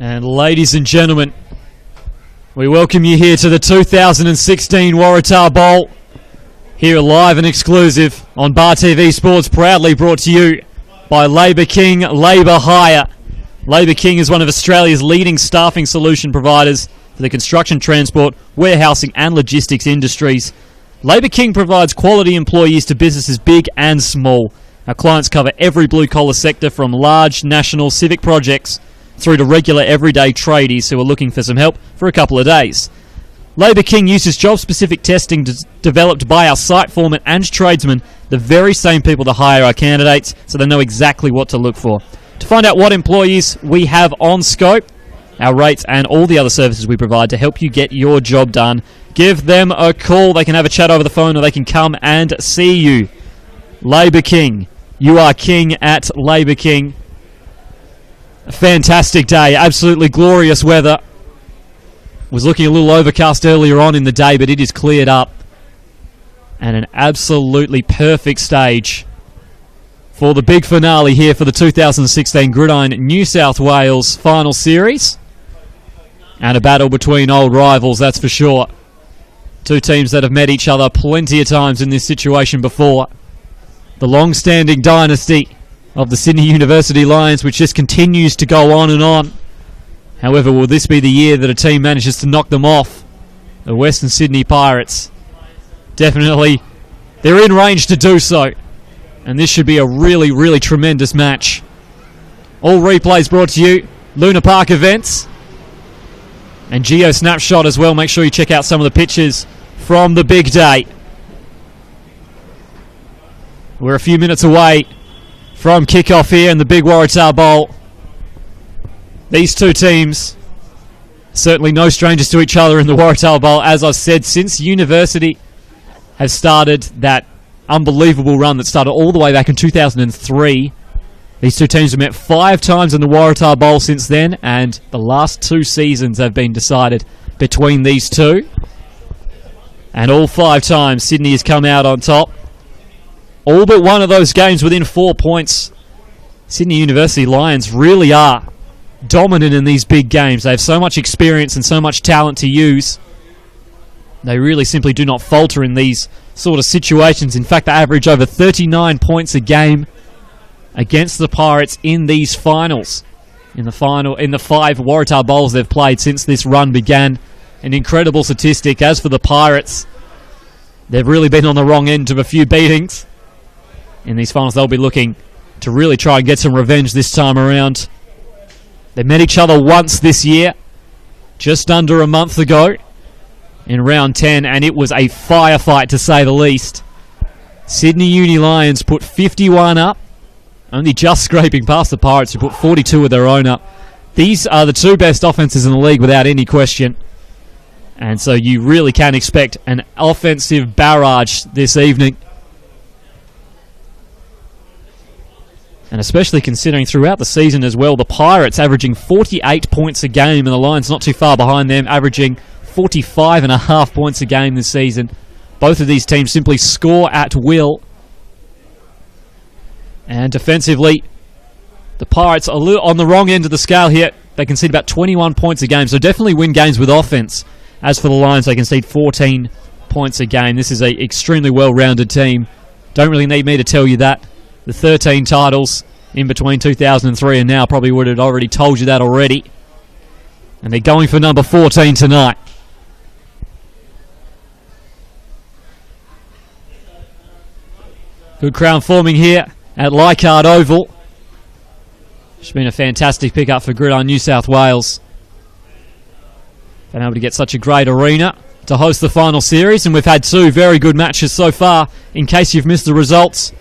And ladies and gentlemen, we welcome you here to the 2016 Waratah Bowl. Here live and exclusive on Bar TV Sports, proudly brought to you by Labour King Labour Hire. Labour King is one of Australia's leading staffing solution providers for the construction, transport, warehousing and logistics industries. Labour King provides quality employees to businesses big and small. Our clients cover every blue-collar sector, from large national civic projects through to regular everyday tradies who are looking for some help for a couple of days. Labour King uses job-specific testing developed by our site foreman and tradesmen, the very same people that hire our candidates, so they know exactly what to look for. To find out what employees we have on scope, our rates and all the other services we provide to help you get your job done, give them a call. They can have a chat over the phone or they can come and see you. Labour King. You are king at Labour King. A fantastic day, absolutely glorious weather. Was looking a little overcast earlier on in the day, but it is cleared up. And an absolutely perfect stage for the big finale here for the 2016 Gridiron New South Wales final series. And a battle between old rivals, that's for sure. Two teams that have met each other plenty of times in this situation before. The long-standing dynasty of the Sydney University Lions, which just continues to go on and on. However, will this be the year that a team manages to knock them off? The Western Sydney Pirates. Definitely, they're in range to do so. And this should be a really, really tremendous match. All replays brought to you, Luna Park Events. And Geo Snapshot as well. Make sure you check out some of the pictures from the big day. We're a few minutes away from kickoff here in the big Waratah Bowl. These two teams, certainly no strangers to each other in the Waratah Bowl. As I've said, since university has started that unbelievable run that started all the way back in 2003. These two teams have met 5 times in the Waratah Bowl since then, and the last 2 seasons have been decided between these two. And all 5 times Sydney has come out on top. All but one of those games within 4 points. Sydney University Lions really are dominant in these big games. They have so much experience and so much talent to use. They really simply do not falter in these sort of situations. In fact, they average over 39 points a game against the Pirates in these finals. In the 5 Waratah Bowls they've played since this run began. An incredible statistic. As for the Pirates, they've really been on the wrong end of a few beatings. In these finals, they'll be looking to really try and get some revenge this time around. They met each other once this year, just under a month ago, in round 10, and it was a firefight to say the least. Sydney Uni Lions put 51 up, only just scraping past the Pirates, who put 42 of their own up. These are the 2 best offenses in the league without any question. And so you really can expect an offensive barrage this evening. And especially considering throughout the season as well, the Pirates averaging 48 points a game, and the Lions not too far behind them, averaging 45.5 points a game this season. Both of these teams simply score at will. And defensively, the Pirates are on the wrong end of the scale here. They concede about 21 points a game, so definitely win games with offense. As for the Lions, they concede 14 points a game. This is an extremely well-rounded team. Don't really need me to tell you that. The 13 titles in between 2003 and now probably would have already told you that already. And they're going for number 14 tonight. Good crowd forming here at Leichhardt Oval. It's been a fantastic pickup for Gridiron New South Wales. Been able to get such a great arena to host the final series, and we've had 2 very good matches so far. In case you've missed the results,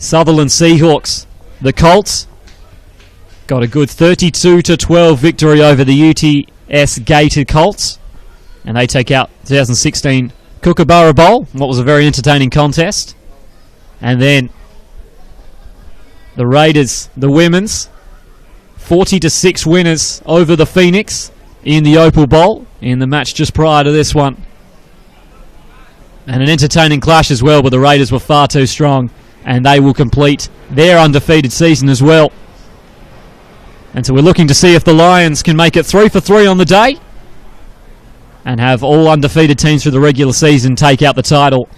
Sutherland Seahawks, the Colts, got a good 32-12 victory over the UTS Gator Colts, and they take out 2016 Kookaburra Bowl, what was a very entertaining contest. And then the Raiders, the women's, 40-6 winners over the Phoenix in the Opal Bowl in the match just prior to this one. And an entertaining clash as well, but the Raiders were far too strong, and they will complete their undefeated season as well. And so we're looking to see if the Lions can make it 3 for 3 on the day and have all undefeated teams through the regular season take out the title.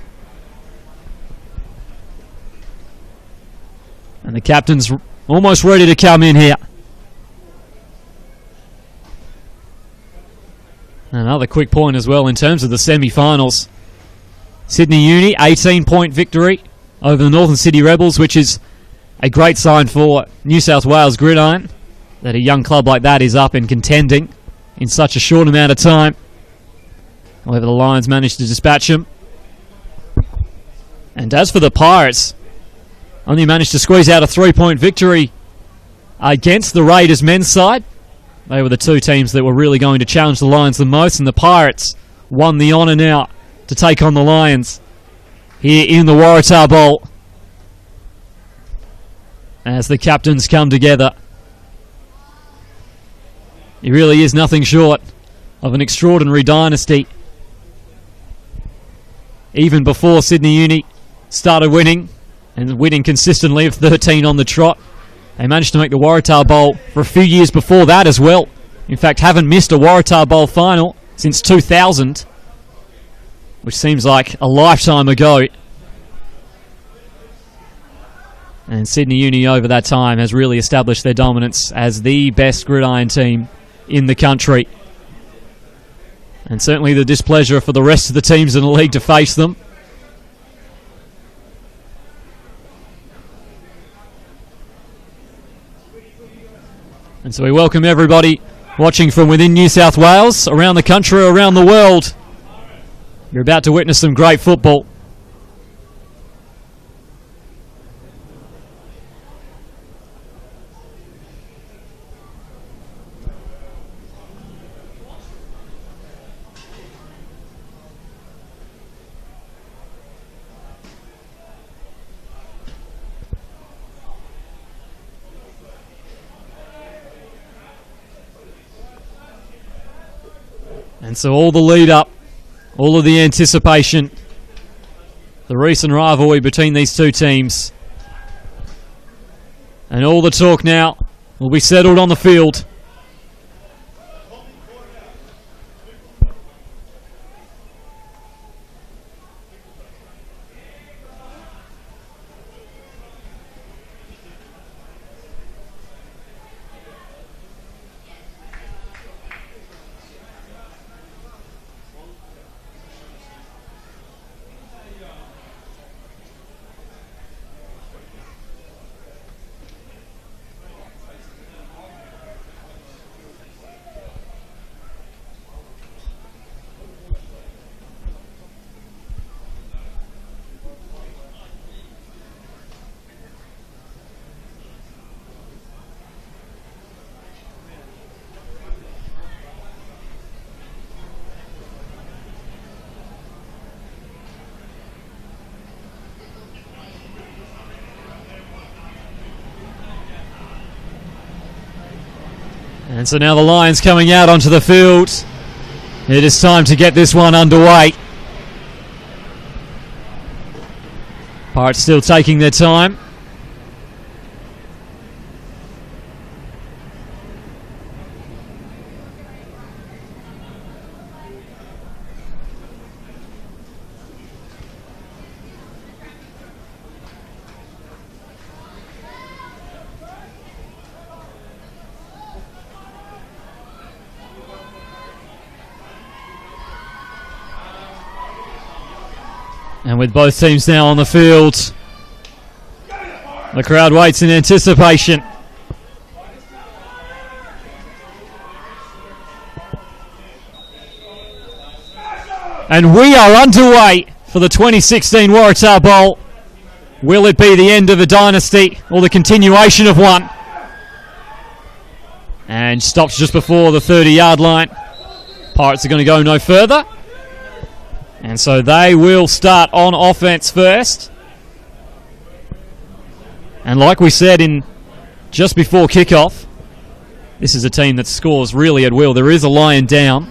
And the captain's almost ready to come in here. Another quick point as well in terms of the semi-finals. Sydney Uni, 18-point victory over the Northern Sydney Rebels, which is a great sign for New South Wales Gridiron, that a young club like that is up and contending in such a short amount of time. However, the Lions managed to dispatch them. And as for the Pirates, only managed to squeeze out a 3-point victory against the Raiders men's side. They were the two teams that were really going to challenge the Lions the most, and the Pirates won the honour now to take on the Lions here in the Waratah Bowl as the captains come together. It really is nothing short of an extraordinary dynasty. Even before Sydney Uni started winning, and winning consistently of 13 on the trot, they managed to make the Waratah Bowl for a few years before that as well. In fact, haven't missed a Waratah Bowl final since 2000, which seems like a lifetime ago. And Sydney Uni over that time has really established their dominance as the best gridiron team in the country. And certainly the displeasure for the rest of the teams in the league to face them. And so we welcome everybody watching from within New South Wales, around the country, around the world. You're about to witness some great football. And so all the lead up, all of the anticipation, the recent rivalry between these two teams, and all the talk now will be settled on the field. And so now the Lions coming out onto the field. It is time to get this one underway. Pirates still taking their time. And with both teams now on the field, the crowd waits in anticipation. And we are underway for the 2016 Waratah Bowl. Will it be the end of a dynasty or the continuation of one? And stops just before the 30-yard line. Pirates are going to go no further. And so they will start on offense first. And like we said in just before kickoff, this is a team that scores really at will. There is a Lion down.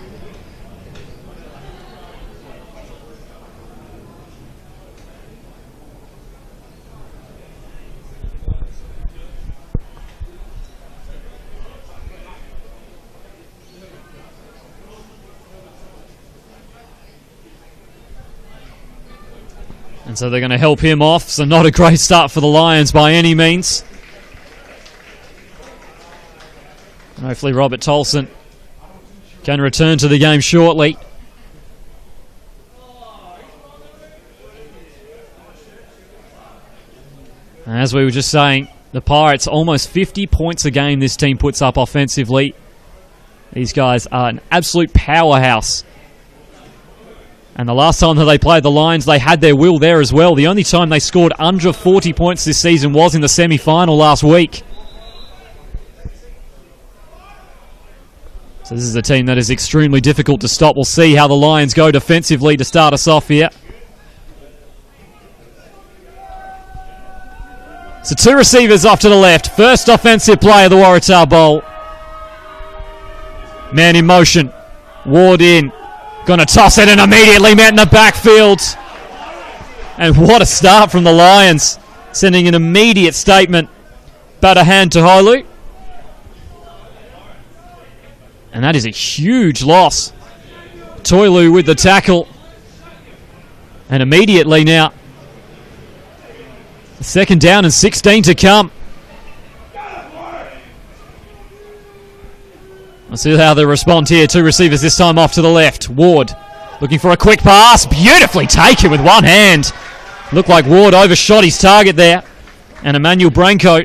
And so they're going to help him off. So not a great start for the Lions by any means. And hopefully Robert Tolson can return to the game shortly. And as we were just saying, the Pirates, almost 50 points a game this team puts up offensively. These guys are an absolute powerhouse. And the last time that they played the Lions, they had their will there as well. The only time they scored under 40 points this season was in the semi-final last week. So this is a team that is extremely difficult to stop. We'll see how the Lions go defensively to start us off here. So two receivers off to the left. First offensive play of the Waratah Bowl. Man in motion. Ward in. Gonna toss it and immediately met in the backfield. And what a start from the Lions. Sending an immediate statement. Batter hand to Holu. And that is a huge loss. Toilu with the tackle. And immediately now, second down and 16 to come. Let's see how they respond here. Two receivers this time off to the left. Ward looking for a quick pass. Beautifully taken with one hand. Looked like Ward overshot his target there. And Emmanuel Branco,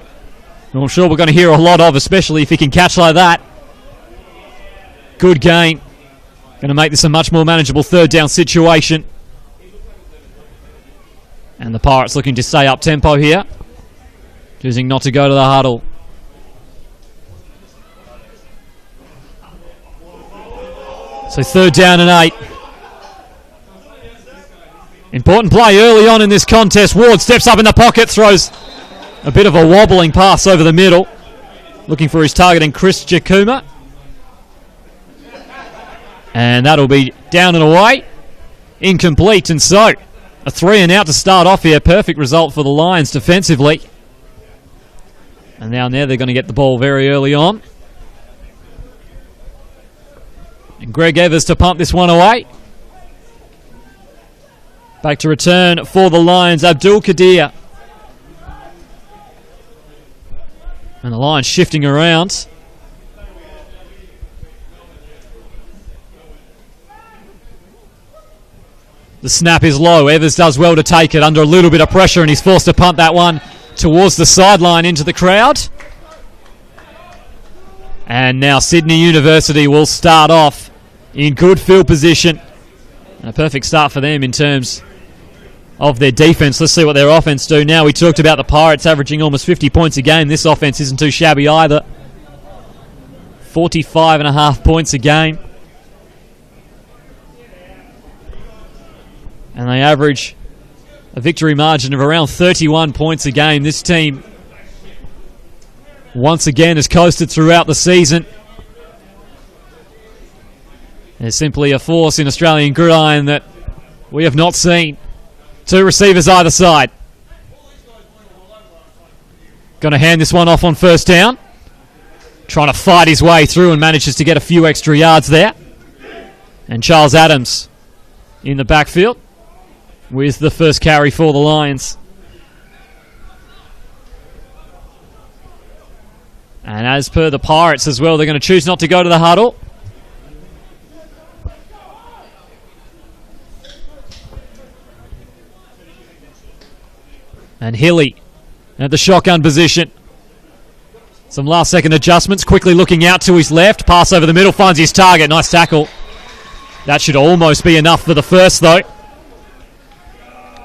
who I'm sure we're going to hear a lot of, especially if he can catch like that. Good gain. Going to make this a much more manageable third down situation. And the Pirates looking to stay up tempo here. Choosing not to go to the huddle. So third down and 8. Important play early on in this contest. Ward steps up in the pocket, throws a bit of a wobbling pass over the middle. Looking for his target in Chris Jakuma. And that'll be down and away. Incomplete, and so a 3 and out to start off here. Perfect result for the Lions defensively. And down there they're going to get the ball very early on. And Greg Evers to pump this one away. Back to return for the Lions, Abdul Qadir. And the Lions shifting around. The snap is low. Evers does well to take it under a little bit of pressure, and he's forced to punt that one towards the sideline into the crowd. And now Sydney University will start off in good field position. And a perfect start for them in terms of their defense. Let's see what their offense do now. We talked about the Pirates averaging almost 50 points a game. This offense isn't too shabby either. 45.5 points a game. And they average a victory margin of around 31 points a game. This team, once again, has coasted throughout the season. They're simply a force in Australian gridiron that we have not seen. Two receivers either side. Going to hand this one off on first down. Trying to fight his way through and manages to get a few extra yards there. And Charles Adams in the backfield with the first carry for the Lions. And as per the Pirates as well, they're going to choose not to go to the huddle. And Hilly at the shotgun position. Some last second adjustments. Quickly looking out to his left. Pass over the middle. Finds his target. Nice tackle. That should almost be enough for the first though.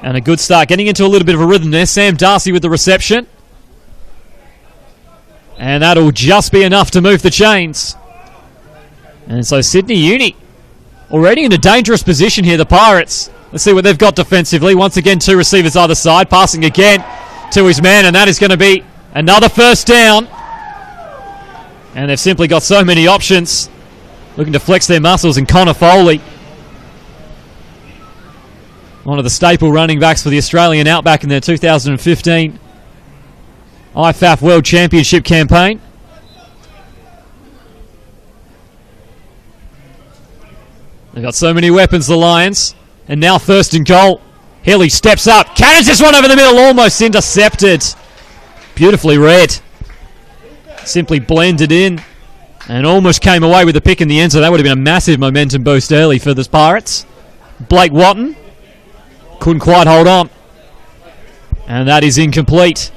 And a good start. Getting into a little bit of a rhythm there. Sam Darcy with the reception. And that'll just be enough to move the chains. And so Sydney Uni already in a dangerous position here, the Pirates. Let's see what they've got defensively. Once again, two receivers either side. Passing again to his man, and that is going to be another first down. And they've simply got so many options. Looking to flex their muscles, and Connor Foley, one of the staple running backs for the Australian Outback in their 2015 IFAF World Championship campaign. They've got so many weapons, the Lions. And now first and goal Hilly steps up. Cannons this one over the middle. Almost intercepted. Beautifully read. Simply blended in. And almost came away with the pick in the end. So that would have been a massive momentum boost early for the Pirates. Blake Watton couldn't quite hold on. And that is incomplete.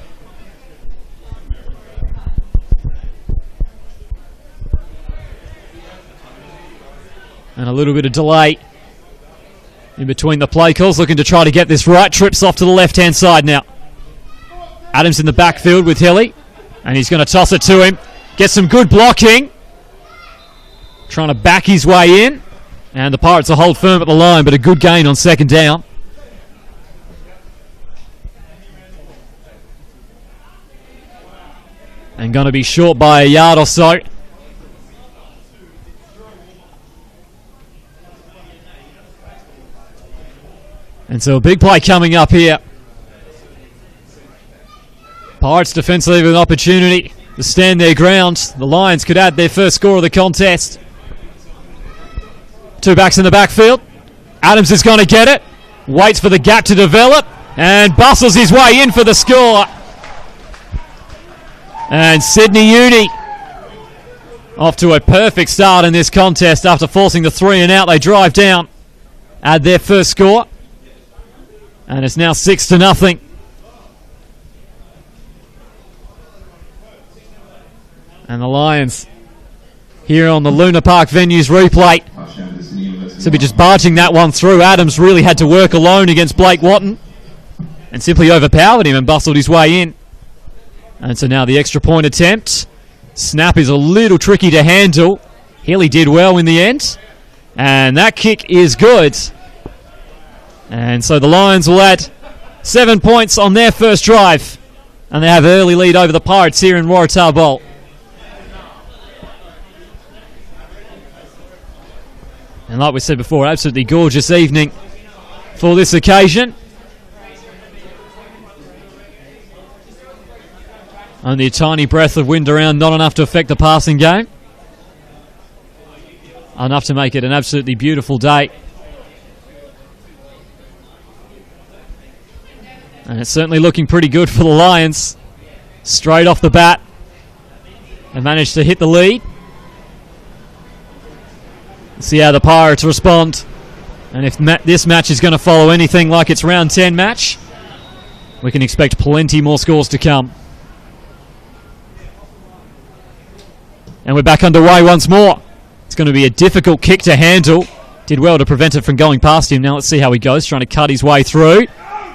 And a little bit of delay in between the play calls, looking to try to get this right. Trips off to the left-hand side now. Adams in the backfield with Hilly. And he's going to toss it to him. Get some good blocking. Trying to back his way in. And the Pirates will hold firm at the line, but a good gain on second down. And going to be short by a yard or so. And so a big play coming up here. Pirates defensively with an opportunity to stand their ground. The Lions could add their first score of the contest. Two backs in the backfield. Adams is going to get it. Waits for the gap to develop. And bustles his way in for the score. And Sydney Uni off to a perfect start in this contest after forcing the 3 and out. They drive down. Add their first score. And it's now 6-0. And the Lions here on the Luna Park venues replay. So be just barging that one through. Adams really had to work alone against Blake Watton and simply overpowered him and bustled his way in. And so now the extra point attempt. Snap is a little tricky to handle. Hilly did well in the end. And that kick is good. And so the Lions will add 7 points on their first drive. And they have an early lead over the Pirates here in Waratah Bowl. And like we said before, absolutely gorgeous evening for this occasion. Only a tiny breath of wind around, not enough to affect the passing game. Enough to make it an absolutely beautiful day. And it's certainly looking pretty good for the Lions. Straight off the bat. They managed to hit the lead. See how the Pirates respond. And if this match is going to follow anything like its round 10 match, we can expect plenty more scores to come. And we're back underway once more. It's going to be a difficult kick to handle. Did well to prevent it from going past him. Now let's see how he goes. Trying to cut his way through.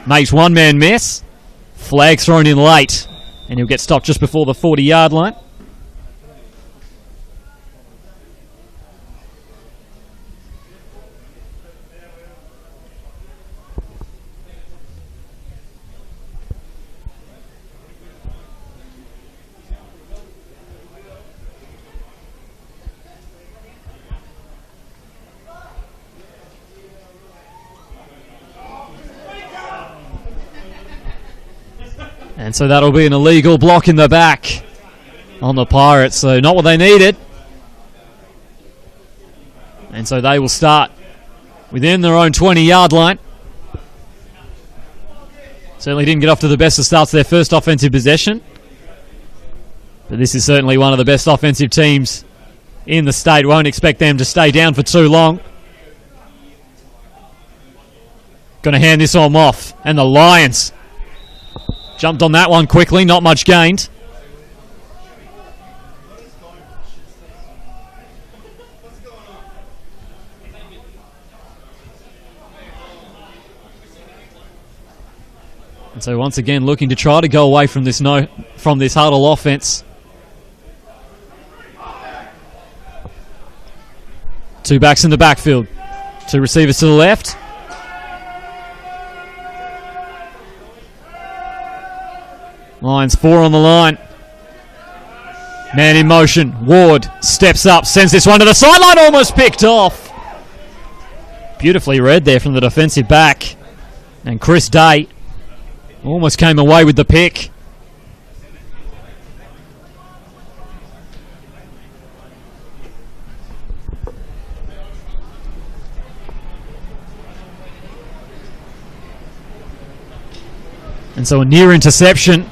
Makes one man miss. Flag thrown in late. And he'll get stopped just before the 40-yard line. And so that'll be an illegal block in the back on the Pirates. So not what they needed. And so they will start within their own 20-yard line. Certainly didn't get off to the best of starts their first offensive possession. But this is certainly one of the best offensive teams in the state. Won't expect them to stay down for too long. Going to hand this arm off. And the Lions jumped on that one quickly, not much gained. And so once again looking to try to go away from this huddle offense. Two backs in the backfield. Two receivers to the left. Lions 4 on the line. Man in motion. Ward steps up, sends this one to the sideline, almost picked off. Beautifully read there from the defensive back. And Chris Day almost came away with the pick. And so a near interception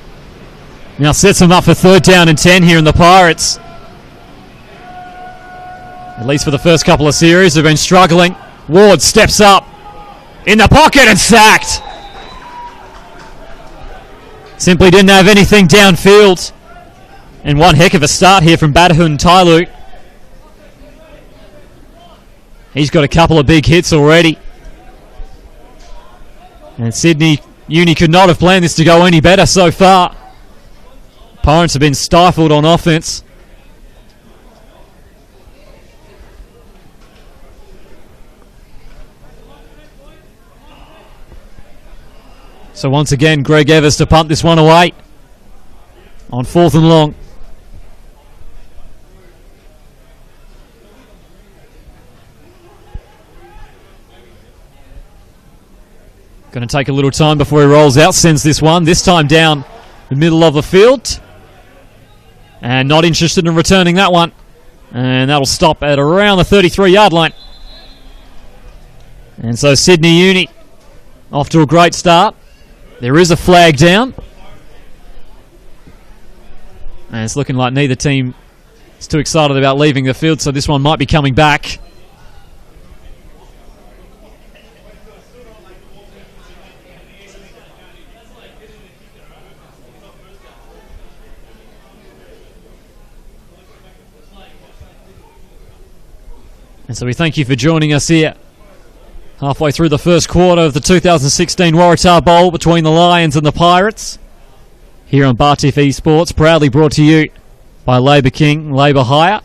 now sets them up for 3rd down and 10 here in the Pirates. At least for the first couple of series, they've been struggling. Ward steps up in the pocket and sacked. Simply didn't have anything downfield. And one heck of a start here from Batahun Tailu. He's got a couple of big hits already. And Sydney Uni could not have planned this to go any better so far. Pirates have been stifled on offense. So once again, Greg Evers to punt this one away on 4th and long. Going to take a little time before he rolls out, sends this one, this time down the middle of the field. And not interested in returning that one. And that'll stop at around the 33-yard line. And so Sydney Uni off to a great start. There is a flag down. And it's looking like neither team is too excited about leaving the field, so this one might be coming back. And so we thank you for joining us here halfway through the first quarter of the 2016 Waratah Bowl between the Lions and the Pirates here on Bar TV Sports, proudly brought to you by Labour King, Labour Hire.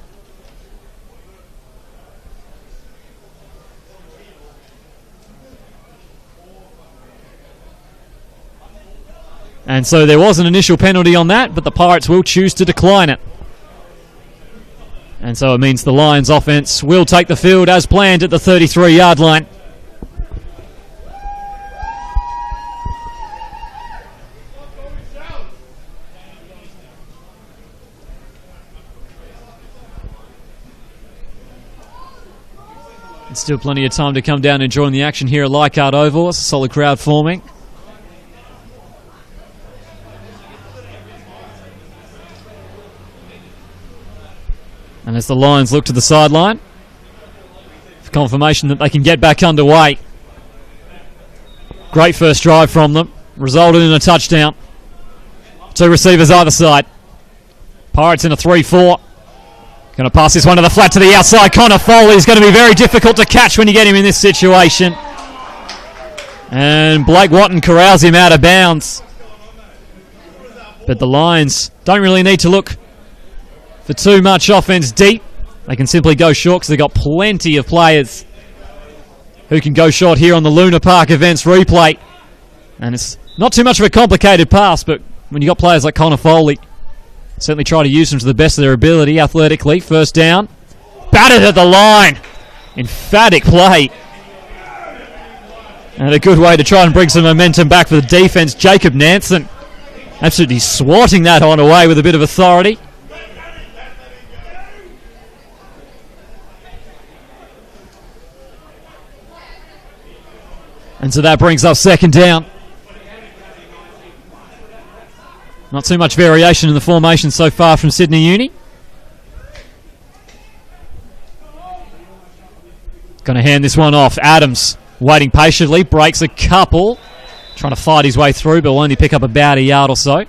And so there was an initial penalty on that, but the Pirates will choose to decline it. And so it means the Lions offense will take the field as planned at the 33-yard line. And still plenty of time to come down and join the action here at Leichhardt Oval. It's a solid crowd forming. And as the Lions look to the sideline for confirmation that they can get back underway. Great first drive from them. Resulted in a touchdown. 2 receivers either side. Pirates in a 3-4. Going to pass this one to the flat to the outside. Connor Foley is going to be very difficult to catch when you get him in this situation. And Blake Watton corrals him out of bounds. But the Lions don't really need to look for too much offense deep. They can simply go short because they've got plenty of players who can go short here on the Luna Park Events replay. And it's not too much of a complicated pass, but when you've got players like Connor Foley, certainly try to use them to the best of their ability athletically. First down. Batted at the line. Emphatic play. And a good way to try and bring some momentum back for the defense. Jacob Nansen absolutely swatting that on away with a bit of authority. And so that brings up 2nd down. Not too much variation in the formation so far from Sydney Uni. Going to hand this one off. Adams waiting patiently, breaks a couple. Trying to fight his way through, but will only pick up about a yard or so.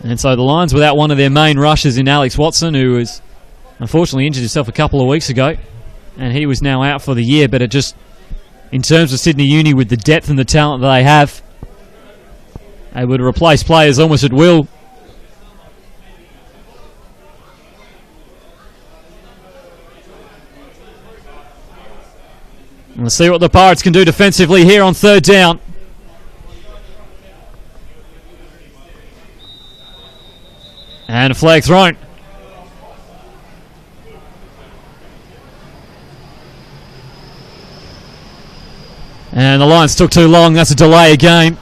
And so the Lions without one of their main rushers in Alex Watson, who was unfortunately injured himself a couple of weeks ago. And he was now out for the year, but it just, in terms of Sydney Uni, with the depth and the talent that they have, able to replace players almost at will. And we'll see what the Pirates can do defensively here on 3rd down. And a flag thrown. And the Lions took too long. That's a delay of game.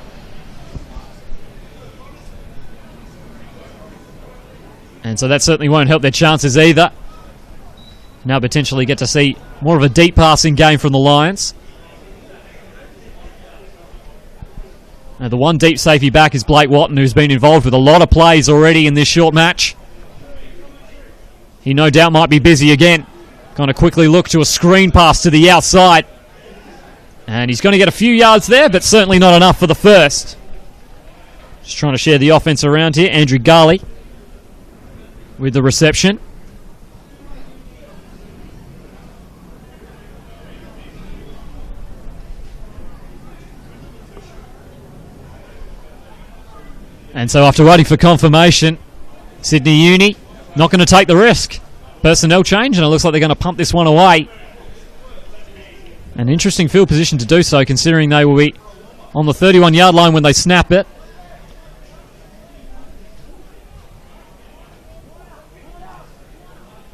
And so that certainly won't help their chances either. Now potentially get to see more of a deep passing game from the Lions. The one deep safety back is Blake Watton, who's been involved with a lot of plays already in this short match. He no doubt might be busy again. Going to quickly look to a screen pass to the outside. And he's going to get a few yards there, but certainly not enough for the first. Just trying to share the offense around here. Andrew Garley with the reception. And so after waiting for confirmation, Sydney Uni not going to take the risk. Personnel change, and it looks like they're going to pump this one away. An interesting field position to do so, considering they will be on the 31-yard line when they snap it.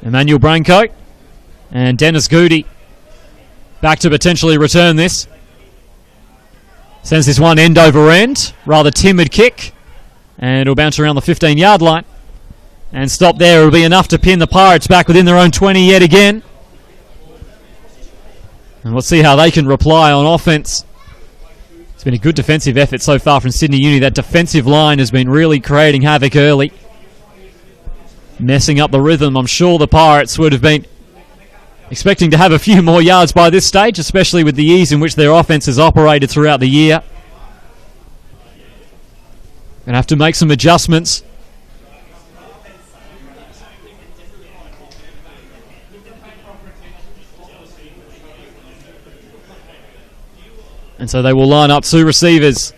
Emmanuel Braincoat and Dennis Goody back to potentially return this. Sends this one end over end. Rather timid kick. And it'll bounce around the 15-yard line. And stop there. It'll be enough to pin the Pirates back within their own 20 yet again. And we'll see how they can reply on offense. It's been a good defensive effort so far from Sydney Uni. That defensive line has been really creating havoc early. Messing up the rhythm. I'm sure the Pirates would have been expecting to have a few more yards by this stage, especially with the ease in which their offense has operated throughout the year. Going to have to make some adjustments. And so they will line up two receivers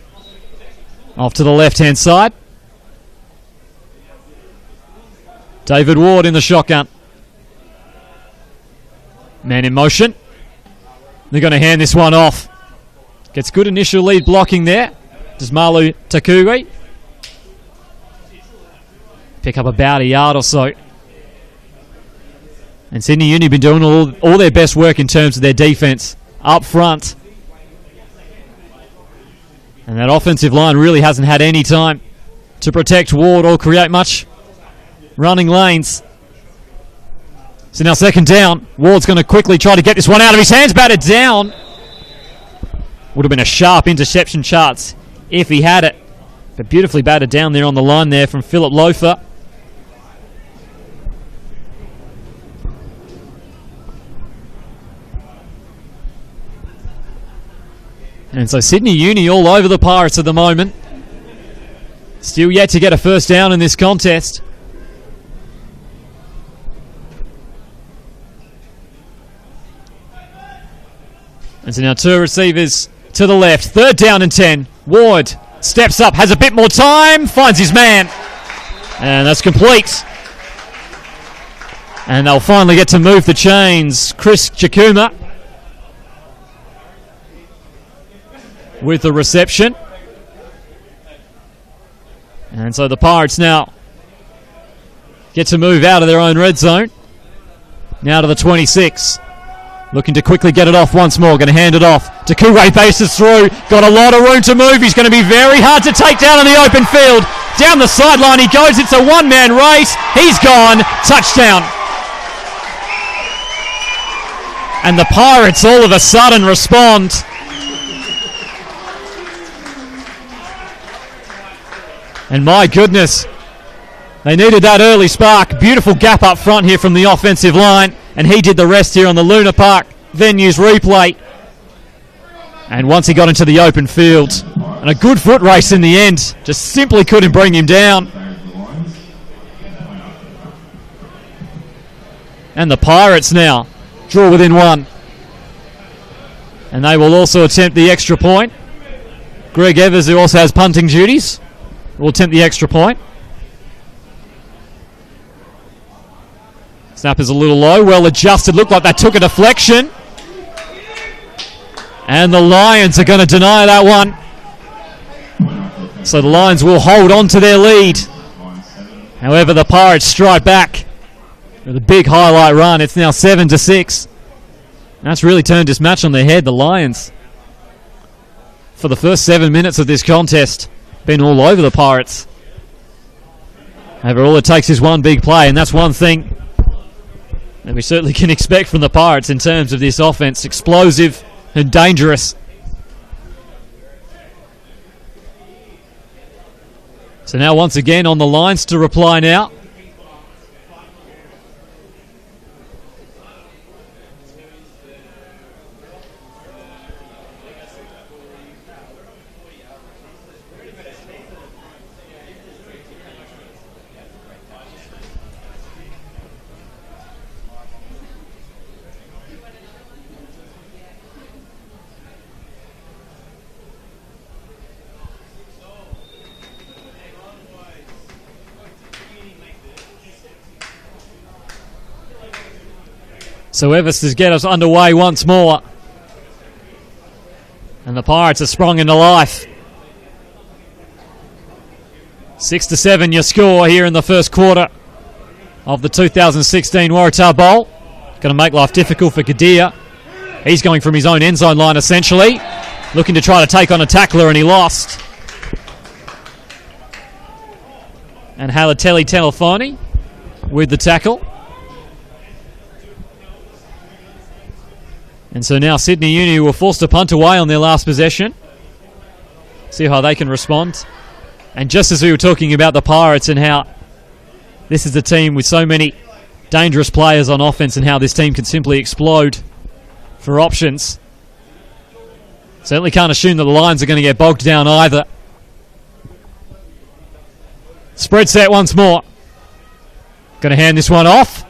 off to the left-hand side. David Ward in the shotgun. Man in motion. They're going to hand this one off. Gets good initial lead blocking there. Does Malu Takui pick up about a yard or so. And Sydney Uni been doing all their best work in terms of their defense up front. And that offensive line really hasn't had any time to protect Ward or create much running lanes. So now second down. Ward's going to quickly try to get this one out of his hands. Batted down. Would have been a sharp interception chance if he had it. But beautifully batted down there on the line there from Philip Loafer. And so Sydney Uni all over the Pirates at the moment. Still yet to get a first down in this contest. And so now two receivers to the left. Third down and 10. Ward steps up, has a bit more time, finds his man. And that's complete. And they'll finally get to move the chains. Chris Chakuma with the reception. And so the Pirates now get to move out of their own red zone. Now to the 26. Looking to quickly get it off once more. Going to hand it off to Kuwait. Bases through. Got a lot of room to move. He's going to be very hard to take down in the open field. Down the sideline he goes. It's a one-man race. He's gone. Touchdown. And the Pirates all of a sudden respond. And my goodness, they needed that early spark. Beautiful gap up front here from the offensive line. And he did the rest here on the Luna Park venue's replay. And once he got into the open field, and a good foot race in the end, just simply couldn't bring him down. And the Pirates now draw within one. And they will also attempt the extra point. Greg Evers, who also has punting duties, will attempt the extra point. Snap is a little low, well adjusted, looked like that took a deflection. And the Lions are going to deny that one. So the Lions will hold on to their lead. However, the Pirates strike back with a big highlight run. It's now 7-6. That's really turned this match on their head. The Lions, for the first 7 minutes of this contest, been all over the Pirates. However, all it takes is one big play, and that's one thing that we certainly can expect from the Pirates in terms of this offense. Explosive and dangerous. So now once again on the lines to reply now. So Everest get us underway once more. And the Pirates are sprung into life. 6-7 your score here in the first quarter of the 2016 Waratah Bowl. Going to make life difficult for Kadir. He's going from his own end zone line essentially. Looking to try to take on a tackler and he lost. And Halatelli Telefoni with the tackle. And so now Sydney Uni were forced to punt away on their last possession. See how they can respond. And just as we were talking about the Pirates and how this is a team with so many dangerous players on offense and how this team can simply explode for options, certainly can't assume that the Lions are going to get bogged down either. Spread set once more. Going to hand this one off.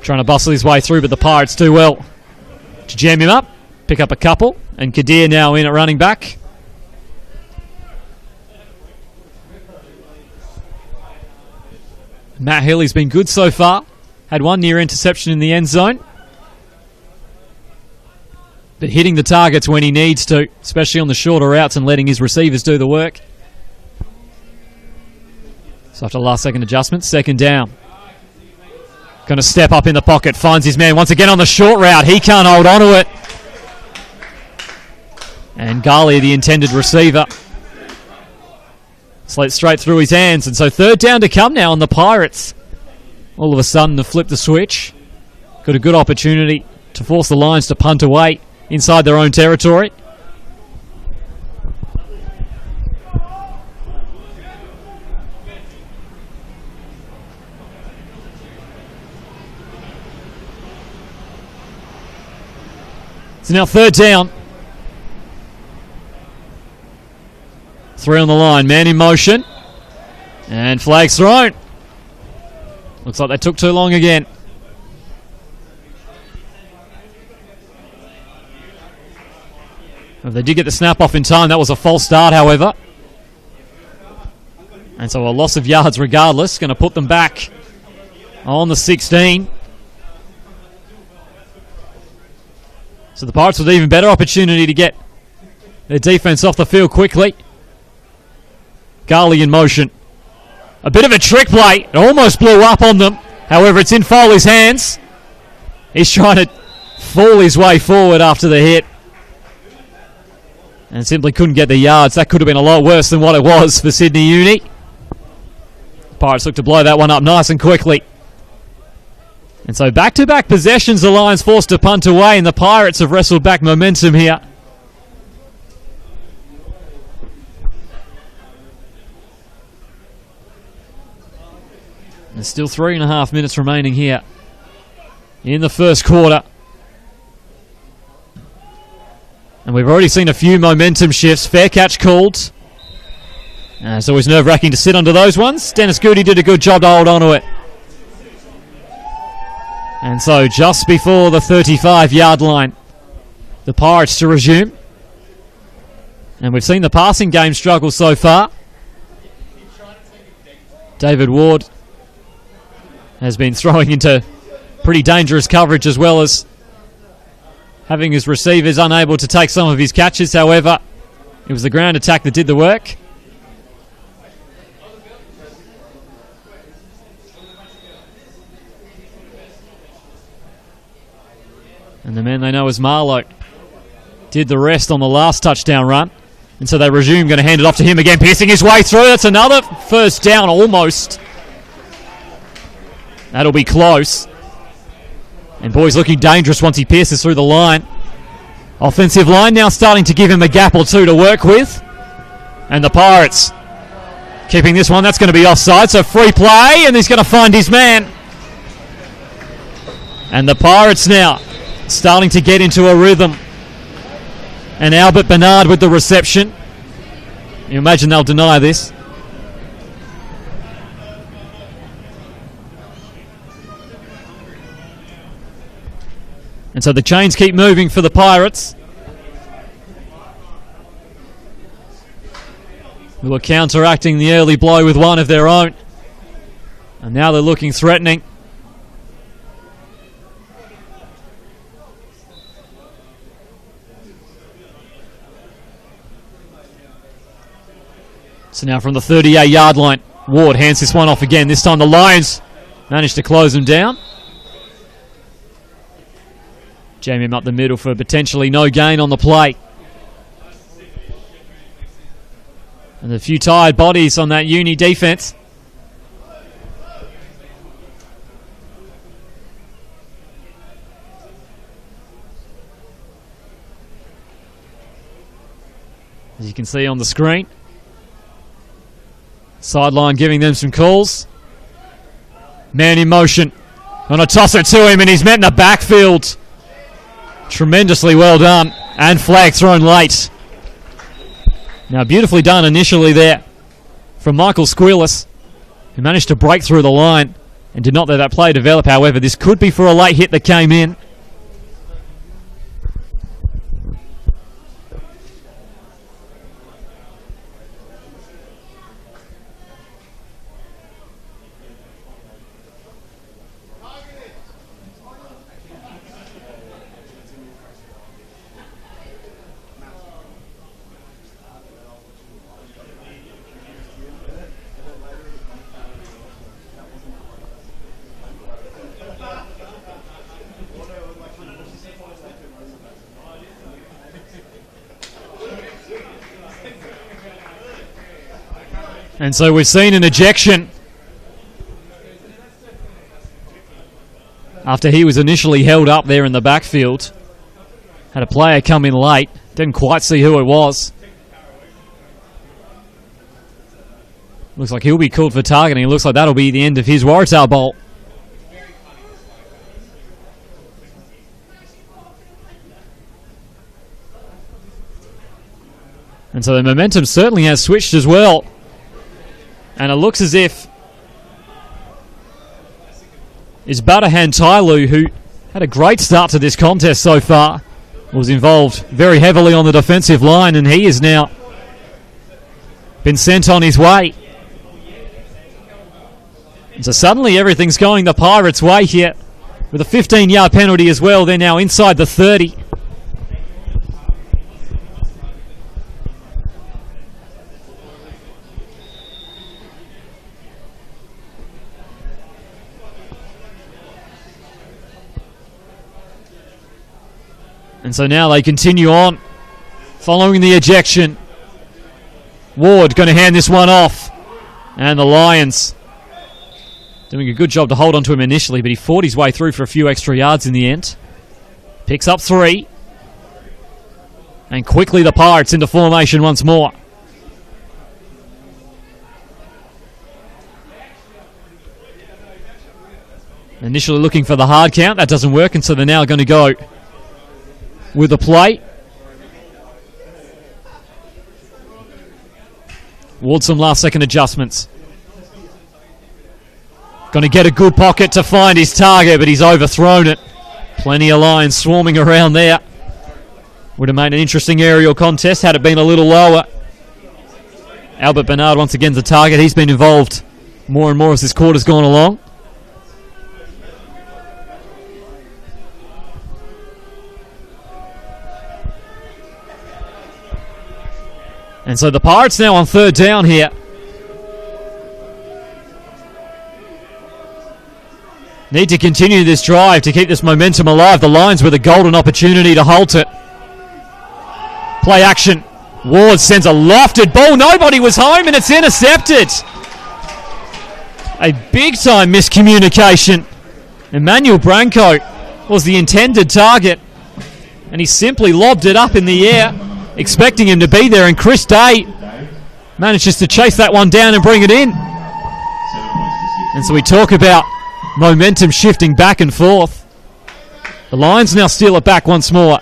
Trying to bustle his way through, but the Pirates do well to jam him up, pick up a couple, and Kadir now in at running back. Matt Healy's been good so far. Had one near interception in the end zone. But hitting the targets when he needs to, especially on the shorter routes and letting his receivers do the work. So after the last second adjustment, second down. Going to step up in the pocket, finds his man once again on the short route. He can't hold on to it. And Gali, the intended receiver, slipped straight through his hands. And so third down to come now on the Pirates. All of a sudden, to flip the switch. Got a good opportunity to force the Lions to punt away inside their own territory. So now third down. 3 on the line. Man in motion. And flags thrown. Looks like they took too long again. If they did get the snap off in time, that was a false start, however. And so a loss of yards regardless. Going to put them back on the 16. So the Pirates with an even better opportunity to get their defense off the field quickly. Garley in motion. A bit of a trick play. It almost blew up on them. However, it's in Foley's hands. He's trying to fall his way forward after the hit. And simply couldn't get the yards. That could have been a lot worse than what it was for Sydney Uni. Pirates look to blow that one up nice and quickly. And so back-to-back possessions, the Lions forced to punt away, and the Pirates have wrestled back momentum here. There's still 3.5 minutes remaining here in the first quarter. And we've already seen a few momentum shifts. Fair catch called. It's always nerve-wracking to sit under those ones. Dennis Goody did a good job to hold on to it. And so just before the 35-yard line, the Pirates to resume. And we've seen the passing game struggle so far. David Ward has been throwing into pretty dangerous coverage as well as having his receivers unable to take some of his catches. However, it was the ground attack that did the work. And the man they know as Marlowe did the rest on the last touchdown run. And so they resume, going to hand it off to him again, piercing his way through. That's another first down almost. That'll be close. And boy's looking dangerous once he pierces through the line. Offensive line now starting to give him a gap or two to work with. And the Pirates Keeping this one, that's going to be offside, so free play, and he's going to find his man. And the Pirates now starting to get into a rhythm. And Albert Bernard with the reception. You imagine they'll deny this. And so the chains keep moving for the Pirates, who are counteracting the early blow with one of their own. And now they're looking threatening. So now from the 38-yard line, Ward hands this one off again. This time the Lions managed to close them down. Jam him up the middle for potentially no gain on the play. And a few tired bodies on that Uni defence. As you can see on the screen. Sideline giving them some calls. Man in motion. Gonna toss it to him and he's met in the backfield. Tremendously well done. And flag thrown late. Now beautifully done initially there from Michael Squealis, who managed to break through the line and did not let that play develop. However, this could be for a late hit that came in. And so we've seen an ejection after he was initially held up there in the backfield. Had a player come in late. Didn't quite see who it was. Looks like he'll be called for targeting. It looks like that'll be the end of his Waratah Bowl. And so the momentum certainly has switched as well. And it looks as if it's Badahan Tailu, who had a great start to this contest so far, was involved very heavily on the defensive line, and he has now been sent on his way. And so suddenly everything's going the Pirates' way here, with a 15-yard penalty as well. They're now inside the 30. And so now they continue on, following the ejection. Ward going to hand this one off. And the Lions doing a good job to hold on to him initially, but he fought his way through for a few extra yards in the end. Picks up 3. And quickly the Pirates into formation once more. Initially looking for the hard count. That doesn't work, and so they're now going to go with a play. Ward some last second adjustments. Going to get a good pocket to find his target, but he's overthrown it. Plenty of Lions swarming around there. Would have made an interesting aerial contest had it been a little lower. Albert Bernard once again the target. He's been involved more and more as this quarter's gone along. And so the Pirates now on 3rd down here. Need to continue this drive to keep this momentum alive. The Lions with a golden opportunity to halt it. Play action. Ward sends a lofted ball. Nobody was home and it's intercepted. A big time miscommunication. Emmanuel Branco was the intended target, and he simply lobbed it up in the air, expecting him to be there, and Chris Day manages to chase that one down and bring it in. And so we talk about momentum shifting back and forth. The Lions now steal it back once more.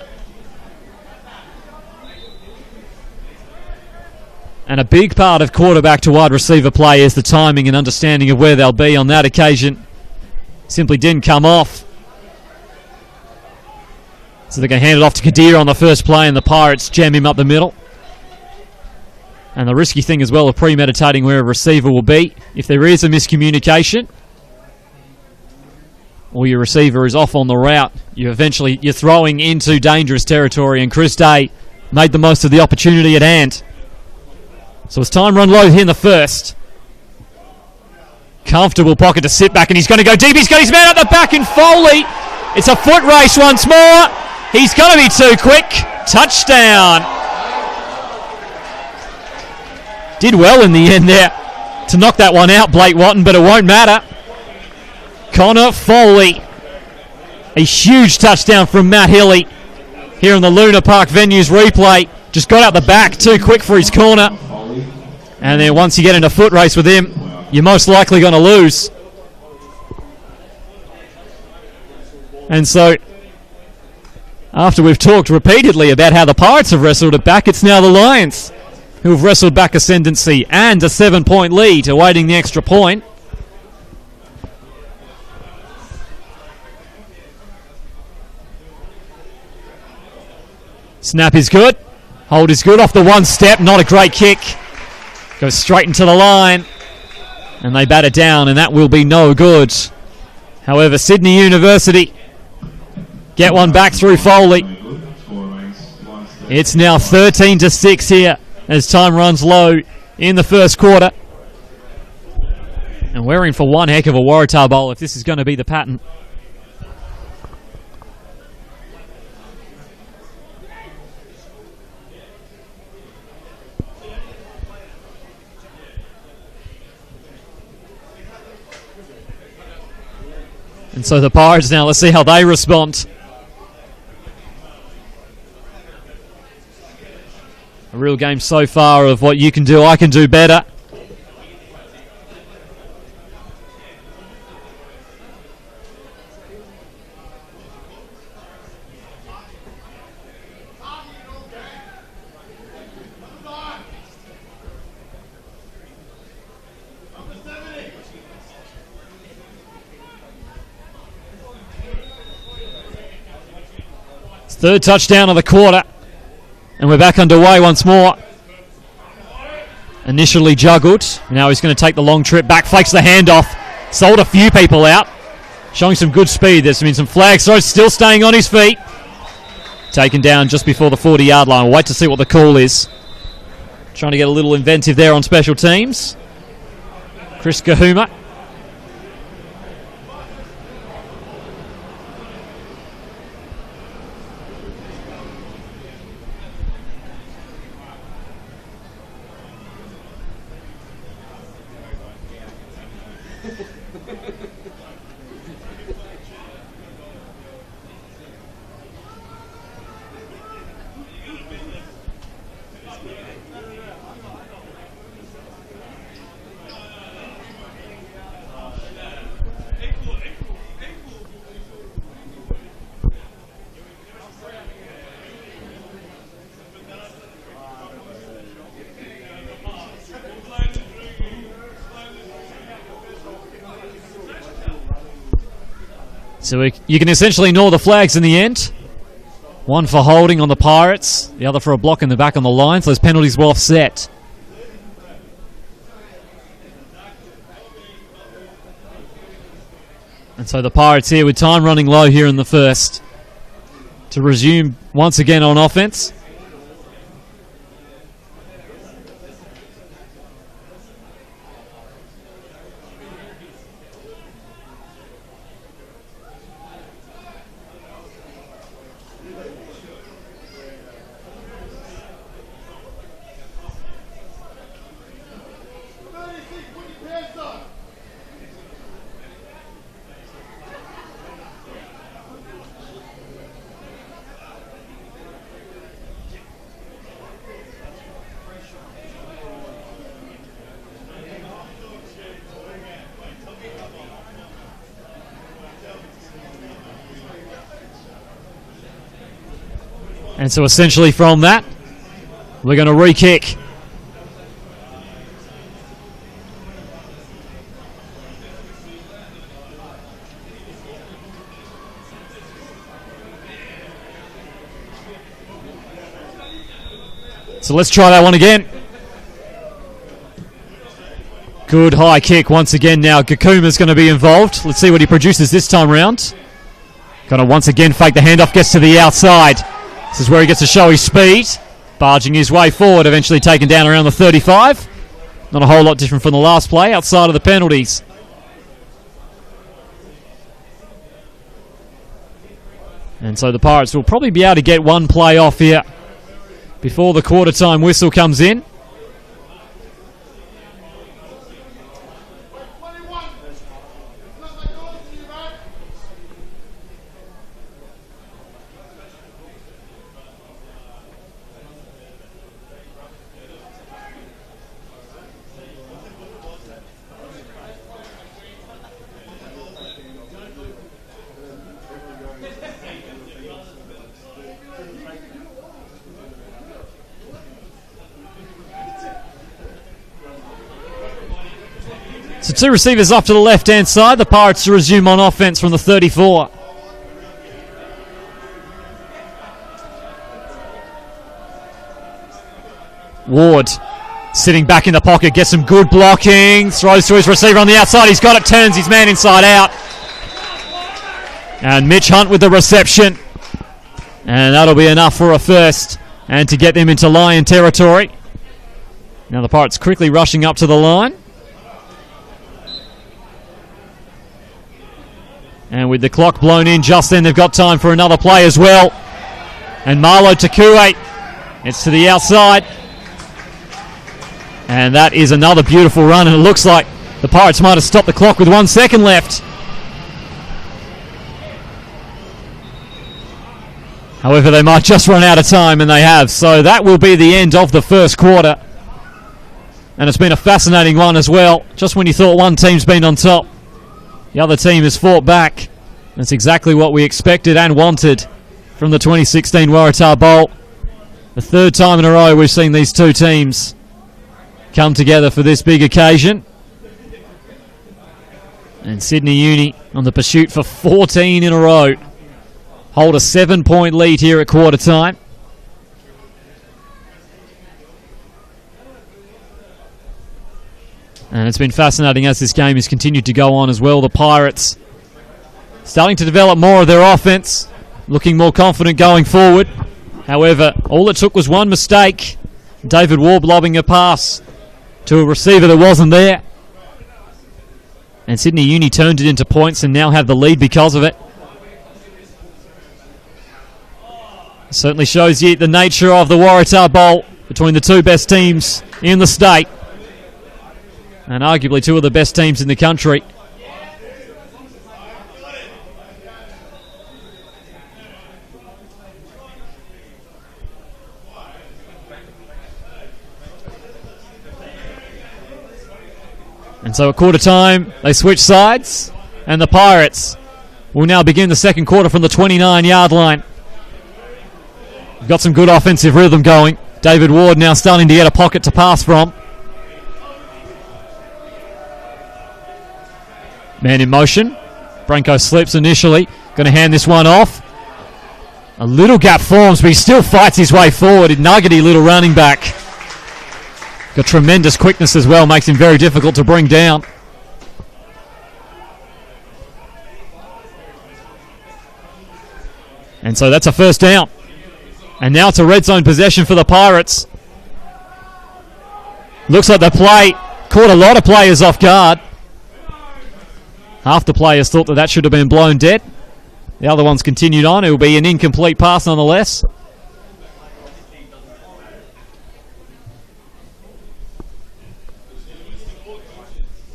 And a big part of quarterback to wide receiver play is the timing and understanding of where they'll be on that occasion. Simply didn't come off. So they're going to hand it off to Gridiron on the first play, and the Pirates jam him up the middle. And the risky thing as well of premeditating where a receiver will be. If there is a miscommunication, or your receiver is off on the route, you're throwing into dangerous territory, and Chris Day made the most of the opportunity at hand. So it's time run low here in the first. Comfortable pocket to sit back, and he's going to go deep. He's got his man at the back, and Foley. It's a foot race once more. He's going to be too quick. Touchdown. Did well in the end there to knock that one out, Blake Watton, but it won't matter. Connor Foley. A huge touchdown from Matt Hilly here in the Luna Park Venues replay. Just got out the back, too quick for his corner. And then once you get in a foot race with him, you're most likely going to lose. And so, after we've talked repeatedly about how the Pirates have wrestled it back, it's now the Lions who have wrestled back ascendancy and a 7-point lead, awaiting the extra point. Snap is good. Hold is good off the one step. Not a great kick. Goes straight into the line. And they bat it down, and that will be no good. However, Sydney University get one back through Foley. It's now 13-6 here as time runs low in the first quarter. And we're in for one heck of a Waratah Bowl if this is going to be the pattern. And so the Pirates now, let's see how they respond. A real game so far of what you can do, I can do better. Third touchdown of the quarter. And we're back underway once more. Initially juggled. Now he's going to take the long trip back. Flakes the handoff. Sold a few people out. Showing some good speed. There's been some flags. So still staying on his feet. Taken down just before the 40-yard line. We'll wait to see what the call is. Trying to get a little inventive there on special teams. Chris Kahuma. So you can essentially ignore the flags in the end. One for holding on the Pirates, the other for a block in the back on the Lions. Those penalties were offset. And so the Pirates here with time running low here in the first to resume once again on offense. And so essentially from that, we're going to re-kick. So let's try that one again. Good high kick once again now. Gakuma's going to be involved. Let's see what he produces this time round. Going to once again fake the handoff, gets to the outside. This is where he gets to show his speed. Barging his way forward, eventually taken down around the 35. Not a whole lot different from the last play, outside of the penalties. And so the Pirates will probably be able to get one play off here before the quarter time whistle comes in. So two receivers off to the left-hand side. The Pirates to resume on offense from the 34. Ward sitting back in the pocket, gets some good blocking, throws to his receiver on the outside. He's got it, turns his man inside out. And Mitch Hunt with the reception. And that'll be enough for a first and to get them into Lion territory. Now the Pirates quickly rushing up to the line. And with the clock blown in just then, they've got time for another play as well. And Marlo Takue, it's to the outside. And that is another beautiful run, and it looks like the Pirates might have stopped the clock with 1 second left. However, they might just run out of time, and they have. So that will be the end of the first quarter. And it's been a fascinating one as well. Just when you thought one team's been on top, the other team has fought back. That's exactly what we expected and wanted from the 2016 Waratah Bowl. The third time in a row we've seen these two teams come together for this big occasion. And Sydney Uni on the pursuit for 14 in a row. Hold a 7-point lead here at quarter time. And it's been fascinating as this game has continued to go on as well. The Pirates starting to develop more of their offense, looking more confident going forward. However, all it took was one mistake. David Ward lobbing a pass to a receiver that wasn't there. And Sydney Uni turned it into points and now have the lead because of it. It certainly shows you the nature of the Waratah Bowl between the two best teams in the state. And arguably two of the best teams in the country. And so at quarter time, they switch sides, and the Pirates will now begin the second quarter from the 29-yard line. We've got some good offensive rhythm going. David Ward now starting to get a pocket to pass from. Man in motion. Branko slips initially. Going to hand this one off. A little gap forms, but he still fights his way forward. A nuggety little running back. Got tremendous quickness as well. Makes him very difficult to bring down. And so that's a first down. And now it's a red zone possession for the Pirates. Looks like the play caught a lot of players off guard. Half the players thought that should have been blown dead. The other ones continued on. It will be an incomplete pass nonetheless.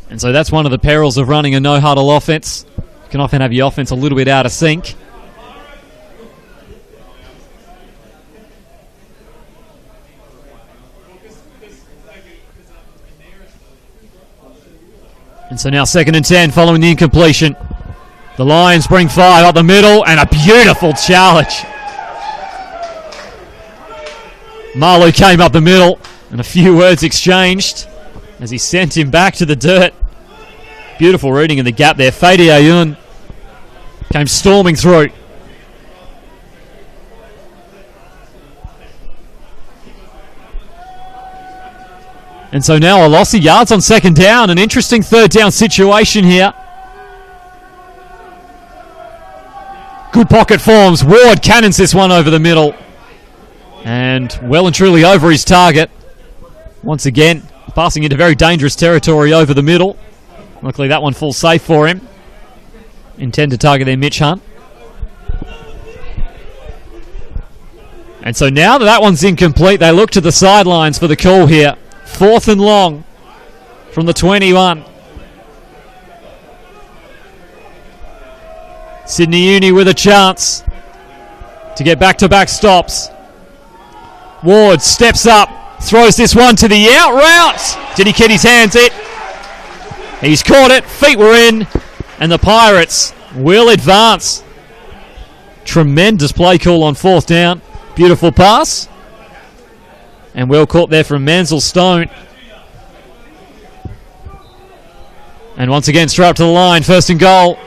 And so that's one of the perils of running a no-huddle offense. You can often have your offense a little bit out of sync. And so now 2nd and 10 following the incompletion. The Lions bring 5 up the middle and a beautiful challenge. Marlowe came up the middle and a few words exchanged as he sent him back to the dirt. Beautiful reading in the gap there. Fadi Ayoun came storming through. And so now a loss of yards on second down. An interesting third down situation here. Good pocket forms. Ward cannons this one over the middle. And well and truly over his target. Once again, passing into very dangerous territory over the middle. Luckily that one falls safe for him. Intend to target there Mitch Hunt. And so now that one's incomplete, they look to the sidelines for the call here. 4th and long from the 21. Sydney Uni with a chance to get back-to-back stops. Ward steps up, throws this one to the out route. Did he get his hands it? He's caught it, feet were in, and the Pirates will advance. Tremendous play call on 4th down. Beautiful pass. And well caught there from Mansell Stone. And once again, straight up to the line, 1st and goal.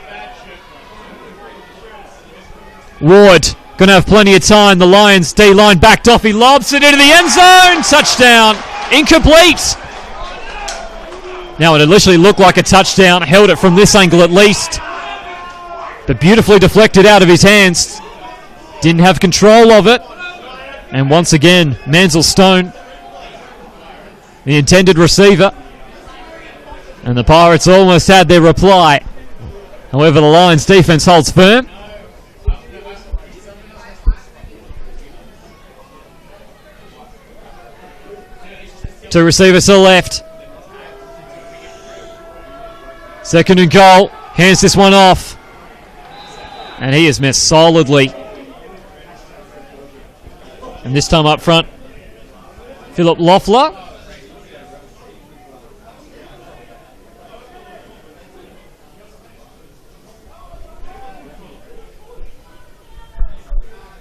Ward going to have plenty of time. The Lions D-line backed off. He lobs it into the end zone. Touchdown. Incomplete. Now, it literally looked like a touchdown. Held it from this angle at least. But beautifully deflected out of his hands. Didn't have control of it. And once again, Mansell Stone, the intended receiver. And the Pirates almost had their reply. However, the Lions defense holds firm. Two receivers to the left. 2nd and goal. Hands this one off. And he is missed solidly. And this time up front, Philip Loeffler.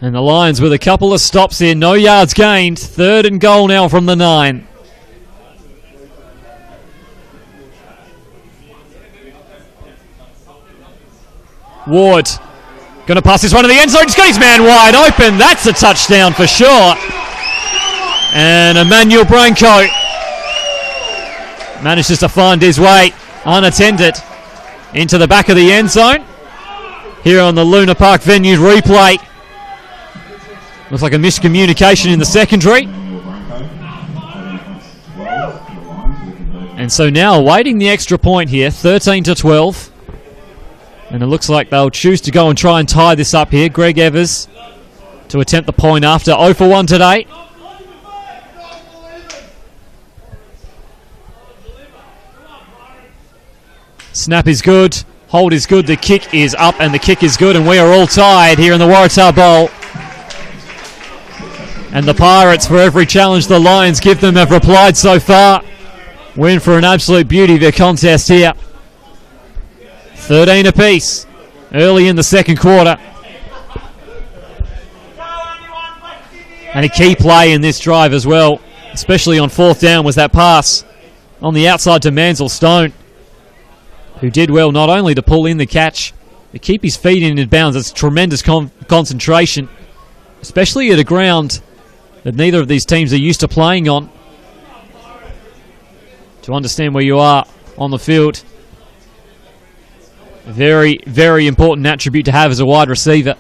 And the Lions with a couple of stops here, no yards gained. 3rd and goal now from the 9. Ward going to pass this one to the end zone. He's got his man wide open. That's a touchdown for sure. And Emmanuel Branco manages to find his way unattended into the back of the end zone. Here on the Luna Park venue replay. Looks like a miscommunication in the secondary. And so now awaiting the extra point here, 13-12. And it looks like they'll choose to go and try and tie this up here. Greg Evers to attempt the point after. 0 for 1 today. Snap is good. Hold is good. The kick is up and the kick is good. And we are all tied here in the Waratah Bowl. And the Pirates, for every challenge the Lions give them, have replied so far. Win for an absolute beauty of their contest here. 13 apiece early in the second quarter. And a key play in this drive as well, especially on 4th down, was that pass on the outside to Mansell Stone, who did well not only to pull in the catch, but keep his feet in bounds. It's tremendous concentration, especially at a ground that neither of these teams are used to playing on. To understand where you are on the field. A very, very important attribute to have as a wide receiver.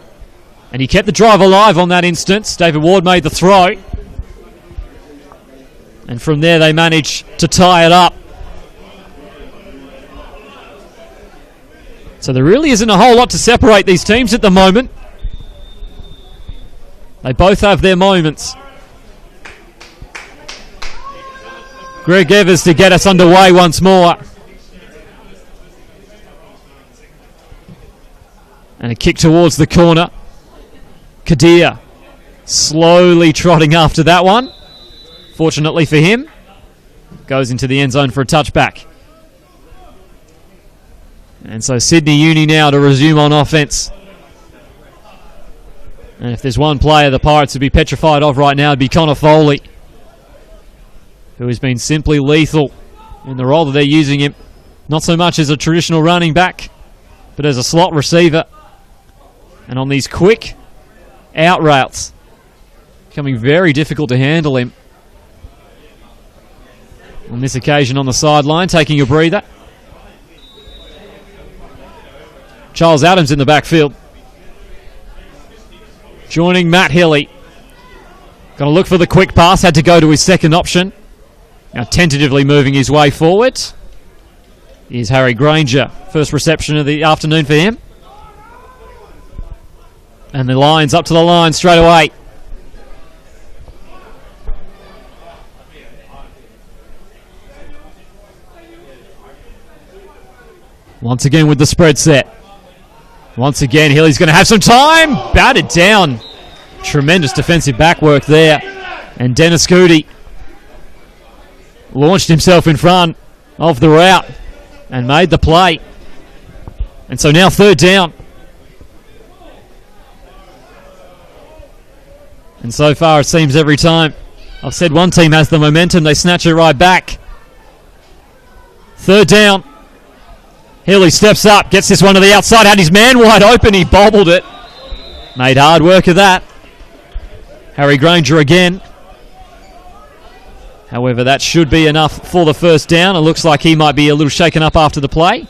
And he kept the drive alive on that instance. David Ward made the throw. And from there they managed to tie it up. So there really isn't a whole lot to separate these teams at the moment. They both have their moments. Greg Evers to get us underway once more. And a kick towards the corner. Kadir slowly trotting after that one. Fortunately for him, goes into the end zone for a touchback. And so Sydney Uni now to resume on offense. And if there's one player the Pirates would be petrified of right now, it'd be Connor Foley, who has been simply lethal in the role that they're using him. Not so much as a traditional running back, but as a slot receiver. And on these quick out routes, becoming very difficult to handle him. On this occasion on the sideline, taking a breather. Charles Adams in the backfield. Joining Matt Hilly. Going to look for the quick pass, had to go to his second option. Now tentatively moving his way forward is Harry Granger. First reception of the afternoon for him. And the Lions up to the line straight away. Once again with the spread set. Once again, Hilly's going to have some time. Batted down. Tremendous defensive back work there. And Dennis Goody launched himself in front of the route and made the play. And so now third down. And so far it seems every time I've said one team has the momentum, they snatch it right back. Third down. Hilly steps up, gets this one to the outside, had his man wide open, he bobbled it. Made hard work of that. Harry Granger again. However, that should be enough for the first down. It looks like he might be a little shaken up after the play.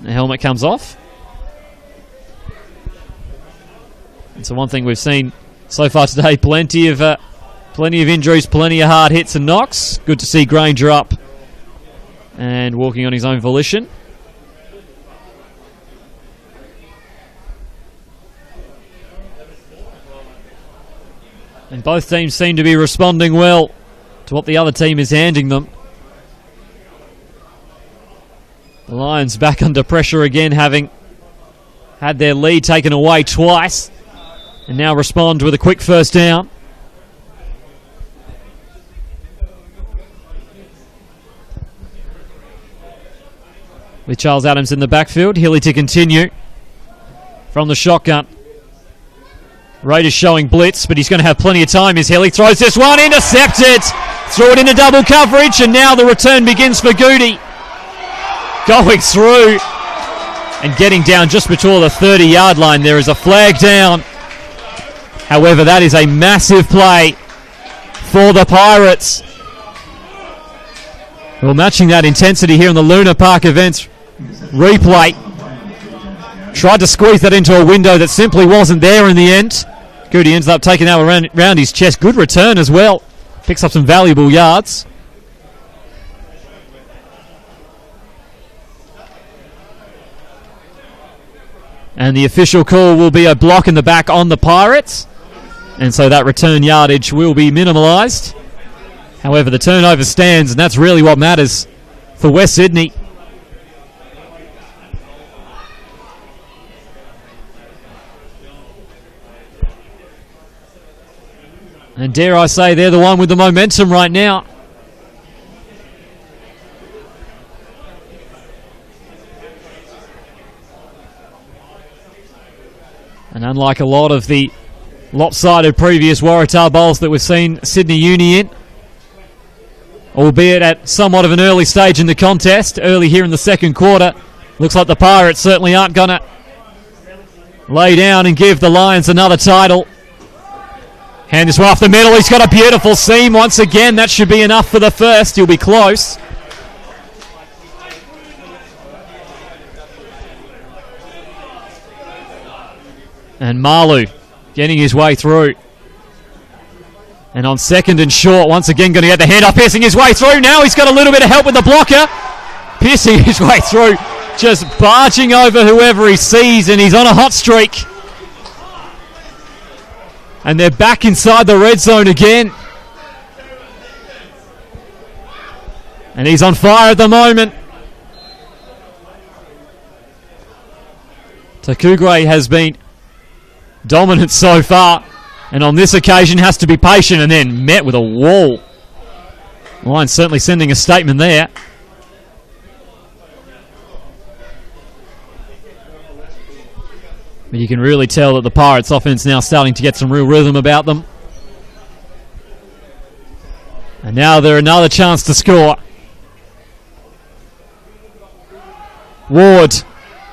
The helmet comes off. And so one thing we've seen so far today, plenty of injuries, plenty of hard hits and knocks. Good to see Granger up and walking on his own volition. And both teams seem to be responding well to what the other team is handing them. The Lions back under pressure again, having had their lead taken away twice, and now respond with a quick first down. With Charles Adams in the backfield, Hilly to continue from the shotgun. Raiders showing blitz, but he's going to have plenty of time as Hilly throws this one, intercepted. Threw it into double coverage, and now the return begins for Goody. Going through and getting down just before the 30-yard line. There is a flag down. However, that is a massive play for the Pirates. Well, matching that intensity here in the Luna Park events replay. Tried to squeeze that into a window that simply wasn't there in the end. Goody ends up taking that around his chest. Good return as well. Picks up some valuable yards. And the official call will be a block in the back on the Pirates. And so that return yardage will be minimalised. However, the turnover stands, and that's really what matters for West Sydney. And dare I say, they're the one with the momentum right now. And unlike a lot of the lopsided previous Waratah Bowls that we've seen Sydney Uni in, albeit at somewhat of an early stage in the contest, early here in the second quarter, looks like the Pirates certainly aren't going to lay down and give the Lions another title. Hand this one off the middle. He's got a beautiful seam once again. That should be enough for the first. He'll be close. And Malu getting his way through. And on second and short, once again going to get the handoff, piercing his way through. Now he's got a little bit of help with the blocker. Piercing his way through. Just barging over whoever he sees, and he's on a hot streak. And they're back inside the red zone again. And he's on fire at the moment. Takugwe has been dominant so far, and on this occasion has to be patient and then met with a wall. Lions certainly sending a statement there. But you can really tell that the Pirates offense now starting to get some real rhythm about them. And now they're another chance to score. Ward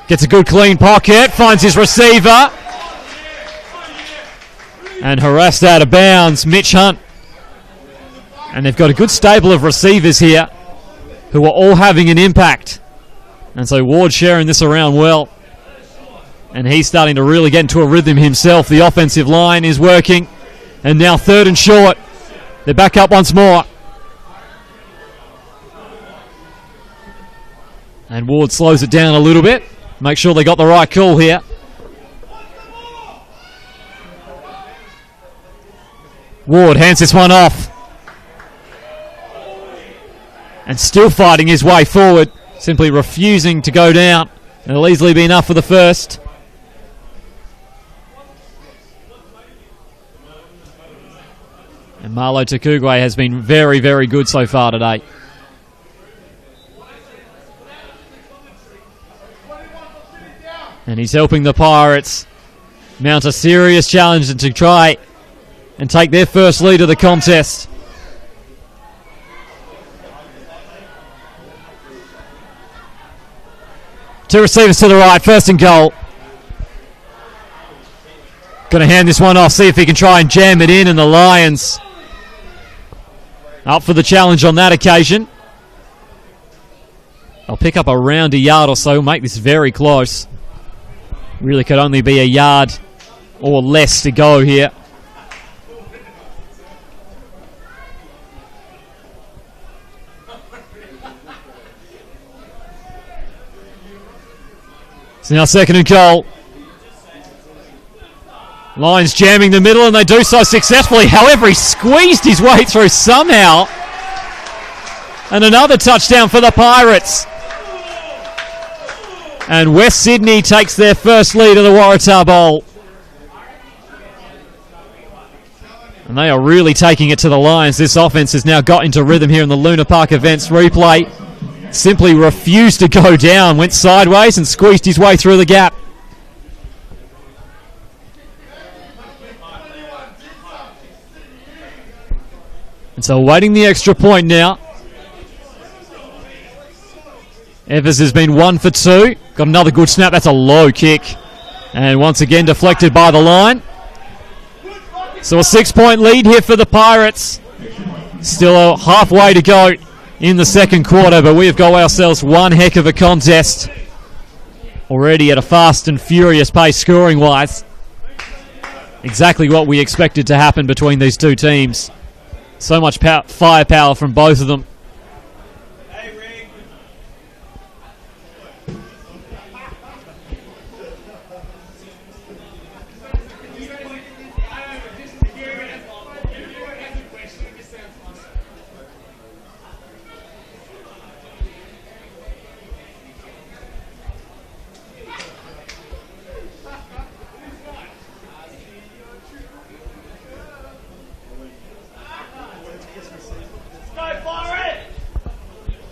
gets a good clean pocket, finds his receiver. And harassed out of bounds, Mitch Hunt. And they've got a good stable of receivers here who are all having an impact. And so Ward sharing this around well. And he's starting to really get into a rhythm himself. The offensive line is working. And now 3rd and short. They're back up once more. And Ward slows it down a little bit. Make sure they got the right call here. Ward hands this one off. And still fighting his way forward. Simply refusing to go down. It'll easily be enough for the first. And Marlo Takugwe has been very, very good so far today. And he's helping the Pirates mount a serious challenge and to try and take their first lead of the contest. Two receivers to the right, 1st and goal. Going to hand this one off, see if he can try and jam it in, and the Lions up for the challenge on that occasion. They'll pick up around a yard or so, make this very close. Really could only be a yard or less to go here. So now 2nd and goal. Lions jamming the middle, and they do so successfully. However, he squeezed his way through somehow. And another touchdown for the Pirates. And West Sydney takes their first lead of the Waratah Bowl. And they are really taking it to the Lions. This offense has now got into rhythm here in the Luna Park Events replay. Simply refused to go down, went sideways and squeezed his way through the gap. And so awaiting the extra point now. Evers has been 1 for 2. Got another good snap. That's a low kick. And once again deflected by the line. So a 6-point lead here for the Pirates. Still halfway to go in the 2nd quarter, but we have got ourselves one heck of a contest. Already at a fast and furious pace scoring-wise. Exactly what we expected to happen between these two teams. So much firepower from both of them.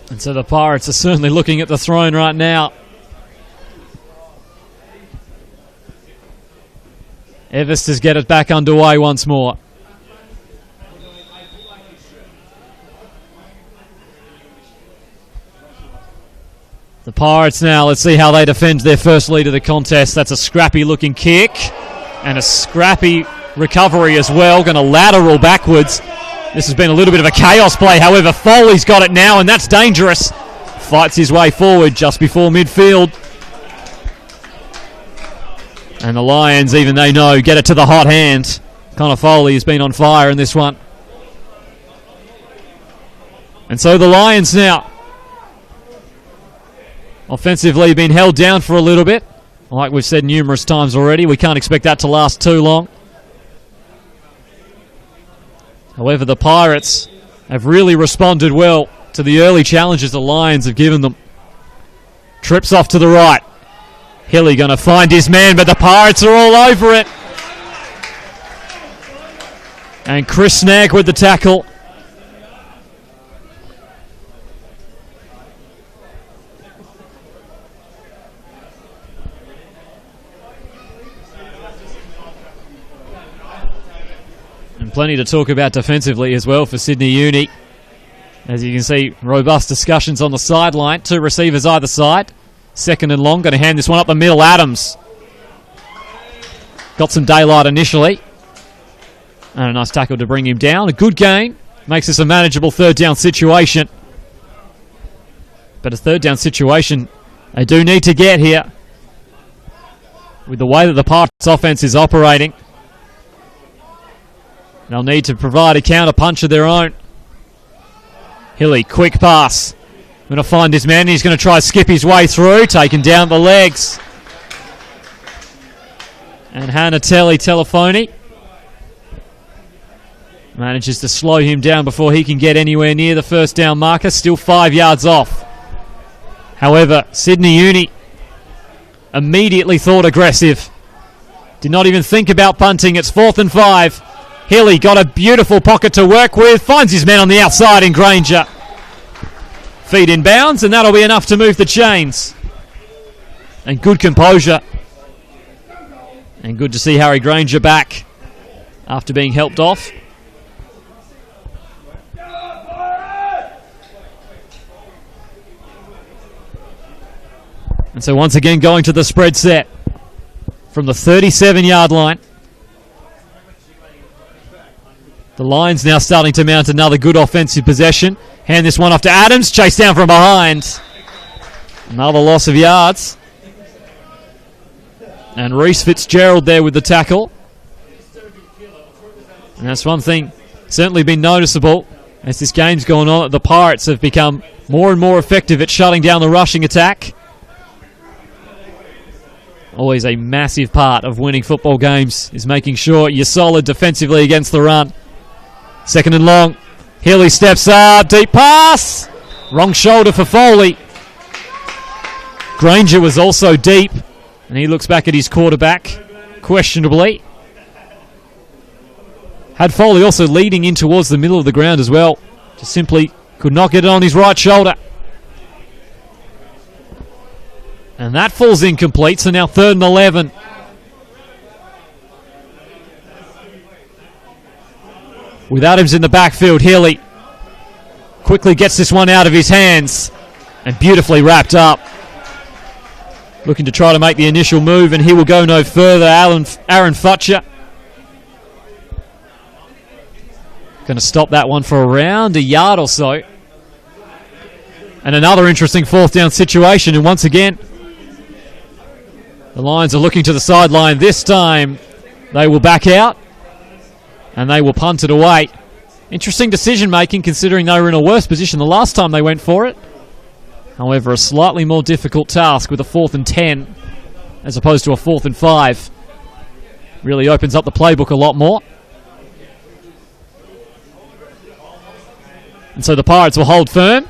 And so the Pirates are certainly looking at the throne right now. Evers to get it back underway once more. The Pirates now, let's see how they defend their first lead of the contest. That's a scrappy looking kick and a scrappy recovery as well. Going to lateral backwards. This has been a little bit of a chaos play. However, Foley's got it now, and that's dangerous. Fights his way forward just before midfield. And the Lions, even they know, get it to the hot hand. Connor Foley has been on fire in this one. And so the Lions now, offensively, been held down for a little bit. Like we've said numerous times already, we can't expect that to last too long. However, the Pirates have really responded well to the early challenges the Lions have given them. Trips off to the right. Hilly going to find his man, but the Pirates are all over it. And Chris Snag with the tackle. And plenty to talk about defensively as well for Sydney Uni. As you can see, robust discussions on the sideline. 2 receivers either side. Second and long, going to hand this one up the middle. Adams got some daylight initially. And a nice tackle to bring him down. A good gain. Makes this a manageable third down situation. But a third down situation they do need to get here with the way that the Pirates offense is operating. They'll need to provide a counter punch of their own. Hilly, quick pass. Going to find his man. He's going to try to skip his way through. Taken down the legs. And Hanatelli Telefoni manages to slow him down before he can get anywhere near the first down marker. Still 5 yards off. However, Sydney Uni immediately thought aggressive. Did not even think about punting. It's 4th and 5. Hilly got a beautiful pocket to work with. Finds his man on the outside in Granger. Feet in bounds, and that'll be enough to move the chains. And good composure. And good to see Harry Granger back after being helped off. And so once again going to the spread set from the 37-yard line. The Lions now starting to mount another good offensive possession. Hand this one off to Adams. Chased down from behind. Another loss of yards. And Reece Fitzgerald there with the tackle. And that's one thing certainly been noticeable as this game's gone on, that the Pirates have become more and more effective at shutting down the rushing attack. Always a massive part of winning football games is making sure you're solid defensively against the run. Second and long. Hilly steps up. Deep pass. Wrong shoulder for Foley. Granger was also deep. And he looks back at his quarterback questionably. Had Foley also leading in towards the middle of the ground as well. Just simply could not get it on his right shoulder. And that falls incomplete. So now 3rd and 11. With Adams in the backfield, Hilly quickly gets this one out of his hands and beautifully wrapped up. Looking to try to make the initial move, and he will go no further. Aaron Futcher going to stop that one for around a yard or so. And another interesting 4th down situation, and once again the Lions are looking to the sideline. This time they will back out and they will punt it away. Interesting decision making considering they were in a worse position the last time they went for it. However, a slightly more difficult task with a 4th and 10 as opposed to a 4th and 5. Really opens up the playbook a lot more. And so the Pirates will hold firm.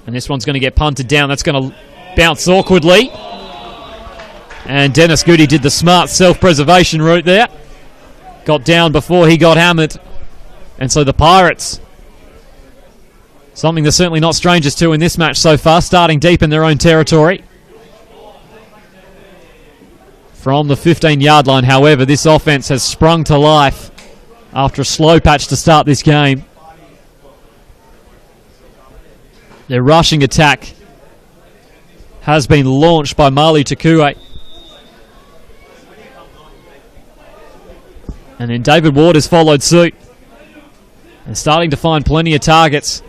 And this one's going to get punted down. That's going to bounce awkwardly. And Dennis Goody did the smart self-preservation route there. Got down before he got hammered. And so the Pirates, something they're certainly not strangers to in this match so far, starting deep in their own territory. From the 15-yard line, however, this offense has sprung to life after a slow patch to start this game. Their rushing attack has been launched by Marley Takue. And then David Ward has followed suit. And starting to find plenty of targets.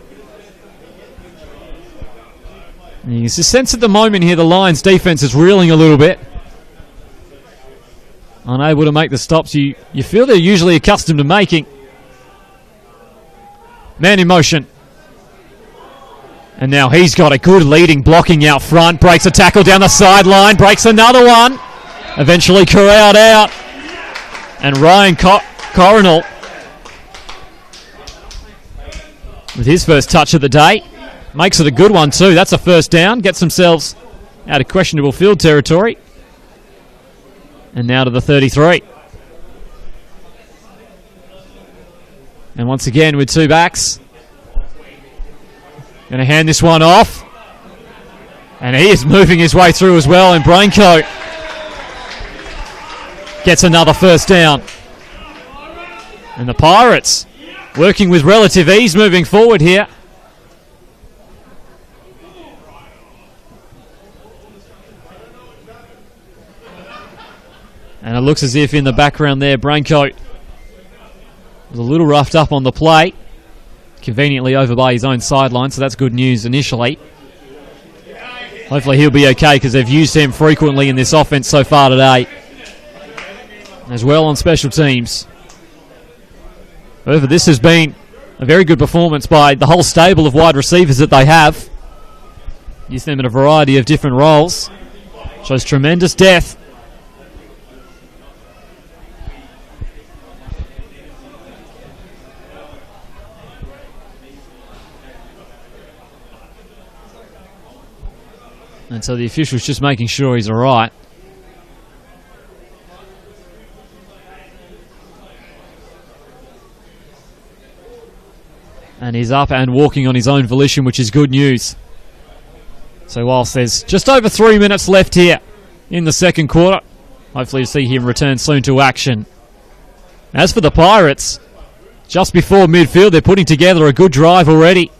And you can just sense at the moment here the Lions defense is reeling a little bit. Unable to make the stops you feel they're usually accustomed to making. Man in motion. And now he's got a good leading blocking out front. Breaks a tackle down the sideline. Breaks another one. Eventually corralled out. And Ryan Coronel with his first touch of the day. Makes it a good one too. That's a first down. Gets themselves out of questionable field territory. And now to the 33. And once again with 2 backs. Going to hand this one off. And he is moving his way through as well. And Braincoat gets another first down. And the Pirates working with relative ease moving forward here. And it looks as if in the background there, Braincoat was a little roughed up on the play. Conveniently over by his own sideline, so that's good news initially. Hopefully he'll be okay because they've used him frequently in this offense so far today. As well on special teams. However, this has been a very good performance by the whole stable of wide receivers that they have. Use them in a variety of different roles. Shows tremendous depth. And so the official's just making sure he's all right. And he's up and walking on his own volition, which is good news. So whilst there's just over 3 minutes left here in the second quarter, hopefully you'll see him return soon to action. As for the Pirates, just before midfield, they're putting together a good drive already.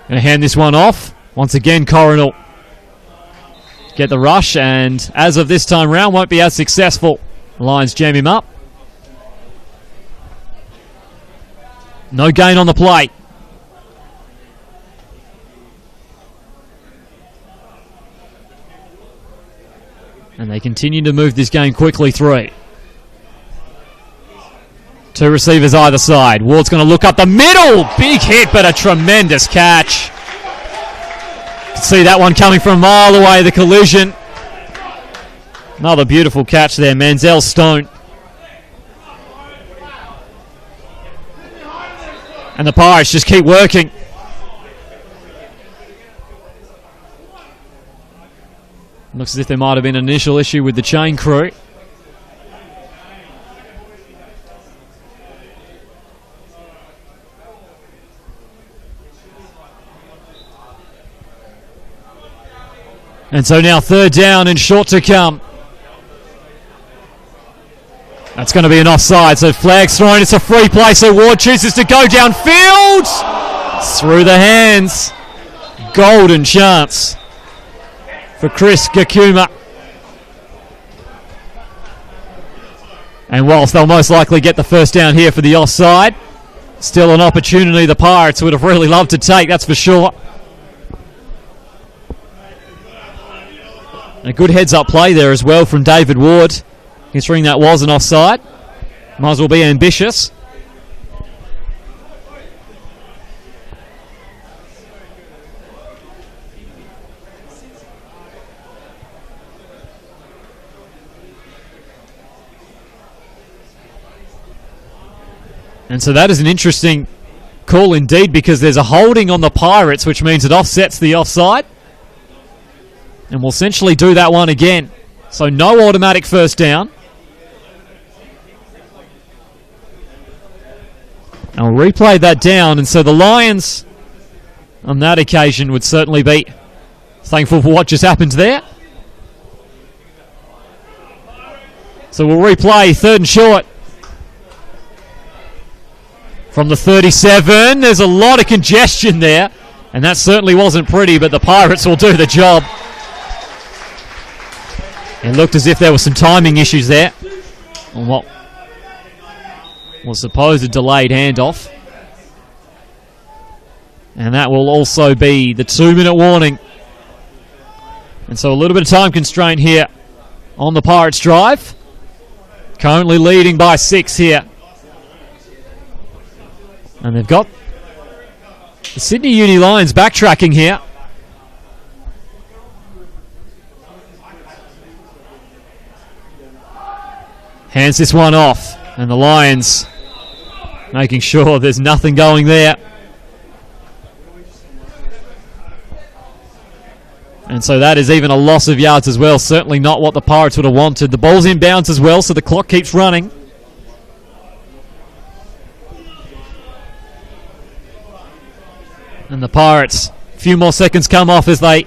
Going to hand this one off. Once again, Coronel get the rush, and as of this time round, won't be as successful. Lions jam him up. No gain on the play. And they continue to move this game quickly through. Two receivers either side. Ward's going to look up the middle. Big hit, but a tremendous catch. See that one coming from a mile away, the collision. Another beautiful catch there, Manziel Stone. And the Pirates just keep working. Looks as if there might have been an initial issue with the chain crew. And so now third down and short to come. That's going to be an offside, so flag's thrown. It's a free play, so Ward chooses to go downfield. Through the hands. Golden chance for Chris Gakuma. And whilst they'll most likely get the first down here for the offside, still an opportunity the Pirates would have really loved to take, that's for sure. A good heads-up play there as well from David Ward, considering that was an offside. Might as well be ambitious. And so that is an interesting call indeed, because there's a holding on the Pirates, which means it offsets the offside. And we'll essentially do that one again. So no automatic first down. And we'll replay that down. And so the Lions, on that occasion, would certainly be thankful for what just happened there. So we'll replay third and short. From the 37, there's a lot of congestion there. And that certainly wasn't pretty, but the Pirates will do the job. It looked as if there were some timing issues there on what was supposed a delayed handoff. And that will also be the 2-minute warning. And so a little bit of time constraint here on the Pirates drive. Currently leading by 6 here. And they've got the Sydney Uni Lions backtracking here. Hands this one off, and the Lions making sure there's nothing going there. And so that is even a loss of yards as well. Certainly not what the Pirates would have wanted. The ball's in bounds as well, so the clock keeps running. And the Pirates, a few more seconds come off as they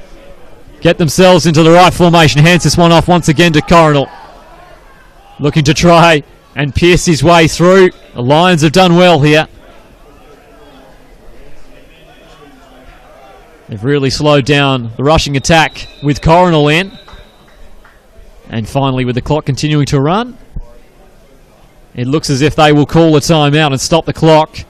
get themselves into the right formation. Hands this one off once again to Coronel. Looking to try and pierced his way through. The Lions have done well here. They've really slowed down the rushing attack with Coronel in. And finally, with the clock continuing to run, it looks as if they will call a timeout and stop the clock.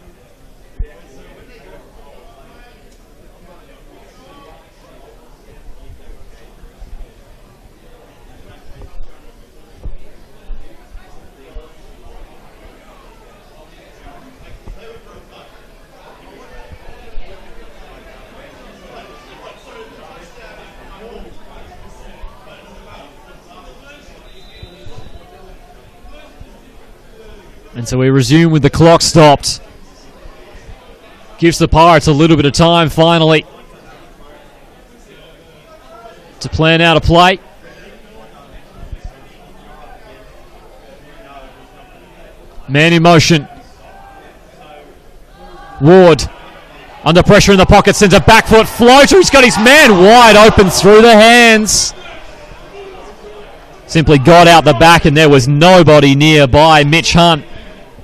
And so we resume with the clock stopped. Gives the Pirates a little bit of time finally to plan out a play. Man in motion. Ward under pressure in the pocket, sends a back foot floater. He's got his man wide open through the hands. Simply got out the back and there was nobody nearby. Mitch Hunt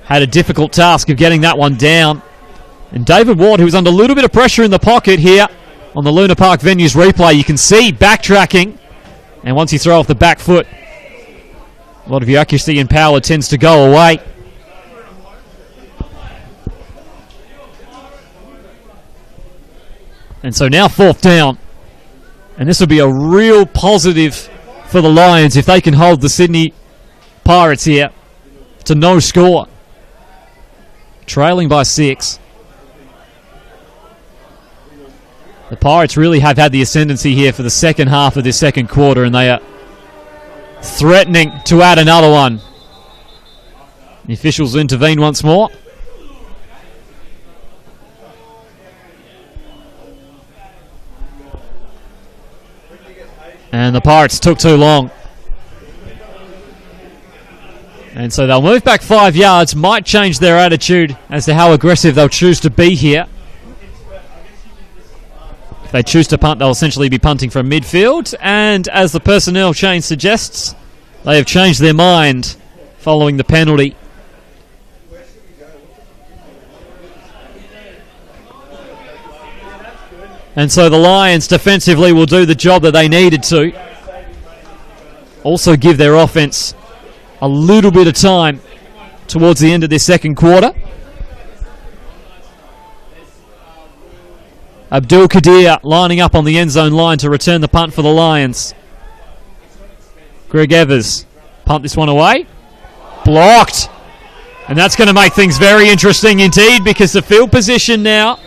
had a difficult task of getting that one down. And David Ward, who was under a little bit of pressure in the pocket here on the Luna Park Venues replay, you can see backtracking. And once you throw off the back foot, a lot of your accuracy and power tends to go away. And so now 4th down. And this will be a real positive for the Lions if they can hold the Sydney Pirates here to no score. Trailing by 6. The Pirates really have had the ascendancy here for the second half of this second quarter, and they are threatening to add another one. The officials intervene once more. And the Pirates took too long. And so they'll move back 5 yards, might change their attitude as to how aggressive they'll choose to be here. If they choose to punt, they'll essentially be punting from midfield. And as the personnel change suggests, they have changed their mind following the penalty. And so the Lions defensively will do the job that they needed to. Also give their offense a little bit of time towards the end of this second quarter. Abdul Qadir lining up on the end zone line to return the punt for the Lions. Greg Evers punt this one away. Blocked. And that's going to make things very interesting indeed, because the field position now,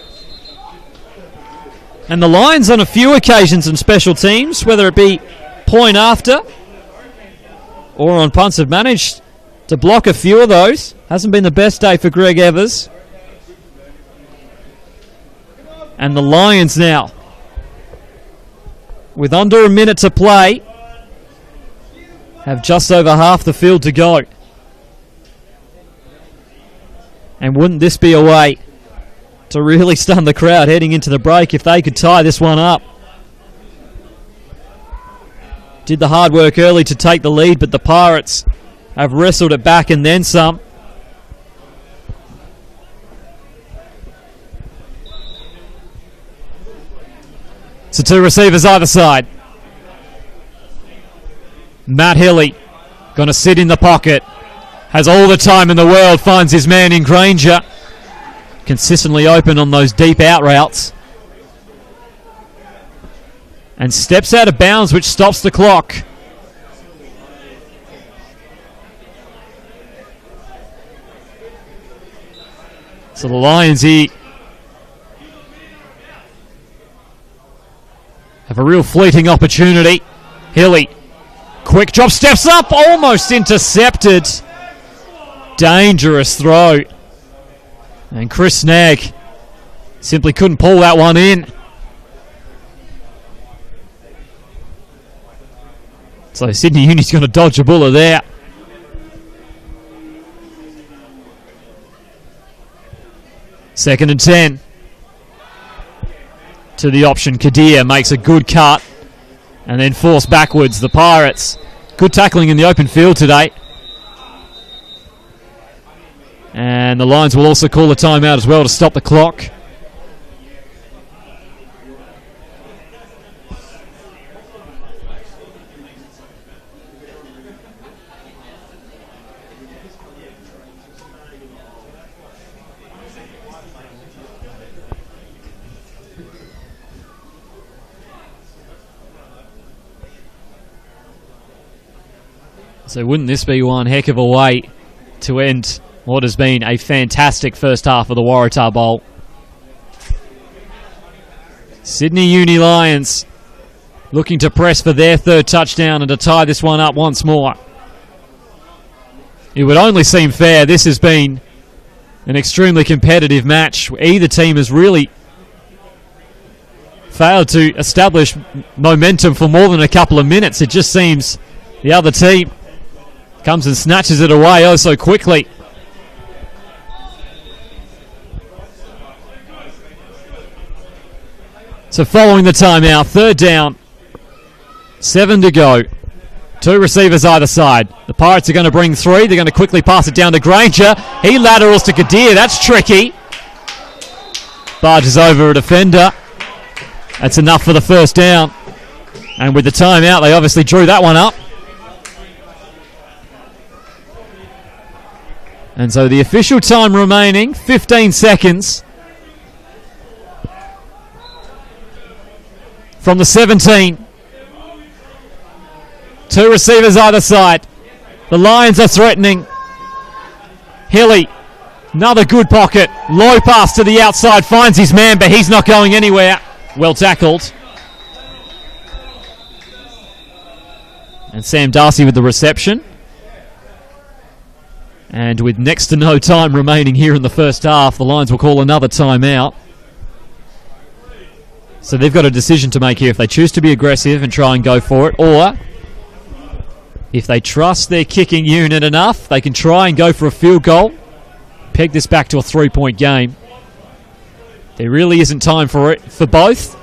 and the Lions on a few occasions in special teams, whether it be point after or on punts, have managed to block a few of those. Hasn't been the best day for Greg Evers. And the Lions now, with under a minute to play, have just over half the field to go. And wouldn't this be a way to really stun the crowd heading into the break if they could tie this one up? Did the hard work early to take the lead, but the Pirates have wrestled it back and then some. So 2 receivers either side. Matt Hilly going to sit in the pocket. Has all the time in the world, finds his man in Granger. Consistently open on those deep out routes. And steps out of bounds, which stops the clock. So the Lions here have a real fleeting opportunity. Hilly, quick drop, steps up, almost intercepted. Dangerous throw. And Chris Snagg simply couldn't pull that one in. So Sydney Uni's going to dodge a bullet there. Second and 10. To the option, Kadir makes a good cut and then forced backwards. The Pirates, good tackling in the open field today. And the Lions will also call a timeout as well to stop the clock. So wouldn't this be one heck of a way to end what has been a fantastic first half of the Waratah Bowl? Sydney Uni Lions looking to press for their third touchdown and to tie this one up once more. It would only seem fair. This has been an extremely competitive match. Either team has really failed to establish momentum for more than a couple of minutes. It just seems the other team comes and snatches it away oh so quickly. So following the timeout, third down, 7 to go. 2 receivers either side. The Pirates are going to bring 3. They're going to quickly pass it down to Granger. He laterals to Kadir. That's tricky. Barges over a defender. That's enough for the first down. And with the timeout, they obviously drew that one up. And so the official time remaining, 15 seconds. From the 17. 2 receivers either side. The Lions are threatening. Hilly, another good pocket. Low pass to the outside, finds his man, but he's not going anywhere. Well tackled. And Sam Darcy with the reception. And with next to no time remaining here in the first half, the Lions will call another timeout. So they've got a decision to make here if they choose to be aggressive and try and go for it, or if they trust their kicking unit enough, they can try and go for a field goal, peg this back to a 3-point game. There really isn't time for it for both.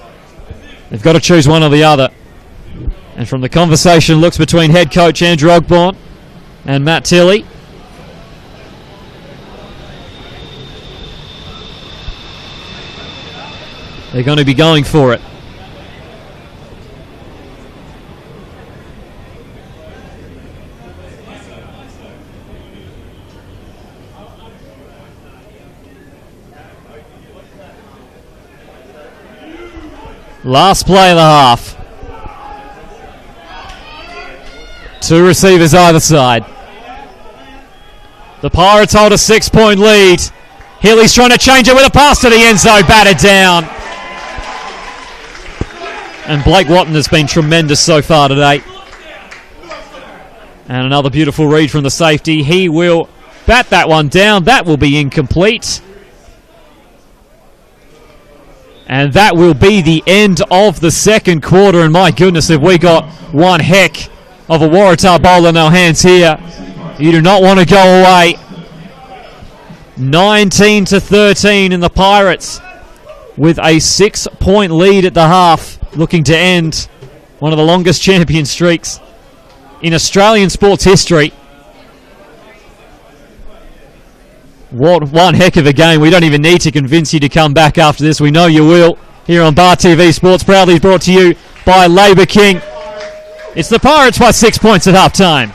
They've got to choose one or the other. And from the conversation looks between head coach Andrew Ogborn and Matt Tilley, they're going to be going for it. Last play of the half. 2 receivers either side. The Pirates hold a 6-point lead. Hilly's trying to change it with a pass to the end zone, batted down. And Blake Watton has been tremendous so far today. And another beautiful read from the safety. He will bat that one down. That will be incomplete. And that will be the end of the second quarter. And my goodness, have we got one heck of a Waratah Bowl in our hands here. You do not want to go away. 19-13 in the Pirates with a 6-point lead at the half, looking to end one of the longest champion streaks in Australian sports history. What one heck of a game. We don't even need to convince you to come back after this. We know you will. Here on Bar TV Sports, proudly brought to you by Labour King. It's the Pirates by 6 points at half time.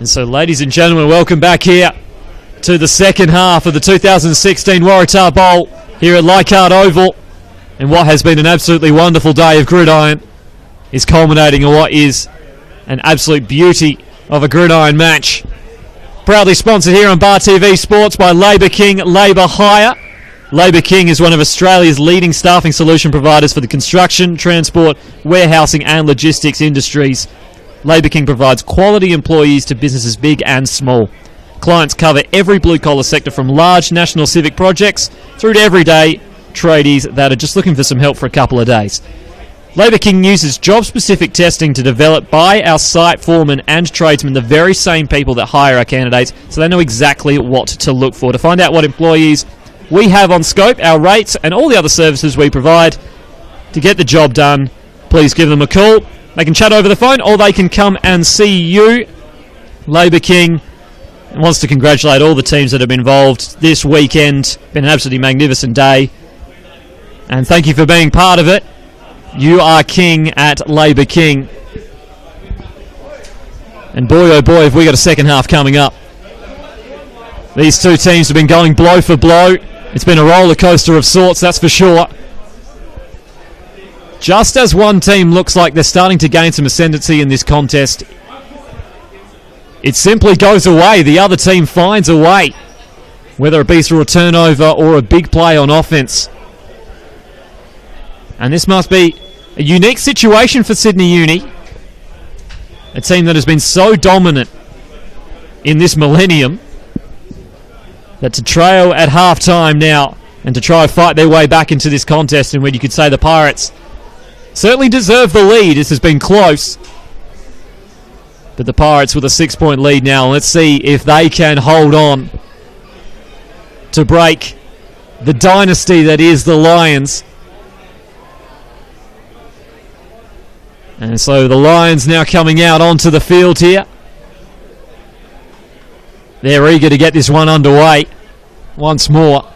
And so, ladies and gentlemen, welcome back here to the second half of the 2016 Waratah Bowl here at Leichhardt Oval. And what has been an absolutely wonderful day of Gridiron is culminating in what is an absolute beauty of a Gridiron match. Proudly sponsored here on Bar TV Sports by Labour King Labour Hire. Labour King is one of Australia's leading staffing solution providers for the construction, transport, warehousing and logistics industries. Labour King provides quality employees to businesses big and small. Clients cover every blue-collar sector from large national civic projects through to everyday tradies that are just looking for some help for a couple of days. Labour King uses job-specific testing to develop by our site foremen and tradesmen, the very same people that hire our candidates, so they know exactly what to look for. To find out what employees we have on scope, our rates, and all the other services we provide to get the job done, please give them a call. They can chat over the phone or they can come and see you. Labour King wants to congratulate all the teams that have been involved this weekend. Been an absolutely magnificent day. And thank you for being part of it. You are king at Labour King. And boy, oh boy, have we got a second half coming up. These two teams have been going blow for blow. It's been a roller coaster of sorts, that's for sure. Just as one team looks like they're starting to gain some ascendancy in this contest, it simply goes away. The other team finds a way, whether it be through a turnover or a big play on offense. And this must be a unique situation for Sydney Uni, a team that has been so dominant in this millennium, that to trail at half-time now and to try and fight their way back into this contest, in where you could say the Pirates certainly deserve the lead. This has been close, but the Pirates with a 6-point lead now. Let's see if they can hold on to break the dynasty that is the Lions. And so the Lions now coming out onto the field here. They're eager to get this one underway once more.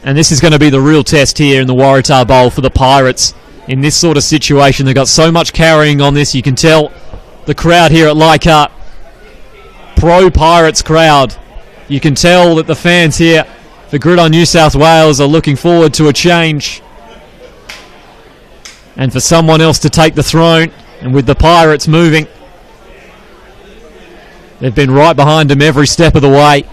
And this is going to be the real test here in the Waratah Bowl for the Pirates. In this sort of situation, they've got so much carrying on this. You can tell the crowd here at Leichhardt, pro-Pirates crowd. You can tell that the fans here for Gridiron New South Wales are looking forward to a change, and for someone else to take the throne. And with the Pirates moving, they've been right behind them every step of the way.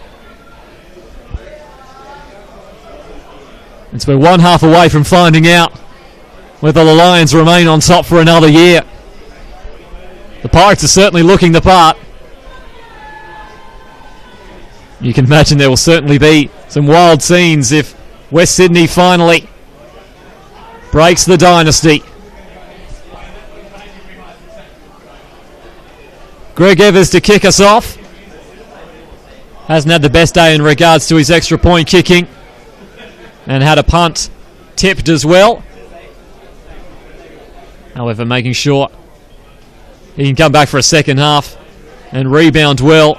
And so we're one half away from finding out whether the Lions remain on top for another year. The Pirates are certainly looking the part. You can imagine there will certainly be some wild scenes if West Sydney finally breaks the dynasty. Greg Evers to kick us off. Hasn't had the best day in regards to his extra point kicking, and had a punt tipped as well. However, making sure he can come back for a second half and rebound well.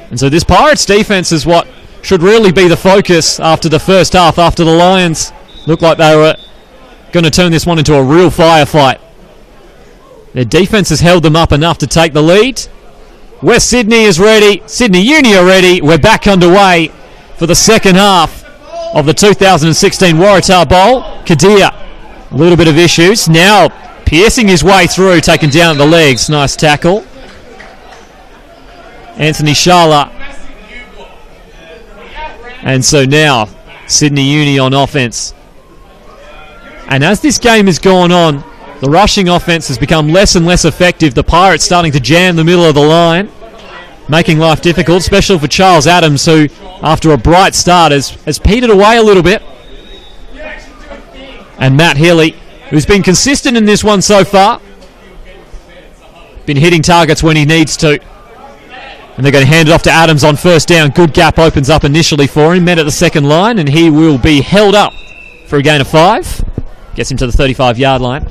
And so this Pirates defence is what should really be the focus after the first half, after the Lions looked like they were going to turn this one into a real firefight. Their defence has held them up enough to take the lead. West Sydney is ready. Sydney Uni are ready. We're back underway for the second half of the 2016 Waratah Bowl. Kadir, a little bit of issues. Now piercing his way through, taken down at the legs. Nice tackle. Anthony Sharla. And so now Sydney Uni on offense. And as this game has gone on, the rushing offense has become less and less effective. The Pirates starting to jam the middle of the line, making life difficult, especially for Charles Adams, who, after a bright start, has petered away a little bit. And Matt Healy, who's been consistent in this one so far, been hitting targets when he needs to. And they're going to hand it off to Adams on first down. Good gap opens up initially for him, met at the second line, and he will be held up for a gain of 5. Gets him to the 35-yard line.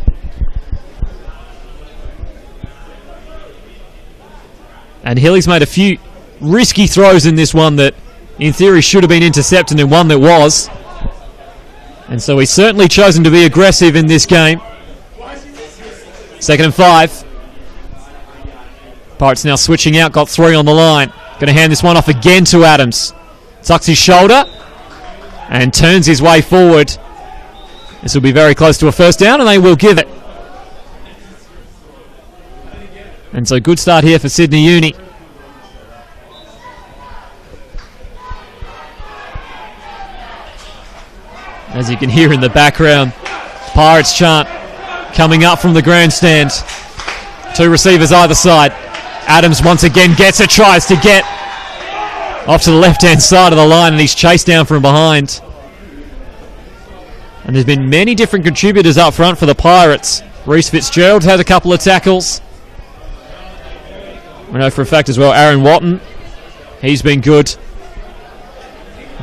And Healy's made a few risky throws in this one that, in theory, should have been intercepted, and one that was. And so he's certainly chosen to be aggressive in this game. 2nd and 5. Pirates now switching out, got 3 on the line. Going to hand this one off again to Adams. Tucks his shoulder and turns his way forward. This will be very close to a first down, and they will give it. And so good start here for Sydney Uni. As you can hear in the background, Pirates chant coming up from the grandstand. 2 receivers either side. Adams once again gets it, tries to get off to the left-hand side of the line, and he's chased down from behind. And there's been many different contributors up front for the Pirates. Reece Fitzgerald had a couple of tackles. We know for a fact as well, Aaron Watton, he's been good.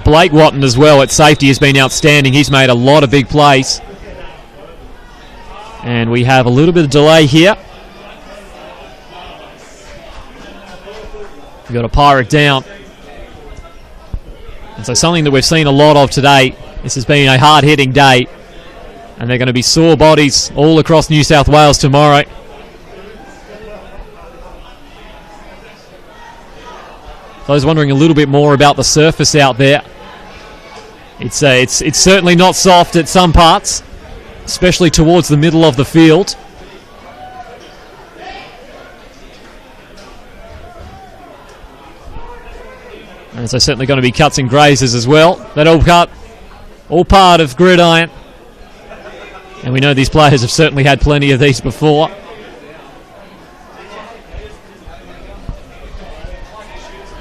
Blake Watton as well at safety has been outstanding. He's made a lot of big plays. And we have a little bit of delay here. We've got a Pirate down. And so something that we've seen a lot of today. This has been a hard-hitting day. And they're going to be sore bodies all across New South Wales tomorrow. Those wondering a little bit more about the surface out there. It's certainly not soft at some parts, especially towards the middle of the field. And so certainly going to be cuts and grazes as well. That all part of Gridiron. And we know these players have certainly had plenty of these before.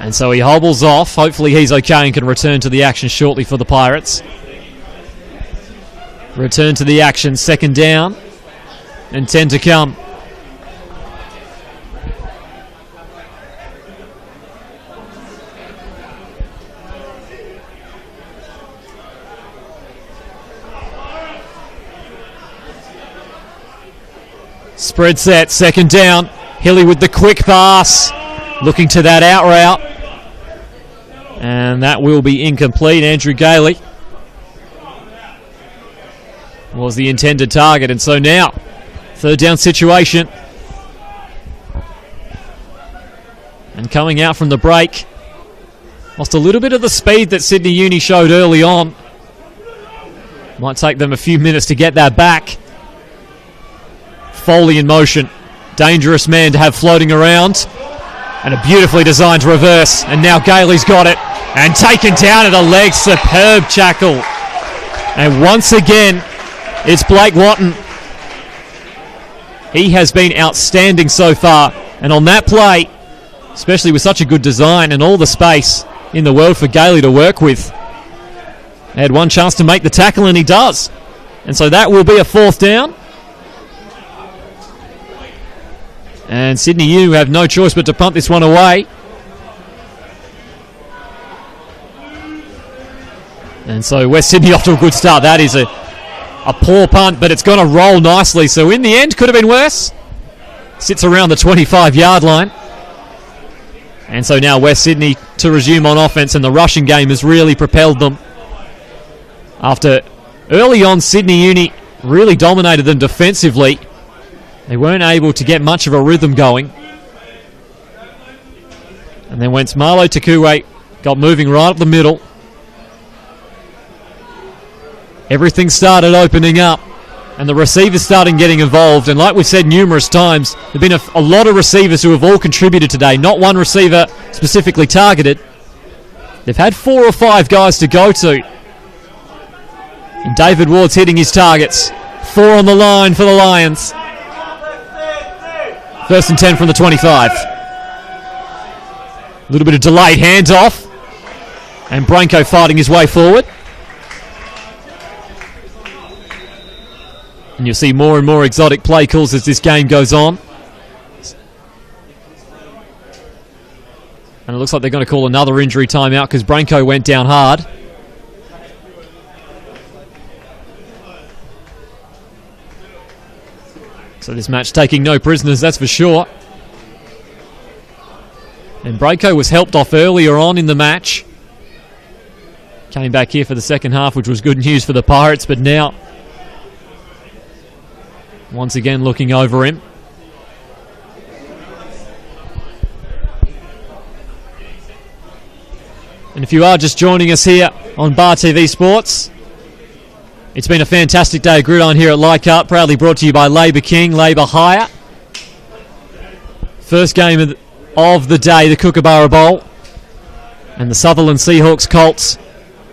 And so he hobbles off. Hopefully he's okay and can return to the action shortly for the Pirates. Return to the action, 2nd down and 10 to come. Spread set, 2nd down. Hilly with the quick pass. Looking to that out route. And that will be incomplete. Andrew Gailey was the intended target. And so now, 3rd down situation. And coming out from the break. Lost a little bit of the speed that Sydney Uni showed early on. Might take them a few minutes to get that back. Foley in motion. Dangerous man to have floating around. And a beautifully designed reverse. And now Gailey's got it. And taken down at the leg. Superb tackle. And once again, it's Blake Watton. He has been outstanding so far. And on that play, especially with such a good design and all the space in the world for Gailey to work with, he had one chance to make the tackle, and he does. And so that will be a 4th down. And Sydney U have no choice but to punt this one away. And so West Sydney off to a good start. That is a poor punt, but it's going to roll nicely. So in the end, could have been worse. Sits around the 25-yard line. And so now West Sydney to resume on offense, and the rushing game has really propelled them. After early on, Sydney Uni really dominated them defensively. They weren't able to get much of a rhythm going. And then once Marlo Takue got moving right up the middle, everything started opening up, and the receivers started getting involved. And like we've said numerous times, there have been a lot of receivers who have all contributed today. Not one receiver specifically targeted. They've had 4 or 5 guys to go to. And David Ward's hitting his targets. 4 on the line for the Lions. 1st and 10 from the 25. A little bit of delayed handoff. And Branko fighting his way forward. And you'll see more and more exotic play calls as this game goes on. And it looks like they're going to call another injury timeout because Branko went down hard. So this match taking no prisoners, that's for sure. And Branko was helped off earlier on in the match. Came back here for the second half, which was good news for the Pirates, but now once again looking over him. And if you are just joining us here on Bar TV Sports, it's been a fantastic day of Gridiron here at Leichhardt, proudly brought to you by Labour King, Labour Hire. First game of the day, the Kookaburra Bowl. And the Sutherland Seahawks Colts,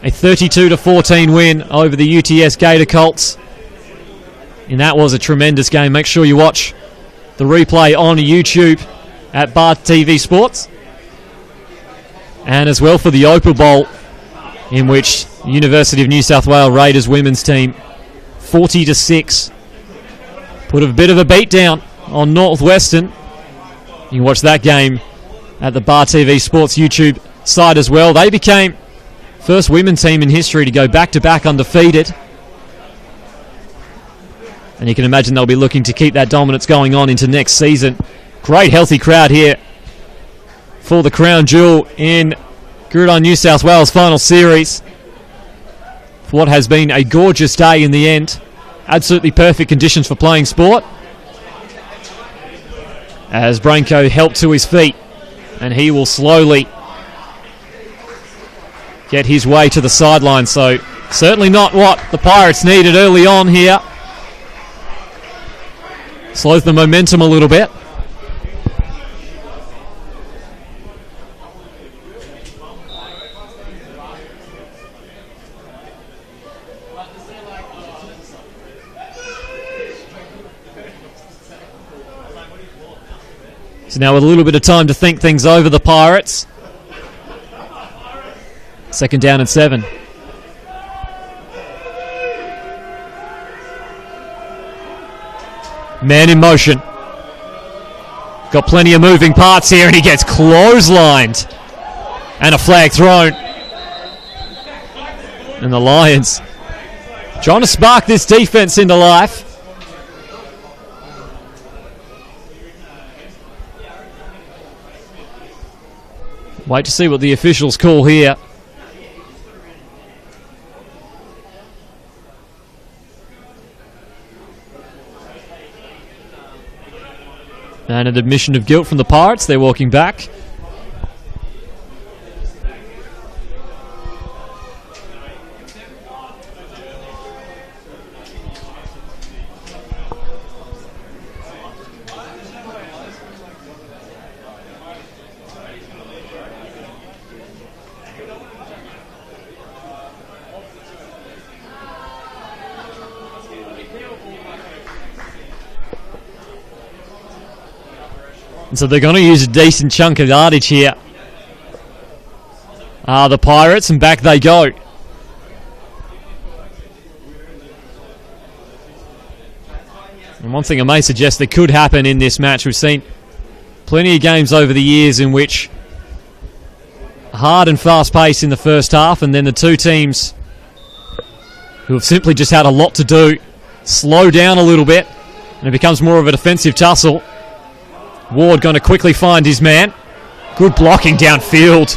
a 32-14 win over the UTS Gator Colts. And that was a tremendous game. Make sure you watch the replay on YouTube at Bar TV Sports. And as well for the Opal Bowl, in which the University of New South Wales Raiders women's team, 40-6, put a bit of a beat down on Northwestern. You can watch that game at the Bar TV Sports YouTube site as well. They became first women's team in history to go back-to-back undefeated. And you can imagine they'll be looking to keep that dominance going on into next season. Great healthy crowd here for the crown jewel in Gridiron New South Wales final series. For what has been a gorgeous day in the end. Absolutely perfect conditions for playing sport. As Branko helped to his feet, and he will slowly get his way to the sideline. So certainly not what the Pirates needed early on here. Slows the momentum a little bit. So now with a little bit of time to think things over, the Pirates. Second down and 7. Man in motion. Got plenty of moving parts here, and he gets clotheslined. And a flag thrown. And the Lions trying to spark this defense into life. Wait to see what the officials call here. And an admission of guilt from the Pirates. They're walking back. So they're going to use a decent chunk of yardage here. The Pirates, and back they go. And one thing I may suggest that could happen in this match, we've seen plenty of games over the years in which hard and fast pace in the first half, and then the two teams who have simply just had a lot to do slow down a little bit, and it becomes more of a defensive tussle. Ward going to quickly find his man. Good blocking downfield.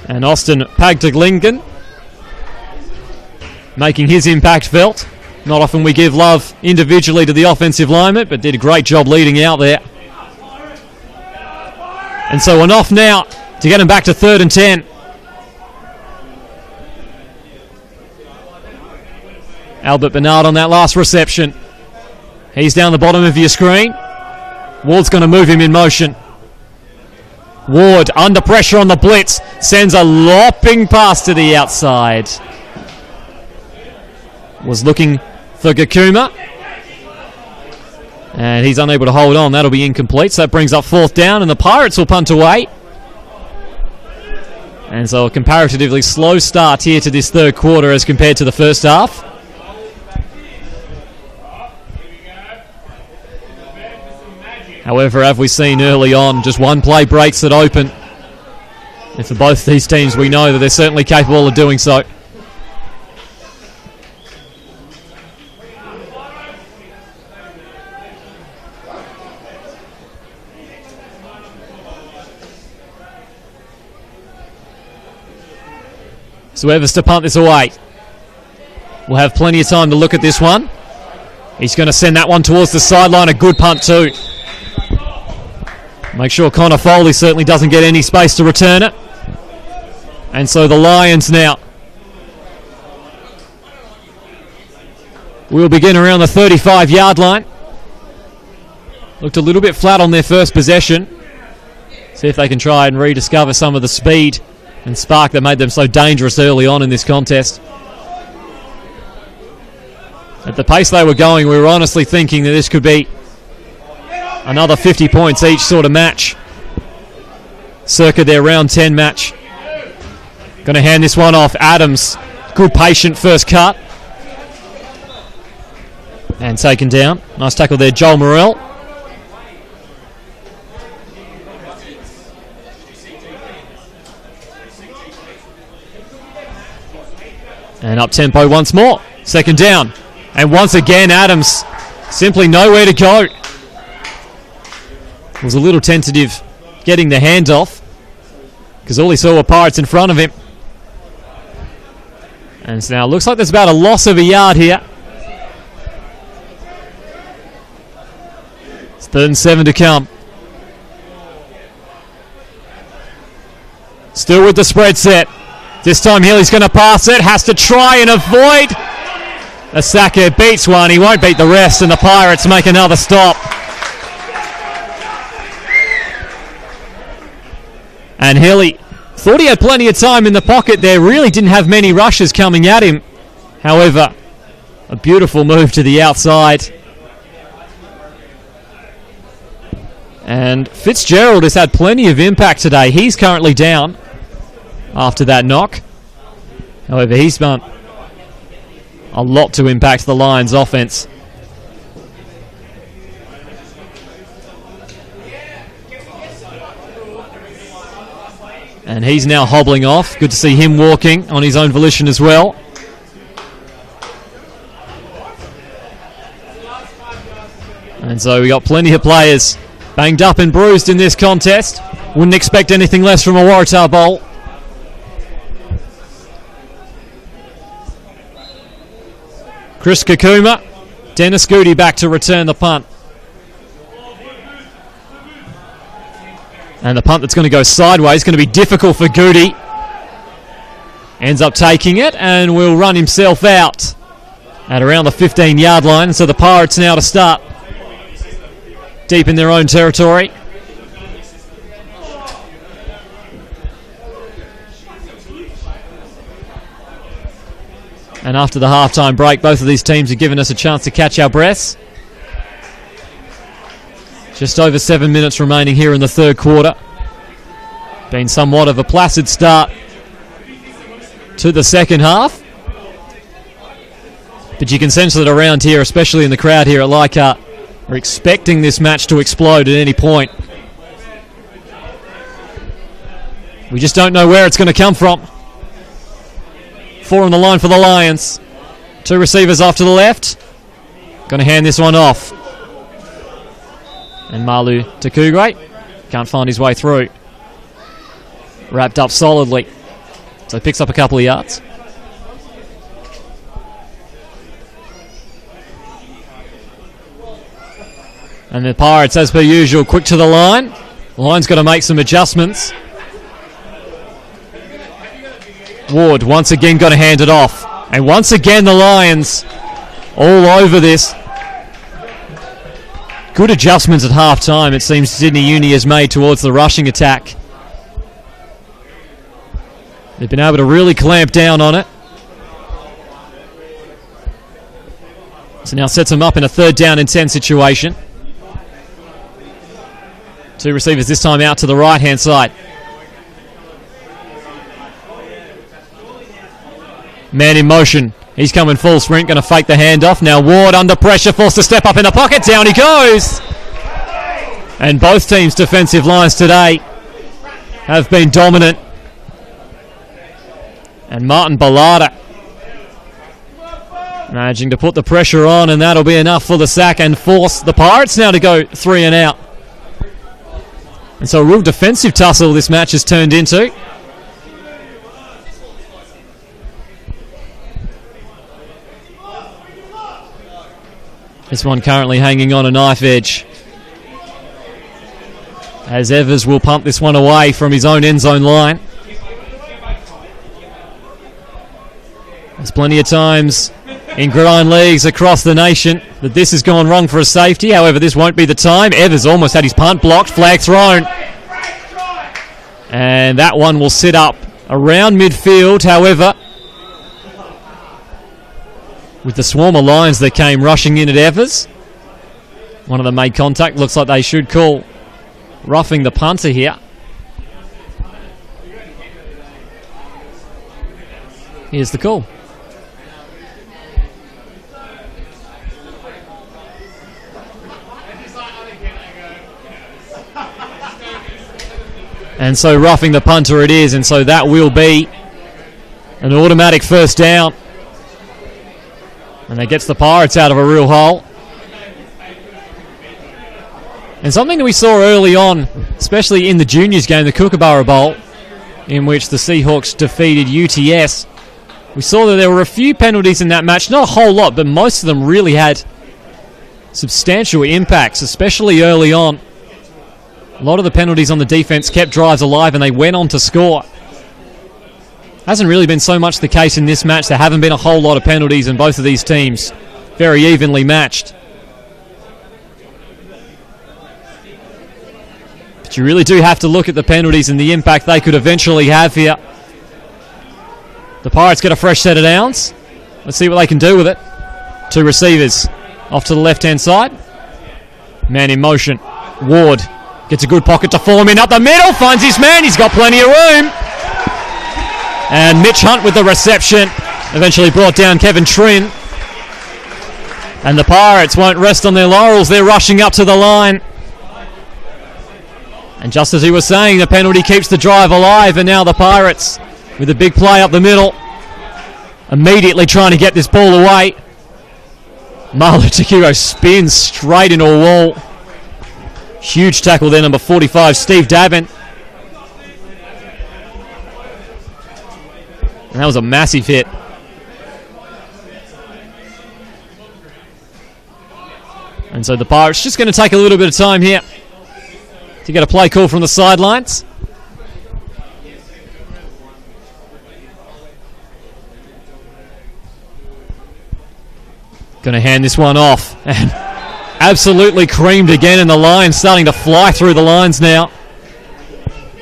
And Austin Pagdaglingen making his impact felt. Not often we give love individually to the offensive lineman, but did a great job leading out there. And so we're off now to get him back to 3rd and 10. Albert Bernard on that last reception. He's down the bottom of your screen. Ward's going to move him in motion. Ward under pressure on the blitz. Sends a lopping pass to the outside. Was looking for Gakuma. And he's unable to hold on. That'll be incomplete. So that brings up 4th down, and the Pirates will punt away. And so a comparatively slow start here to this third quarter as compared to the first half. However, as we've seen early on, just one play breaks it open. And for both these teams, we know that they're certainly capable of doing so. So Evers to punt this away. We'll have plenty of time to look at this one. He's going to send that one towards the sideline. A good punt too. Make sure Connor Foley certainly doesn't get any space to return it. And so the Lions now will begin around the 35-yard line. Looked a little bit flat on their first possession. See if they can try and rediscover some of the speed and spark that made them so dangerous early on in this contest. At the pace they were going, we were honestly thinking that this could be another 50 points each sort of match, circa their round 10 match. Going to hand this one off. Adams, good patient first cut. And taken down. Nice tackle there, Joel Morrell. And up tempo once more. Second down. And once again, Adams simply nowhere to go. Was a little tentative getting the handoff because all he saw were Pirates in front of him. And so now it looks like there's about a loss of a yard here. It's 3rd and 7 to come. Still with the spread set. This time Healy's going to pass it. Has to try and avoid. Asaka beats one. He won't beat the rest, and the Pirates make another stop. And Healy thought he had plenty of time in the pocket there. Really didn't have many rushes coming at him. However, a beautiful move to the outside. And Fitzgerald has had plenty of impact today. He's currently down after that knock. However, he's done a lot to impact the Lions' offense. And he's now hobbling off. Good to see him walking on his own volition as well. And so we got plenty of players banged up and bruised in this contest. Wouldn't expect anything less from a Waratah Bowl. Chris Kakuma, Dennis Goody back to return the punt. And the punt that's going to go sideways is going to be difficult for Goody. Ends up taking it and will run himself out at around the 15-yard line. So the Pirates now to start deep in their own territory. And after the halftime break, both of these teams have given us a chance to catch our breaths. Just over 7 minutes remaining here in the third quarter. Been somewhat of a placid start to the second half. But you can sense that around here, especially in the crowd here at Leichhardt, are expecting this match to explode at any point. We just don't know where it's going to come from. 4 on the line for the Lions. 2 receivers off to the left. Going to hand this one off. And Malu Takugre can't find his way through. Wrapped up solidly. So picks up a couple of yards. And the Pirates, as per usual, quick to the line. The line's got to make some adjustments. Ward once again got to hand it off. And once again the Lions all over this. Good adjustments at half time, it seems Sydney Uni has made towards the rushing attack. They've been able to really clamp down on it. So now sets them up in a 3rd down and 10 situation. 2 receivers this time out to the right-hand side. Man in motion. He's coming full sprint, going to fake the handoff. Now Ward under pressure, forced to step up in the pocket. Down he goes. And both teams' defensive lines today have been dominant. And Martin Ballada managing to put the pressure on, and that'll be enough for the sack and force the Pirates now to go 3 and out. And so a real defensive tussle this match has turned into. This one currently hanging on a knife edge. as Evers will punt this one away from his own end zone line. There's plenty of times in gridiron leagues across the nation that this has gone wrong for a safety. However, this won't be the time. Evers almost had his punt blocked. Flag thrown. And that one will sit up around midfield. However, with the swarm of Lions that came rushing in at Evers, one of them made contact. Looks like they should call roughing the punter here. Here's the call. And so roughing the punter it is, and so that will be an automatic first down. And that gets the Pirates out of a real hole. And something that we saw early on, especially in the juniors game, the Kookaburra Bowl, in which the Seahawks defeated UTS, we saw that there were a few penalties in that match, not a whole lot, but most of them really had substantial impacts, especially early on. A lot of the penalties on the defense kept drives alive and they went on to score. Hasn't really been so much the case in this match. There haven't been a whole lot of penalties in both of these teams. Very evenly matched. But you really do have to look at the penalties and the impact they could eventually have here. The Pirates get a fresh set of downs. Let's see what they can do with it. Two receivers off to the left-hand side. Man in motion. Ward gets a good pocket to form in up the middle. Finds his man. He's got plenty of room. And Mitch Hunt with the reception. Eventually brought down Kevin Trin. And the Pirates won't rest on their laurels. They're rushing up to the line. And just as he was saying, the penalty keeps the drive alive. And now the Pirates with a big play up the middle. Immediately trying to get this ball away. Marlo Takiro spins straight into a wall. Huge tackle there, number 45, Steve Davin. And that was a massive hit. And so the Pirates just going to take a little bit of time here to get a play call from the sidelines. Going to hand this one off. And absolutely creamed again, and the Lions starting to fly through the lines now.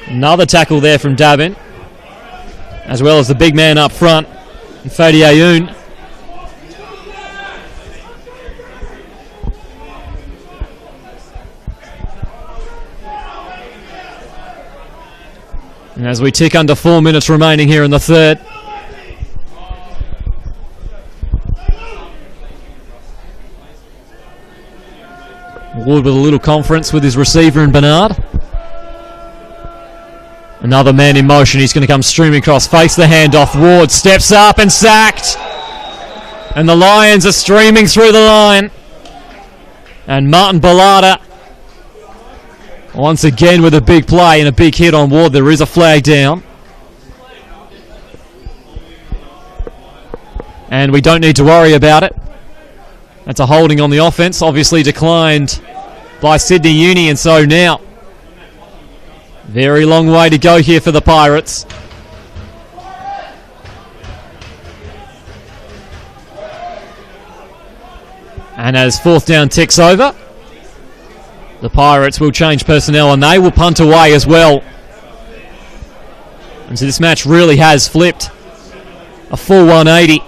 Another tackle there from Davin, as well as the big man up front, Fadi Ayoun. And as we tick under 4 minutes remaining here in the third. Ward with a little conference with his receiver and Bernard. Another man in motion. He's going to come streaming across. Face the handoff. Ward steps up and sacked. And the Lions are streaming through the line. And Martin Bellata once again with a big play and a big hit on Ward. There is a flag down. And we don't need to worry about it. That's a holding on the offense, obviously declined by Sydney Uni, and so now very long way to go here for the Pirates. And as fourth down ticks over, the Pirates will change personnel and they will punt away as well. And so this match really has flipped a full 180.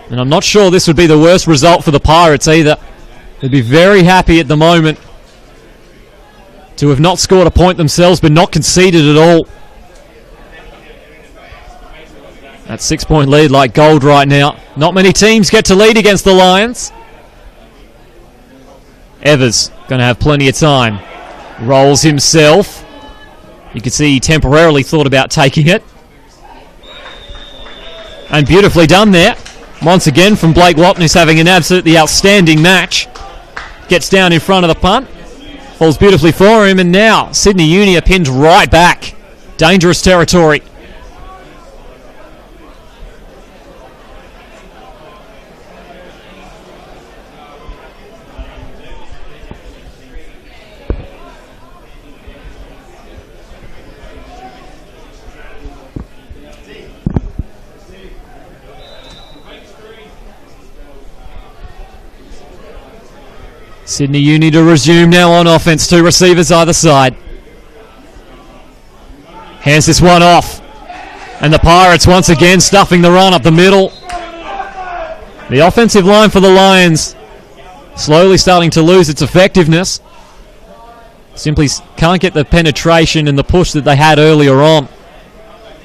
And I'm not sure this would be the worst result for the Pirates either. They'd be very happy at the moment to have not scored a point themselves but not conceded at all. That 6-point lead like gold right now. Not many teams get to lead against the Lions. Evers going to have plenty of time. Rolls himself. You can see he temporarily thought about taking it. And beautifully done there. Once again from Blake Watton, who's having an absolutely outstanding match. Gets down in front of the punt. Falls beautifully for him. And now Sydney Uni are pinned right back. Dangerous territory. Sydney Uni to resume now on offense. 2 receivers either side. Hands this one off. And the Pirates once again stuffing the run up the middle. The offensive line for the Lions slowly starting to lose its effectiveness. Simply can't get the penetration and the push that they had earlier on.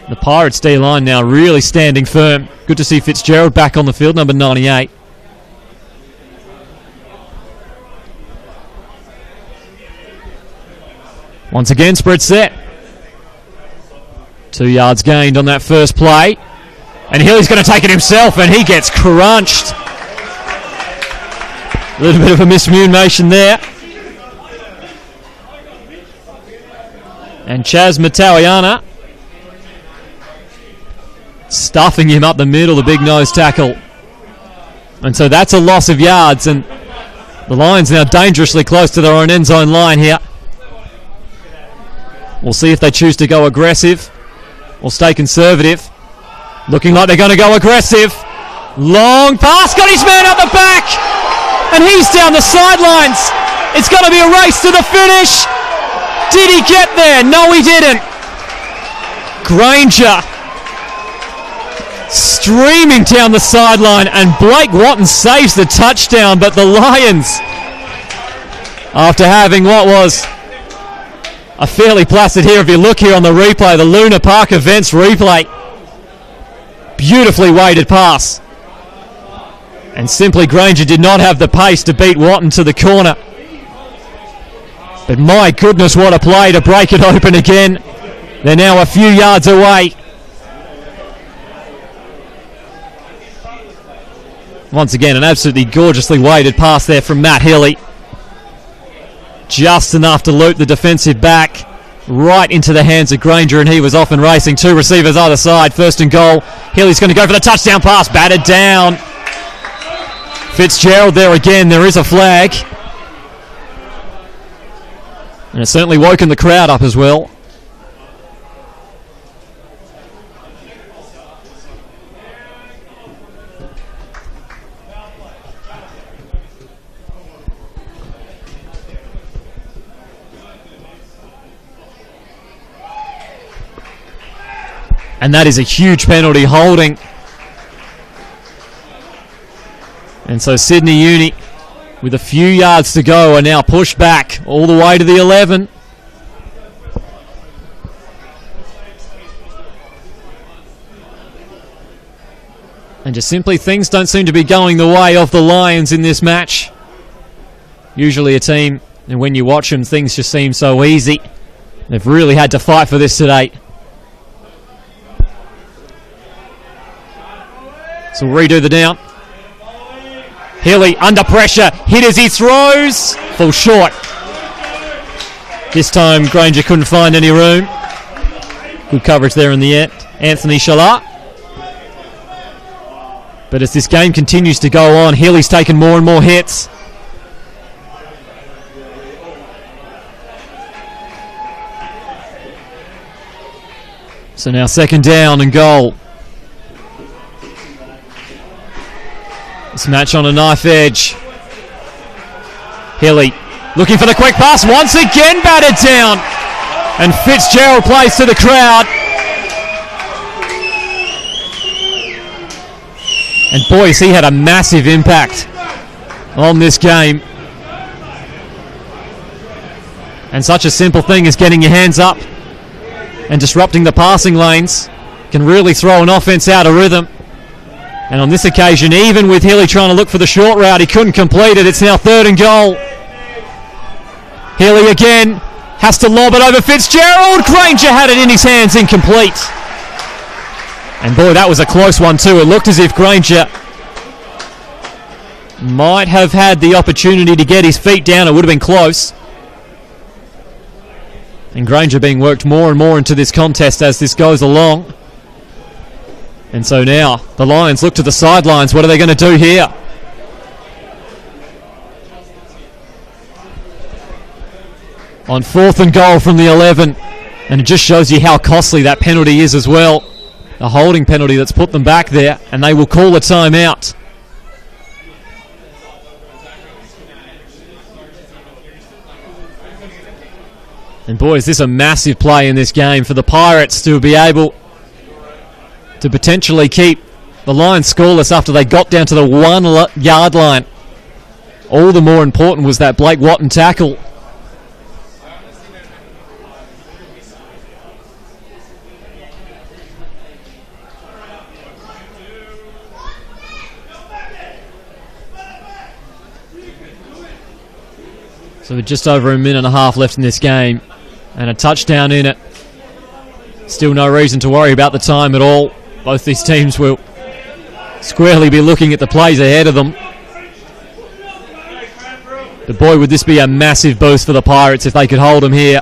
The Pirates D-line now really standing firm. Good to see Fitzgerald back on the field, number 98. Once again, spread set. 2 yards gained on that first play. And Healy's going to take it himself, and he gets crunched. A little bit of a miscommunication there. And Chaz Matawiana stuffing him up the middle, the big nose tackle. And so that's a loss of yards, and the Lions now dangerously close to their own end zone line here. We'll see if they choose to go aggressive or stay conservative. Looking like they're going to go aggressive. Long pass, got his man out the back, and he's down the sidelines. It's going to be a race to the finish. Did he get there? No, he didn't. Granger streaming down the sideline, and Blake Watton saves the touchdown, but the Lions, after having what was a fairly placid here, if you look here on the replay, the Luna Park Events replay, beautifully weighted pass, and simply Granger did not have the pace to beat Watton to the corner. But my goodness, what a play to break it open again. They're now a few yards away. Once again, an absolutely gorgeously weighted pass there from Matt Healy. Just enough to loop the defensive back right into the hands of Granger, and he was off and racing. 2 receivers either side, 1st and goal. Healy's going to go for the touchdown pass, batted down. Fitzgerald there again, there is a flag. And it's certainly woken the crowd up as well. And that is a huge penalty, holding. And so Sydney Uni, with a few yards to go, are now pushed back all the way to the 11. And just simply things don't seem to be going the way of the Lions in this match. Usually a team, and when you watch them, things just seem so easy. They've really had to fight for this today. So we'll redo the down. Healy under pressure, hit as he throws, falls short. This time Granger couldn't find any room. Good coverage there in the end. Anthony Shalar. But as this game continues to go on, Healy's taken more and more hits. So now 2nd down and goal. This match on a knife edge. Healy looking for the quick pass, once again batted down. And Fitzgerald plays to the crowd. And boys, he had a massive impact on this game. And such a simple thing as getting your hands up and disrupting the passing lanes can really throw an offense out of rhythm. And on this occasion, even with Healy trying to look for the short route, he couldn't complete it. It's now 3rd and goal. Healy again has to lob it over Fitzgerald. Granger had it in his hands, incomplete. And boy, that was a close one too. It looked as if Granger might have had the opportunity to get his feet down. It would have been close. And Granger being worked more and more into this contest as this goes along. And so now the Lions look to the sidelines. What are they going to do here? On 4th and goal from the 11. And it just shows you how costly that penalty is as well. The holding penalty that's put them back there. And they will call a timeout. And boy, is this a massive play in this game for the Pirates to be able to potentially keep the Lions scoreless after they got down to the 1 yard line. All the more important was that Blake Watton tackle. So with just over a minute and a half left in this game and a touchdown in it, still no reason to worry about the time at all. Both these teams will squarely be looking at the plays ahead of them. But boy, would this be a massive boost for the Pirates if they could hold them here.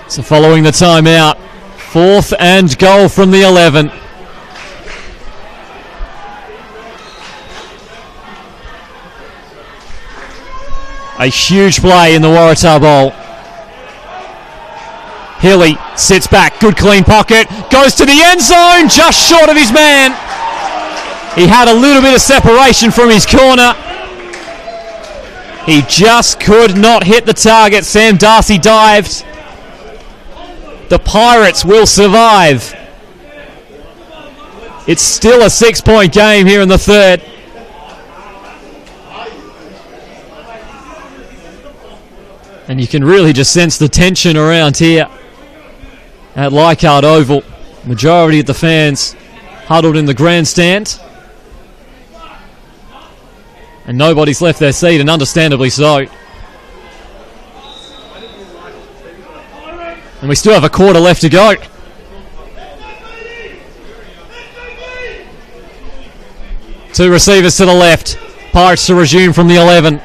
So following the timeout, 4th and goal from the 11. A huge play in the Waratah Bowl. Hilly sits back, good clean pocket, goes to the end zone, just short of his man. He had a little bit of separation from his corner. He just could not hit the target. Sam Darcy dived. The Pirates will survive. It's still a 6-point game here in the third. And you can really just sense the tension around here at Leichhardt Oval. Majority of the fans huddled in the grandstand. And nobody's left their seat, and understandably so. And we still have a quarter left to go. Two receivers to the left. Pirates to resume from the 11.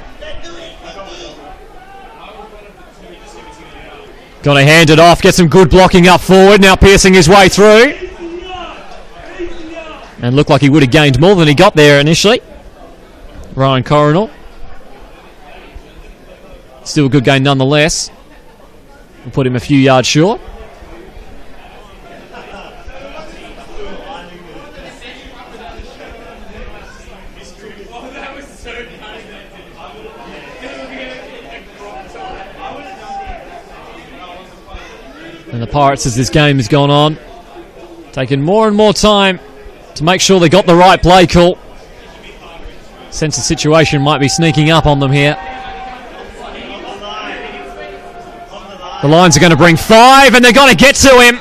Gonna hand it off, get some good blocking up forward, now piercing his way through. And looked like he would have gained more than he got there initially. Ryan Coronel. Still a good game nonetheless. We'll put him a few yards short. And the Pirates, as this game has gone on, taking more and more time to make sure they got the right play call. Sense the situation might be sneaking up on them here. The Lions are going to bring 5, and they're going to get to him.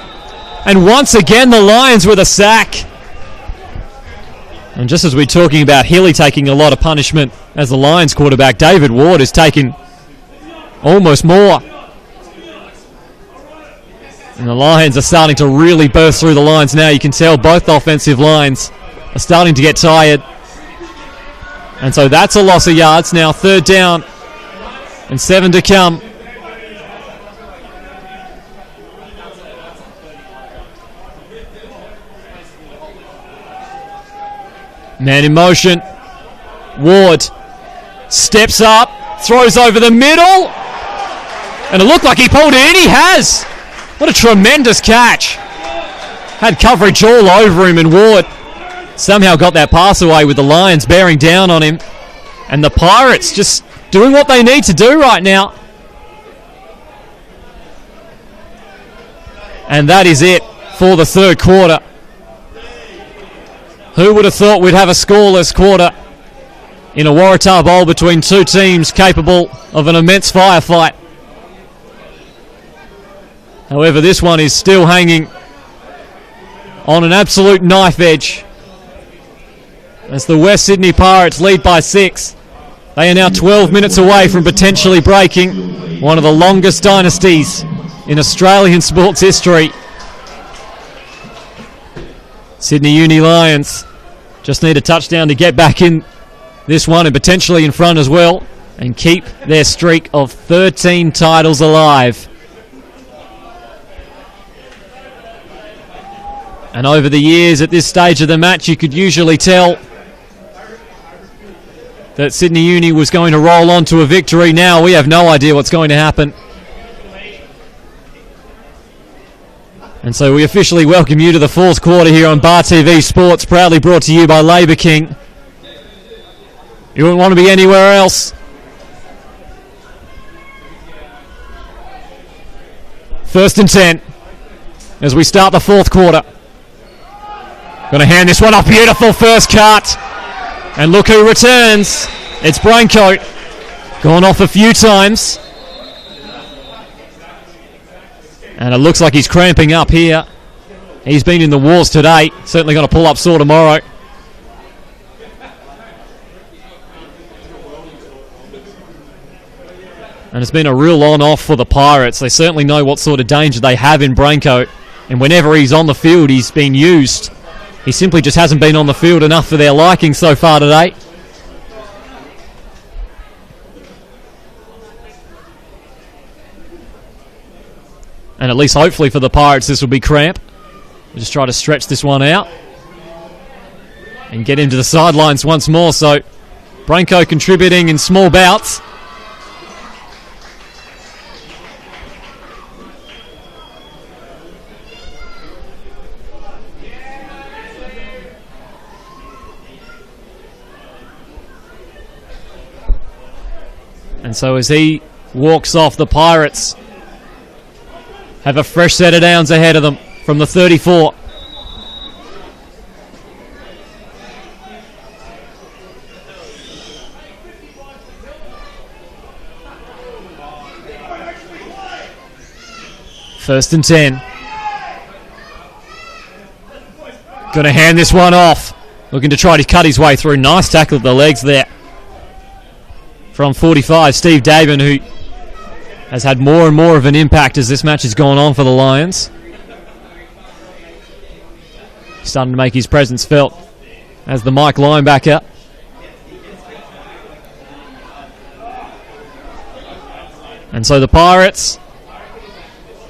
And once again, the Lions with a sack. And just as we're talking about Hilly taking a lot of punishment as the Lions quarterback, David Ward is taking almost more. And the Lions are starting to really burst through the lines now. You can tell both offensive lines are starting to get tired. And so that's a loss of yards. Now 3rd down and 7 to come. Man in motion. Ward steps up, throws over the middle. And it looked like he pulled it in. He has. What a tremendous catch. Had coverage all over him, and Ward somehow got that pass away with the Lions bearing down on him. And the Pirates just doing what they need to do right now. And that is it for the 3rd quarter. Who would have thought we'd have a scoreless quarter in a Waratah Bowl between two teams capable of an immense firefight? However, this one is still hanging on an absolute knife edge as the West Sydney Pirates lead by 6. They are now 12 minutes away from potentially breaking one of the longest dynasties in Australian sports history. Sydney Uni Lions just need a touchdown to get back in this one and potentially in front as well and keep their streak of 13 titles alive. And over the years at this stage of the match, you could usually tell that Sydney Uni was going to roll on to a victory. Now we have no idea what's going to happen. And so we officially welcome you to the fourth quarter here on Bar TV Sports, proudly brought to you by Labour King. You wouldn't want to be anywhere else. First and 10 as we start the fourth quarter. Going to hand this one off. Beautiful first cut. And look who returns. It's Braincoat. Gone off a few times. And it looks like he's cramping up here. He's been in the wars today. Certainly going to pull up sore tomorrow. And it's been a real on-off for the Pirates. They certainly know what sort of danger they have in Braincoat. And whenever he's on the field, he's been used. He simply just hasn't been on the field enough for their liking so far today. And at least hopefully for the Pirates this will be cramp. We'll just try to stretch this one out and get him to the sidelines once more. So Braincoat contributing in small bouts. And so as he walks off, the Pirates have a fresh set of downs ahead of them from the 34. First and 10. Going to hand this one off. Looking to try to cut his way through. Nice tackle at the legs there from 45, Steve Daven, who has had more and more of an impact as this match has gone on for the Lions. Starting to make his presence felt as the Mike linebacker. And so the Pirates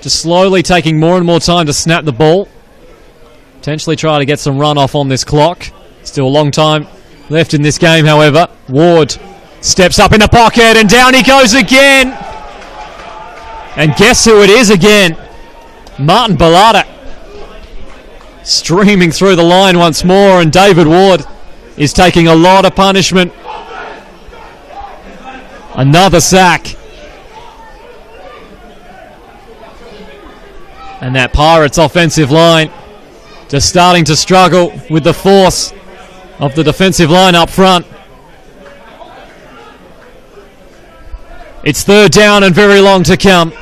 just slowly taking more and more time to snap the ball. Potentially try to get some run off on this clock. Still a long time left in this game, however. Ward steps up in the pocket and down he goes again. And guess who it is again? Martin Bellata. Streaming through the line once more, and David Ward is taking a lot of punishment. Another sack. And that Pirates offensive line just starting to struggle with the force of the defensive line up front. It's third down and very long to come.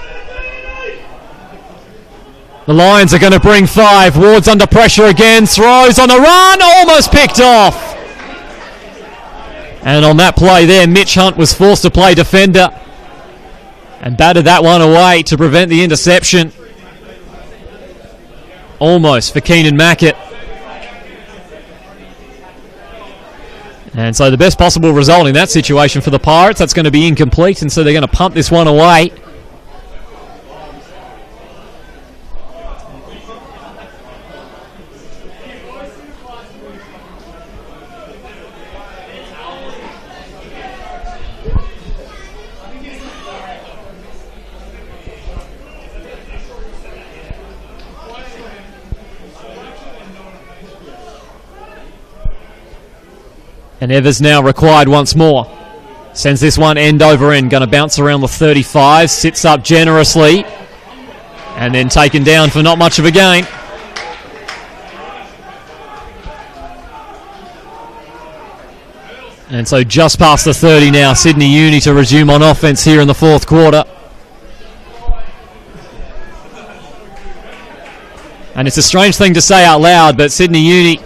The Lions are going to bring 5. Ward's under pressure again. Throws on the run. Almost picked off. And on that play there, Mitch Hunt was forced to play defender and batted that one away to prevent the interception. Almost for Keenan Mackett. And so the best possible result in that situation for the Pirates, that's going to be incomplete, and so they're going to punt this one away. And Evers now required once more. Sends this one end over end. Going to bounce around the 35. Sits up generously. And then taken down for not much of a gain. And so just past the 30 now. Sydney Uni to resume on offense here in the fourth quarter. And it's a strange thing to say out loud, but Sydney Uni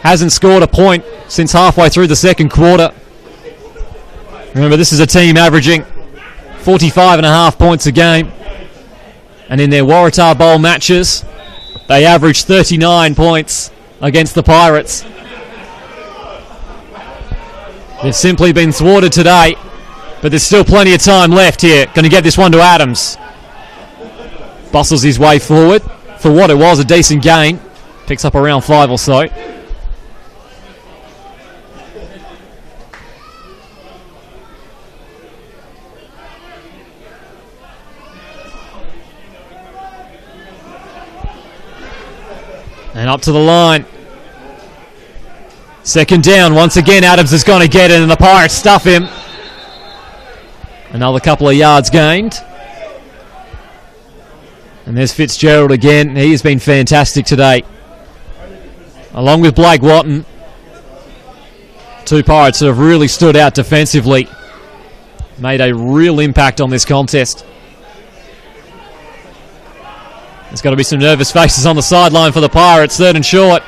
hasn't scored a point since halfway through the second quarter. Remember, this is a team averaging 45.5 points a game. And in their Waratah Bowl matches, they averaged 39 points against the Pirates. They've simply been thwarted today, but there's still plenty of time left here. Going to get this one to Adams. Bustles his way forward for what it was a decent gain. Picks up around 5 or so. And up to the line. Second down. Once again, Adams is going to get it, and the Pirates stuff him. Another couple of yards gained. And there's Fitzgerald again. He has been fantastic today. Along with Blake Watton. Two Pirates that have really stood out defensively. Made a real impact on this contest. There's got to be some nervous faces on the sideline for the Pirates. 3rd and short.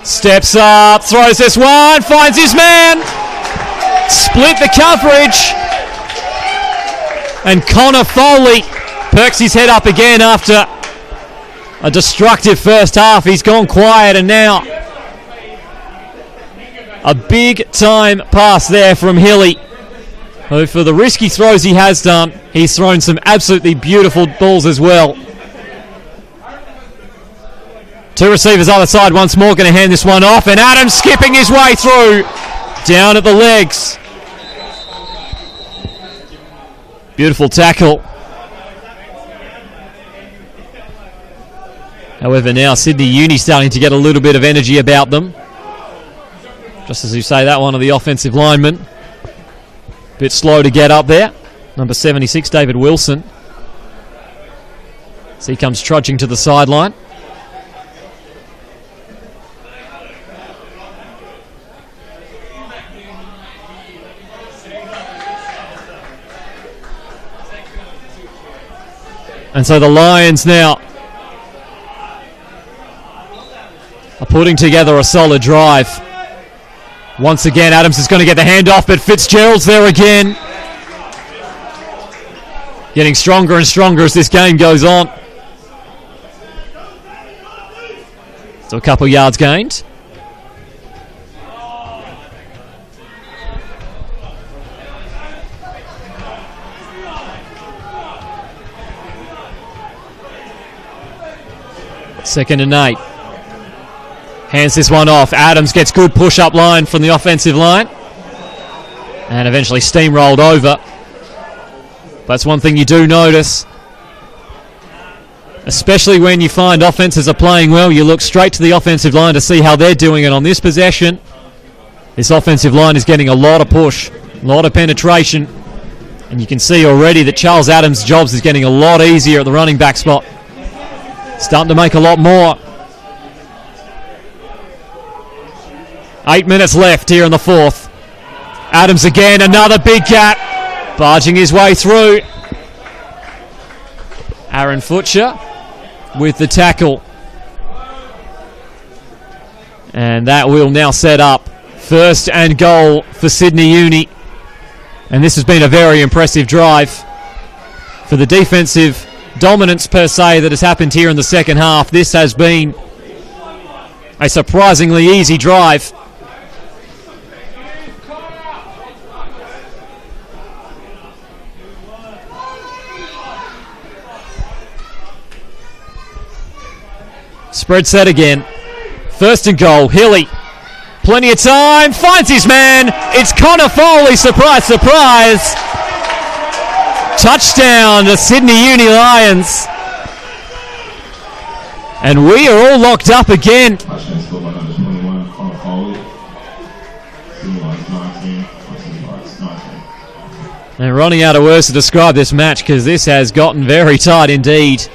Steps up, throws this one, finds his man. Split the coverage. And Connor Foley perks his head up again after a destructive first half. He's gone quiet, and now a big time pass there from Hilly, who, for the risky throws he has done, he's thrown some absolutely beautiful balls as well. Two receivers either side once more, going to hand this one off, and Adams skipping his way through, down at the legs. Beautiful tackle. However, now Sydney Uni starting to get a little bit of energy about them. Just as you say, that one of the offensive linemen. Bit slow to get up there. Number 76, David Wilson. So he comes trudging to the sideline. And so the Lions now are putting together a solid drive. Once again, Adams is going to get the handoff, but Fitzgerald's there again. Getting stronger and stronger as this game goes on. So a couple yards gained. Second and 8. Hands this one off. Adams gets good push-up line from the offensive line. And eventually steamrolled over. That's one thing you do notice. Especially when you find offenses are playing well, you look straight to the offensive line to see how they're doing it. On this possession, this offensive line is getting a lot of push, a lot of penetration. And you can see already that Charles Adams' jobs is getting a lot easier at the running back spot. Starting to make a lot more. 8 minutes left here in the fourth. Adams again, another big gap. Barging his way through. Aaron Futcher with the tackle. And that will now set up 1st and goal for Sydney Uni. And this has been a very impressive drive. For the defensive dominance per se that has happened here in the second half, this has been a surprisingly easy drive. Spread set again. 1st and goal. Hilly. Plenty of time. Finds his man. It's Connor Foley. Surprise, surprise. Touchdown to Sydney Uni Lions. And we are all locked up again. And running out of words to describe this match, because this has gotten very tight indeed.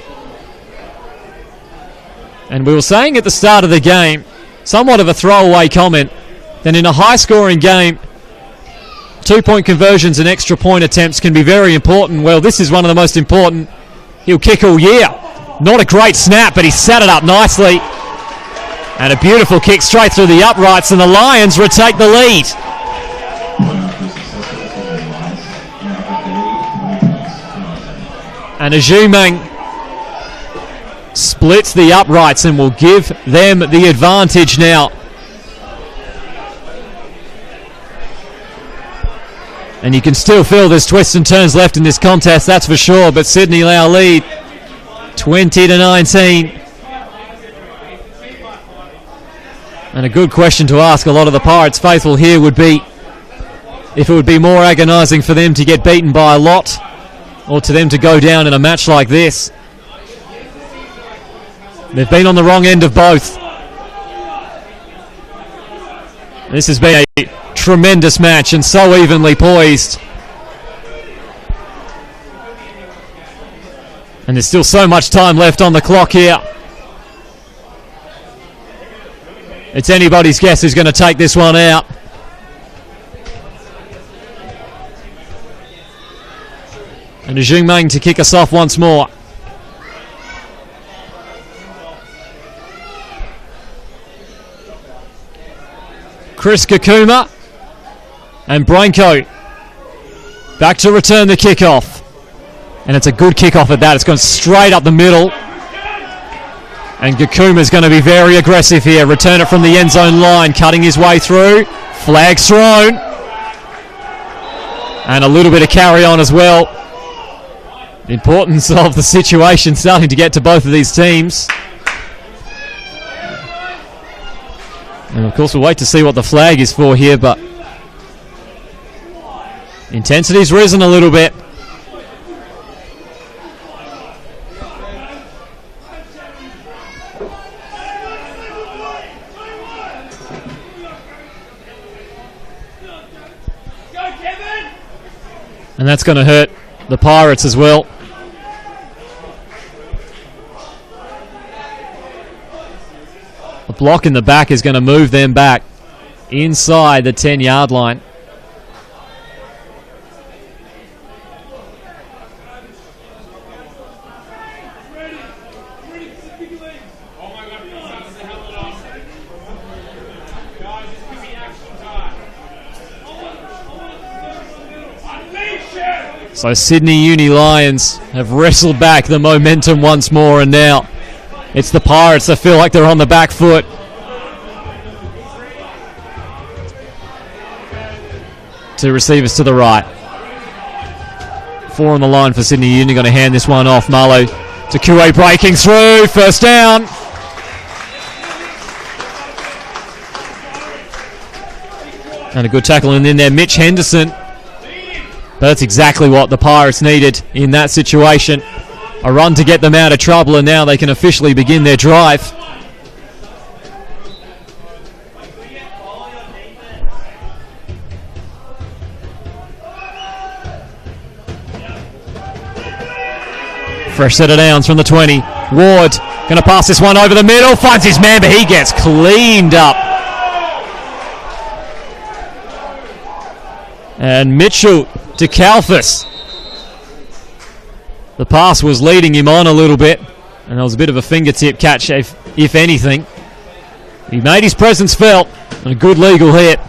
And we were saying at the start of the game, somewhat of a throwaway comment, that in a high-scoring game, 2-point conversions and extra point attempts can be very important. Well, this is one of the most important he'll kick all year. Not a great snap, but he set it up nicely. And a beautiful kick straight through the uprights, and the Lions retake the lead. And Ajumang splits the uprights and will give them the advantage now. And you can still feel there's twists and turns left in this contest, that's for sure. But Sydney now lead 20-19. And a good question to ask a lot of the Pirates faithful here would be if it would be more agonising for them to get beaten by a lot or to them to go down in a match like this. They've been on the wrong end of both. This has been a tremendous match and so evenly poised. And there's still so much time left on the clock here. It's anybody's guess who's going to take this one out. And a Jungmeng to kick us off once more. Chris Kakuma and Branko back to return the kickoff. And it's a good kickoff at that. It's gone straight up the middle. And Gakuma's going to be very aggressive here. Return it from the end zone line. Cutting his way through. Flag thrown. And a little bit of carry on as well. The importance of the situation starting to get to both of these teams. And of course we'll wait to see what the flag is for here, but intensity's risen a little bit. And that's going to hurt the Pirates as well. A block in the back is going to move them back inside the 10-yard line. So Sydney Uni Lions have wrestled back the momentum once more, and now it's the Pirates that feel like they're on the back foot. Two receivers to the right. 4 on the line for Sydney Uni. Going to hand this one off. Marlowe to Kue breaking through. First down. And a good tackle in there. Mitch Henderson. But that's exactly what the Pirates needed in that situation. A run to get them out of trouble, and now they can officially begin their drive. Fresh set of downs from the 20. Ward going to pass this one over the middle. Finds his man, but he gets cleaned up. And Mitchell to Kalfas. The pass was leading him on a little bit, and there was a bit of a fingertip catch, if anything. He made his presence felt, and a good legal hit.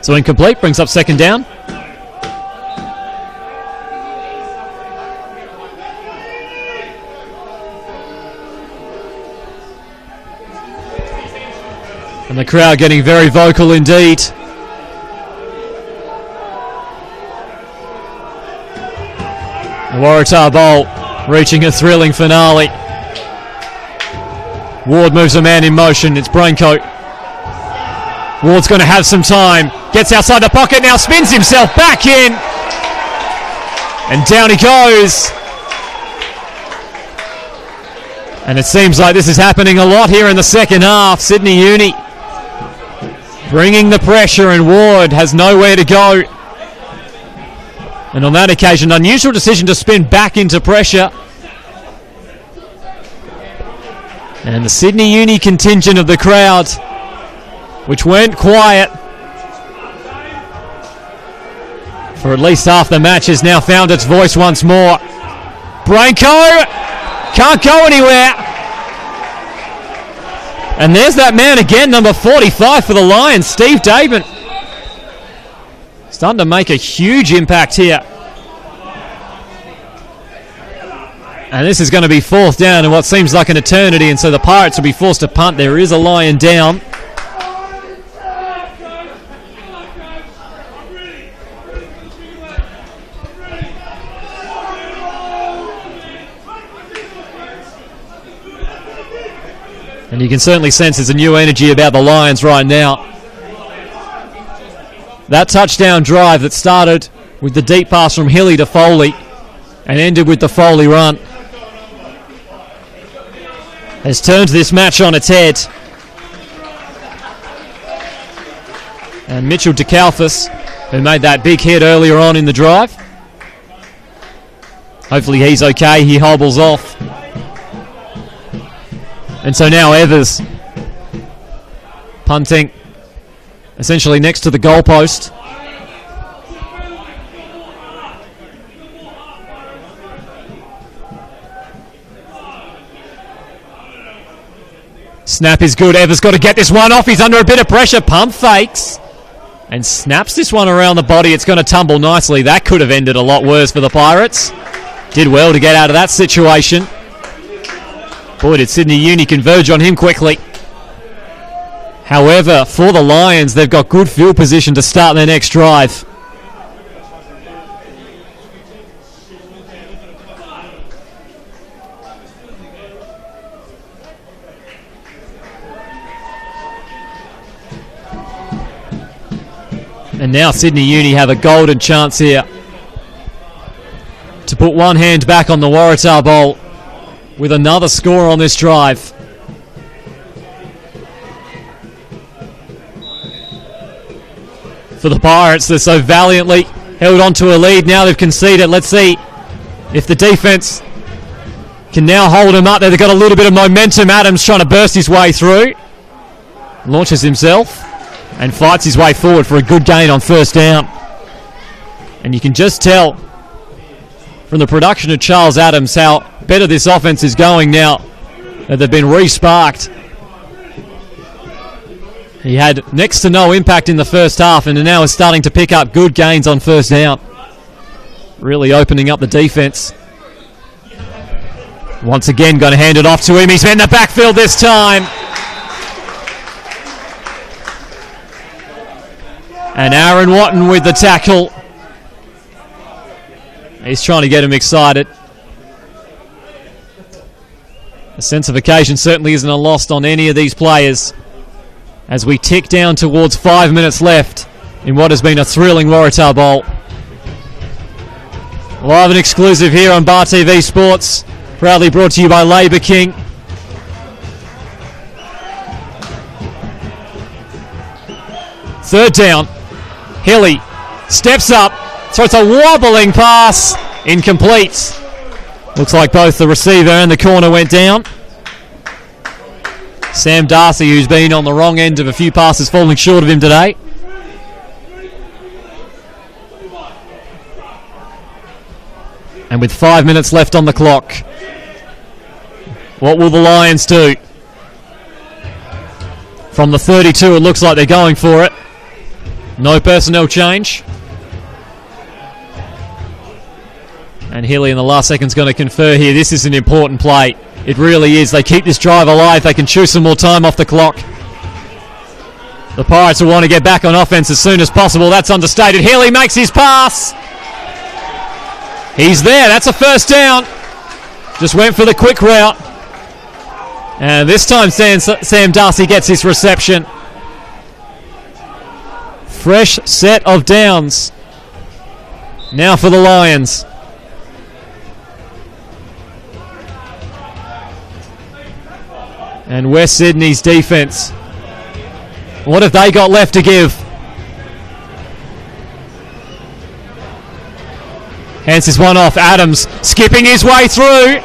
So incomplete, brings up second down. And the crowd getting very vocal indeed. The Waratah Bowl reaching a thrilling finale. Ward moves a man in motion. It's Branko. Ward's going to have some time. Gets outside the pocket now. Spins himself back in. And down he goes. And it seems like this is happening a lot here in the second half. Sydney Uni bringing the pressure, and Ward has nowhere to go. And on that occasion, unusual decision to spin back into pressure. And the Sydney Uni contingent of the crowd, which went quiet for at least half the match, has now found its voice once more. Branko can't go anywhere. And there's that man again, number 45 for the Lions, Steve Daben. Starting to make a huge impact here. And this is going to be fourth down in what seems like an eternity, and so the Pirates will be forced to punt. There is a Lion down. And you can certainly sense there's a new energy about the Lions right now. That touchdown drive that started with the deep pass from Hilly to Foley and ended with the Foley run has turned this match on its head. And Mitchell DeKalfas, who made that big hit earlier on in the drive, hopefully he's okay, he hobbles off. And so now Evers punting essentially next to the goalpost. Snap is good. Evers got to get this one off. He's under a bit of pressure. Pump fakes and snaps this one around the body. It's going to tumble nicely. That could have ended a lot worse for the Pirates. Did well to get out of that situation. Boy, did Sydney Uni converge on him quickly. However, for the Lions, they've got good field position to start their next drive. And now Sydney Uni have a golden chance here to put one hand back on the Waratah Bowl with another score on this drive. For the Pirates, they're so valiantly held on to a lead. Now they've conceded. Let's see if the defense can now hold them up there. They've got a little bit of momentum. Adams trying to burst his way through. Launches himself and fights his way forward for a good gain on first down. And you can just tell from the production of Charles Adams how better this offense is going now that they've been re-sparked. He had next to no impact in the first half and now is starting to pick up good gains on first down. Really opening up the defense. Once again, going to hand it off to him. He's in the backfield this time. And Aaron Watton with the tackle. He's trying to get him excited. A sense of occasion certainly isn't lost on any of these players as we tick down towards 5 minutes left in what has been a thrilling Waratah Bowl. Live and exclusive here on Bar TV Sports, proudly brought to you by Labour King. Third down. Hilly steps up, throws a wobbling pass, incomplete. Looks like both the receiver and the corner went down. Sam Darcy, who's been on the wrong end of a few passes, falling short of him today. And with 5 minutes left on the clock, what will the Lions do? From the 32, it looks like they're going for it. No personnel change. And Hilly in the last second is going to confer here. This is an important play. It really is. They keep this drive alive. They can chew some more time off the clock. The Pirates will want to get back on offense as soon as possible. That's understated. Hilly makes his pass. He's there. That's a first down. Just went for the quick route. And this time Sam Darcy gets his reception. Fresh set of downs. Now for the Lions. And West Sydney's defense. What have they got left to give? Hands this one off. Adams skipping his way through.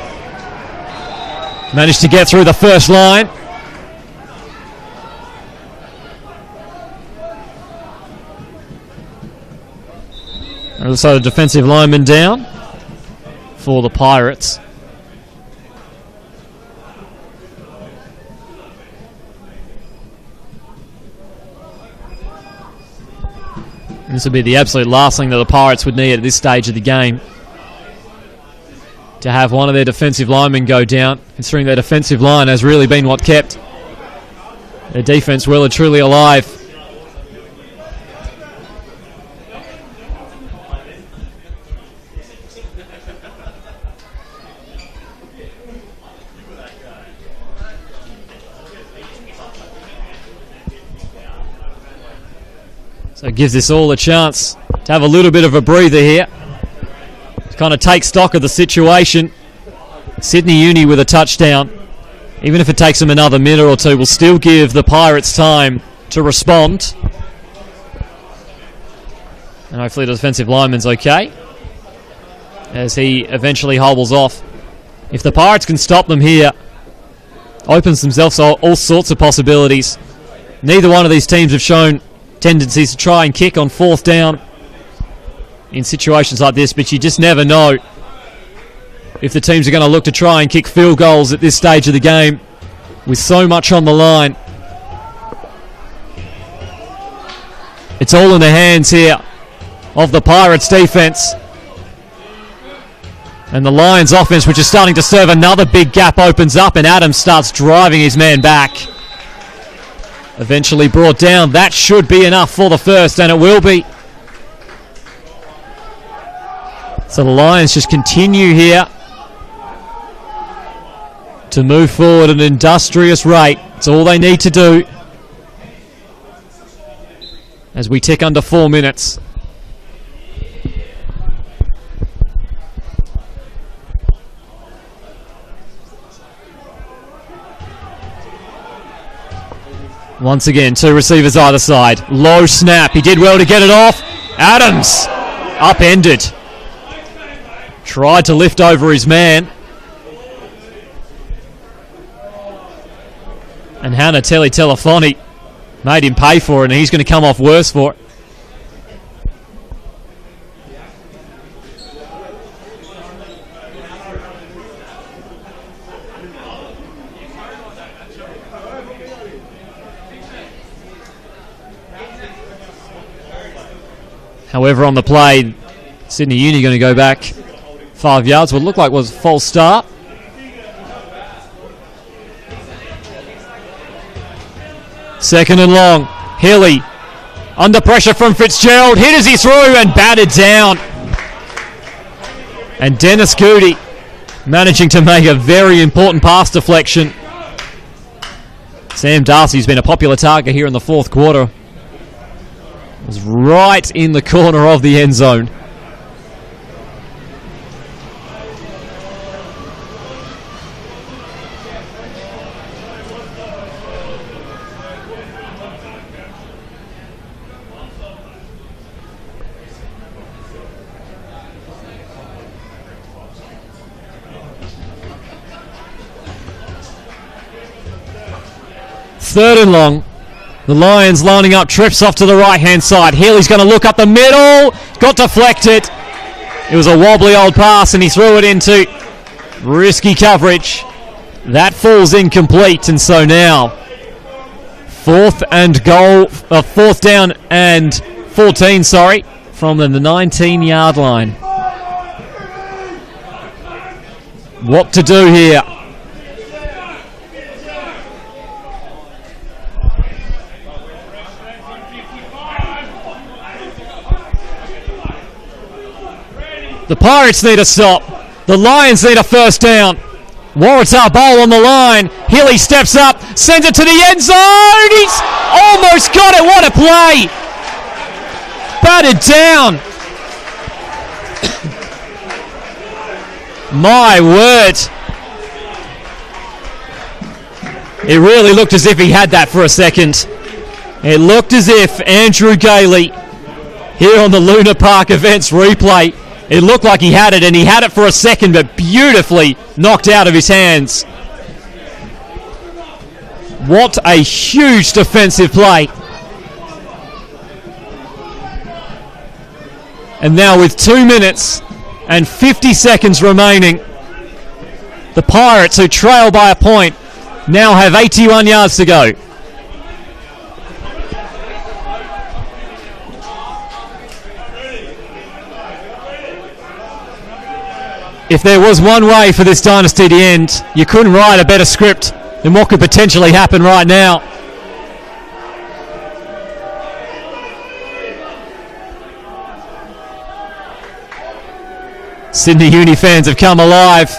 Managed to get through the first line. Also, the defensive lineman down for the Pirates. This would be the absolute last thing that the Pirates would need at this stage of the game, to have one of their defensive linemen go down, considering their defensive line has really been what kept their defense well and truly alive. So it gives us all a chance to have a little bit of a breather here, to kind of take stock of the situation. Sydney Uni with a touchdown, even if it takes them another minute or two, will still give the Pirates time to respond. And hopefully the defensive lineman's okay, as he eventually hobbles off. If the Pirates can stop them here, opens themselves all sorts of possibilities. Neither one of these teams have shown tendencies to try and kick on fourth down in situations like this, but you just never know if the teams are going to look to try and kick field goals at this stage of the game with so much on the line. It's all in the hands here of the Pirates defense. And the Lions offense, which is starting to serve another big gap, opens up, and Adams starts driving his man back. Eventually brought down. That should be enough for the first, and it will be. So the Lions just continue here to move forward at an industrious rate. It's all they need to do as we tick under 4 minutes. Once again, two receivers either side. Low snap. He did well to get it off. Adams upended. Tried to lift over his man. And Hannah Telefoni made him pay for it, and he's going to come off worse for it. However, on the play, Sydney Uni going to go back 5 yards. What looked like was a false start. Second and long. Healy under pressure from Fitzgerald. Hit as he threw and batted down. And Dennis Goody managing to make a very important pass deflection. Sam Darcy's been a popular target here in the fourth quarter. Was right in the corner of the end zone. Third and long. The Lions lining up, trips off to the right-hand side. Healy's going to look up the middle. Got deflected. It was a wobbly old pass, and he threw it into risky coverage. That falls incomplete, and so now fourth down and 14, from the 19-yard line. What to do here? The Pirates need a stop. The Lions need a first down. Waratah ball on the line. Healy steps up, sends it to the end zone. He's almost got it. What a play. Batted down. My word. It really looked as if he had that for a second. It looked as if Andrew Gailey, here on the Luna Park Events replay, it looked like he had it, and he had it for a second, but beautifully knocked out of his hands. What a huge defensive play. And now with 2 minutes and 50 seconds remaining, the Pirates, who trail by a point, now have 81 yards to go. If there was one way for this dynasty to end, you couldn't write a better script than what could potentially happen right now. Sydney Uni fans have come alive.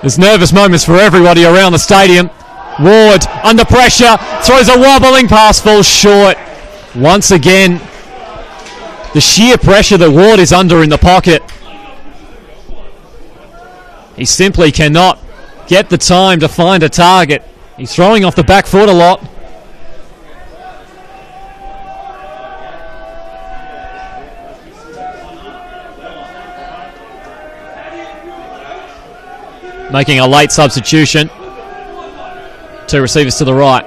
There's nervous moments for everybody around the stadium. Ward under pressure, throws a wobbling pass, falls short. Once again, the sheer pressure that Ward is under in the pocket. He simply cannot get the time to find a target. He's throwing off the back foot a lot. Making a late substitution. Two receivers to the right.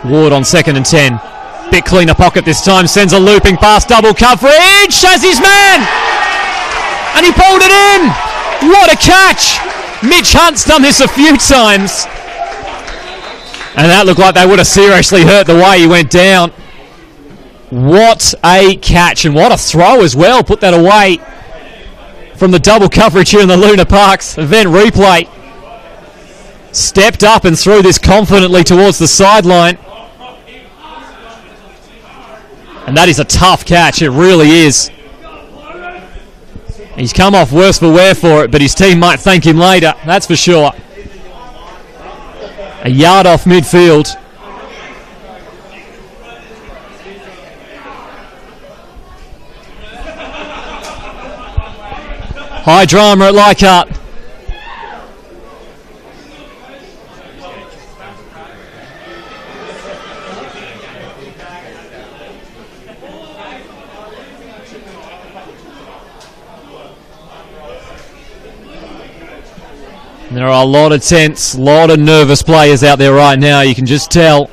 Ward on 2nd and 10. Bit cleaner pocket this time. Sends a looping pass. Double coverage. Has his man. And he pulled it in. What a catch. Mitch Hunt's done this a few times. And that looked like they would have seriously hurt the way he went down. What a catch. And what a throw as well. Put that away from the double coverage here in the Luna Parks event replay. Stepped up and threw this confidently towards the sideline. And that is a tough catch, it really is. He's come off worse for wear for it, but his team might thank him later, that's for sure. A yard off midfield. High drama at Leichhardt. There are a lot of tense, a lot of nervous players out there right now, you can just tell.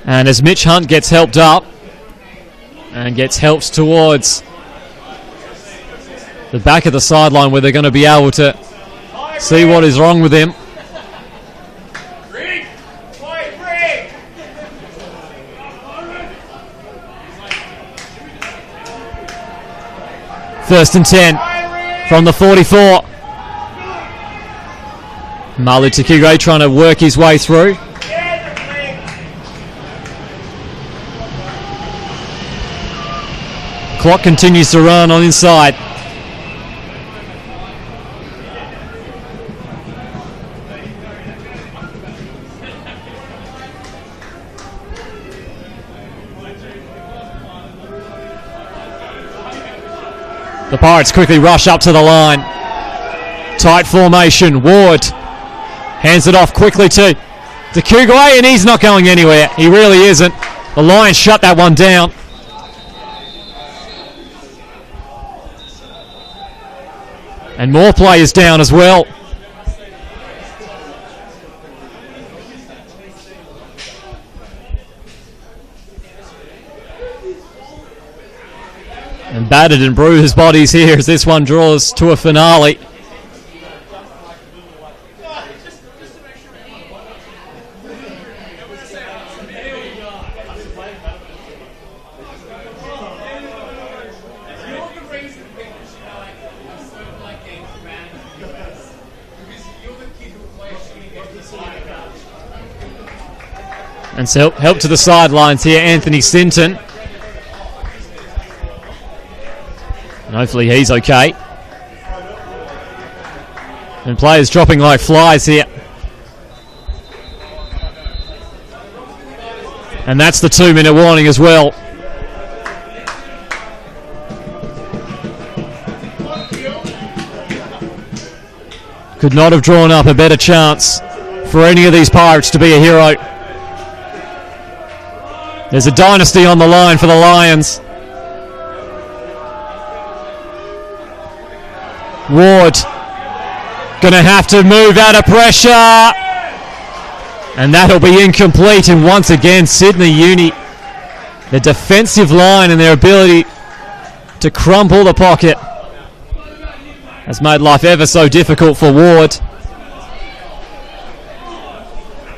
And as Mitch Hunt gets helped up and gets helped towards the back of the sideline where they're going to be able to see what is wrong with him. First and 10 from the 44. Malu Takigwe trying to work his way through. Clock continues to run on inside. The Pirates quickly rush up to the line. Tight formation. Ward hands it off quickly to Kugwe, and he's not going anywhere. He really isn't. The Lions shut that one down. And more players down as well. And battered and bruised bodies here as this one draws to a finale. And so help to the sidelines here, Anthony Sinton. And hopefully he's okay. And players dropping like flies here. And that's the 2-minute warning as well. Could not have drawn up a better chance for any of these Pirates to be a hero. There's a dynasty on the line for the Lions. Ward gonna have to move out of pressure, and that'll be incomplete. And once again, Sydney Uni, the defensive line and their ability to crumple the pocket has made life ever so difficult for Ward.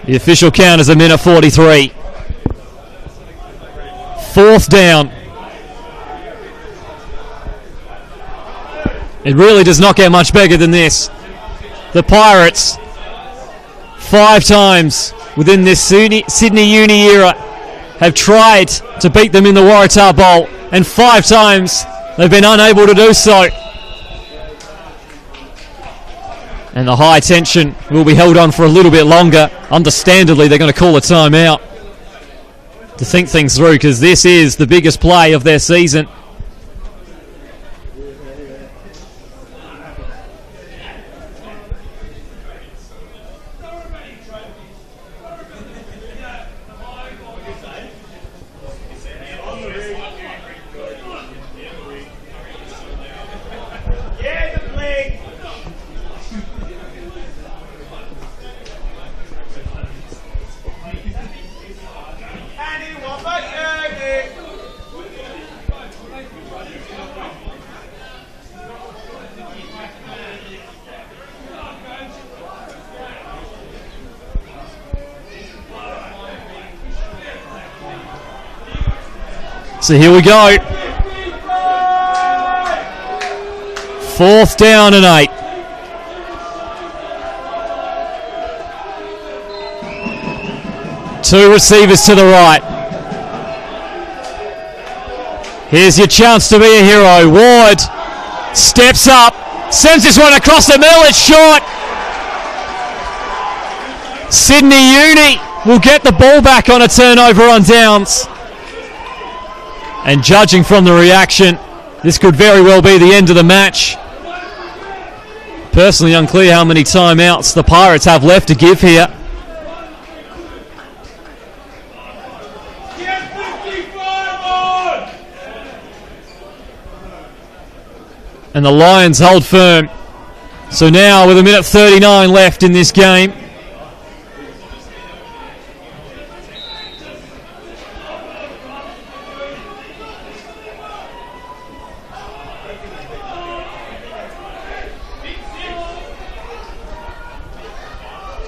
The official count is 1:43. Fourth down. It really does not get much bigger than this. The Pirates, 5 times within this Sydney Uni era, have tried to beat them in the Waratah Bowl, and 5 times they've been unable to do so. And the high tension will be held on for a little bit longer. Understandably, they're going to call a timeout to think things through, because this is the biggest play of their season. So here we go. 4th down and 8. Two receivers to the right. Here's your chance to be a hero. Ward steps up, sends this one across the middle. It's short. Sydney Uni will get the ball back on a turnover on downs. And judging from the reaction, this could very well be the end of the match. Personally unclear how many timeouts the Pirates have left to give here. And the Lions hold firm. So now with 1:39 left in this game,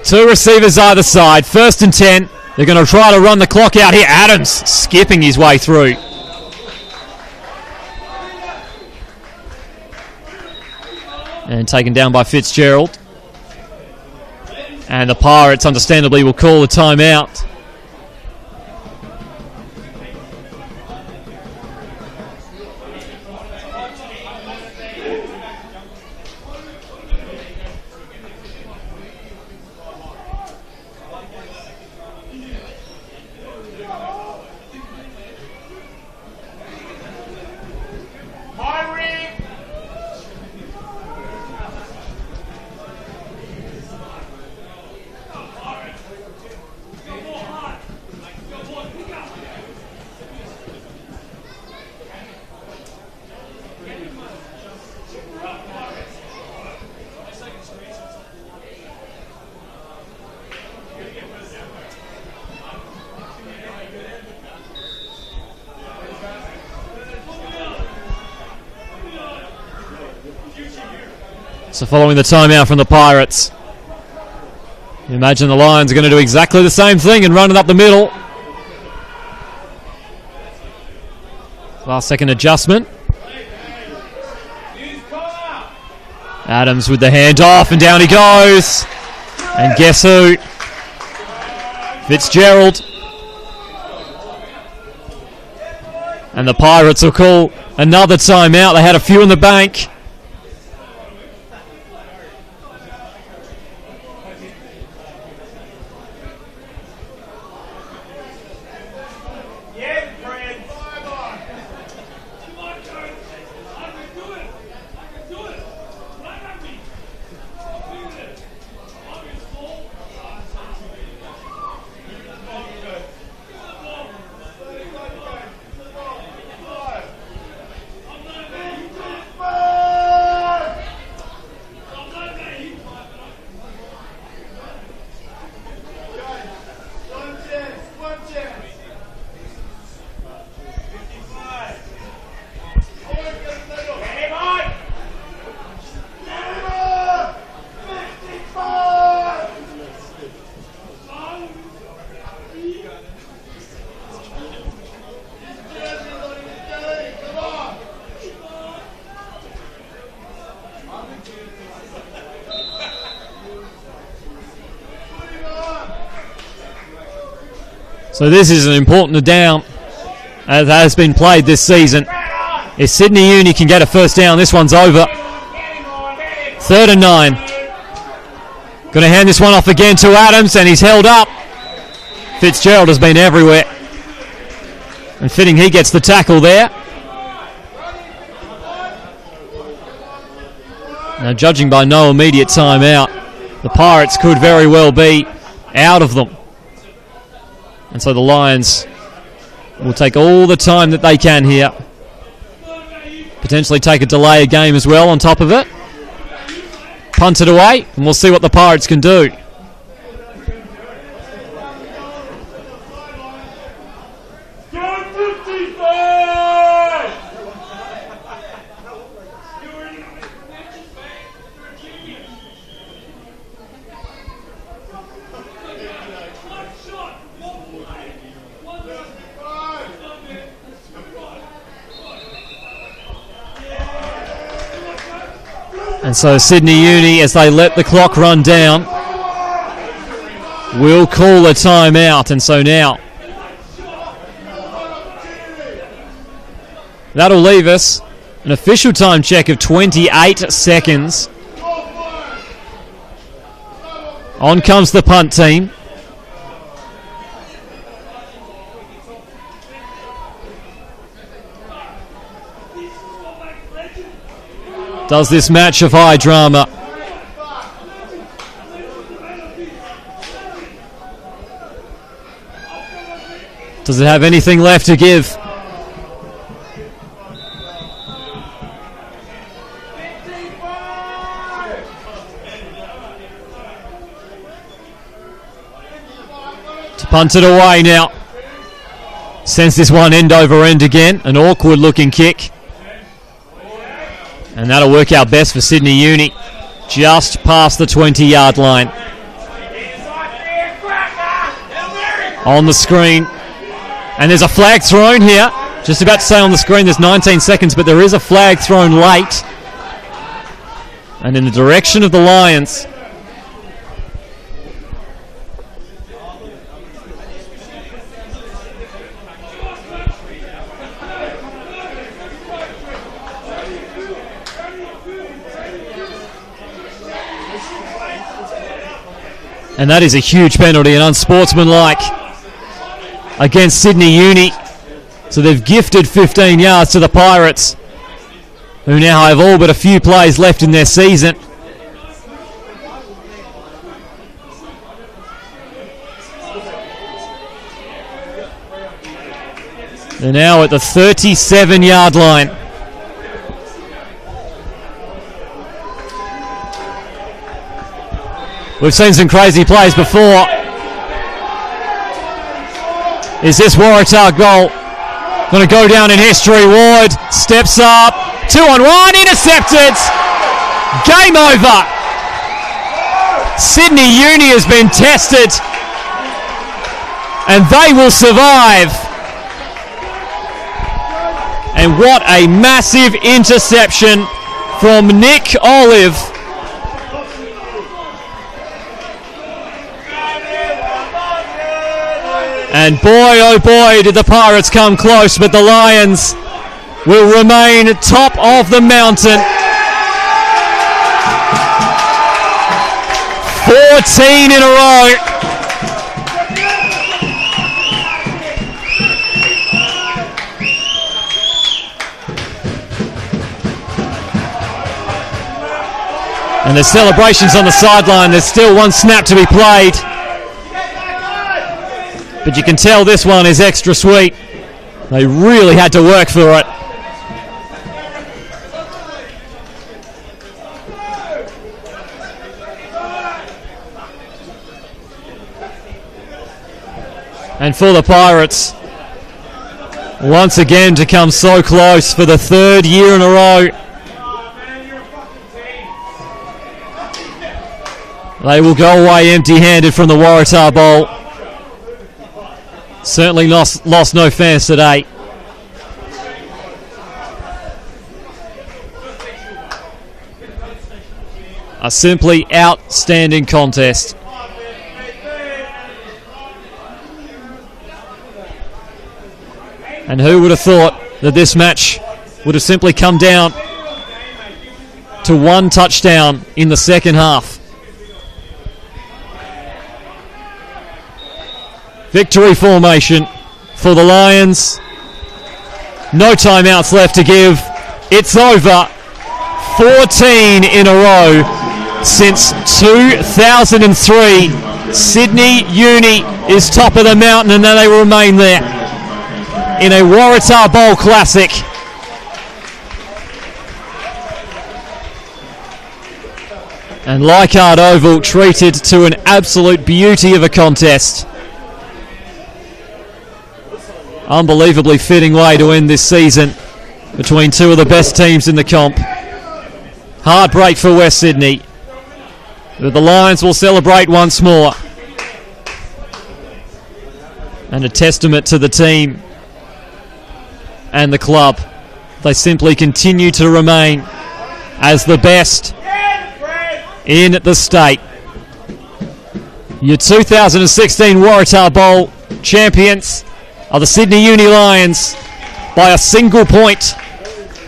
two receivers either side. 1st and 10. They're going to try to run the clock out here. Adams skipping his way through. And taken down by Fitzgerald. And the Pirates, understandably, will call a timeout. So following the timeout from the Pirates, you imagine the Lions are going to do exactly the same thing and run it up the middle. Last second adjustment. Adams with the handoff, and down he goes. And guess who? Fitzgerald. And the Pirates will call another timeout. They had a few in the bank. So this is an important down, as has been played this season. If Sydney Uni can get a first down, this one's over. 3rd and 9. Going to hand this one off again to Adams, and he's held up. Fitzgerald has been everywhere. And fitting he gets the tackle there. Now, judging by no immediate timeout, the Pirates could very well be out of them. And so the Lions will take all the time that they can here. Potentially take a delay of game as well on top of it. Punt it away, and we'll see what the Pirates can do. And so Sydney Uni, as they let the clock run down, will call a timeout. And so now that'll leave us an official time check of 28 seconds. On comes the punt team. Does this match of high drama? Does it have anything left to give? To punt it away now. Sends this one end over end again. An awkward looking kick. And that'll work out best for Sydney Uni, just past the 20-yard line. On the screen. And there's a flag thrown here. Just about to say on the screen there's 19 seconds, but there is a flag thrown late. And in the direction of the Lions. And that is a huge penalty and unsportsmanlike against Sydney Uni. So they've gifted 15 yards to the Pirates, who now have all but a few plays left in their season. They're now at the 37-yard line. We've seen some crazy plays before. Is this Waratah goal going to go down in history? Ward steps up. 2-on-1, intercepted. Game over. Sydney Uni has been tested, and they will survive. And what a massive interception from Nick Olive. And boy, oh boy, did the Pirates come close, but the Lions will remain top of the mountain. 14 in a row. And there's celebrations on the sideline. There's still one snap to be played. But you can tell this one is extra sweet. They really had to work for it. And for the Pirates, once again to come so close for the third year in a row. They will go away empty-handed from the Waratah Bowl. Certainly lost no fans today. A simply outstanding contest. And who would have thought that this match would have simply come down to one touchdown in the second half. Victory formation for the Lions. No timeouts left to give. It's over. 14 in a row since 2003. Sydney Uni is top of the mountain, and they will remain there in a Waratah Bowl Classic. And Leichhardt Oval treated to an absolute beauty of a contest. Unbelievably fitting way to end this season between two of the best teams in the comp. Heartbreak for West Sydney, but the Lions will celebrate once more. And a testament to the team and the club. They simply continue to remain as the best in the state. Your 2016 Waratah Bowl champions are the Sydney Uni Lions by a single point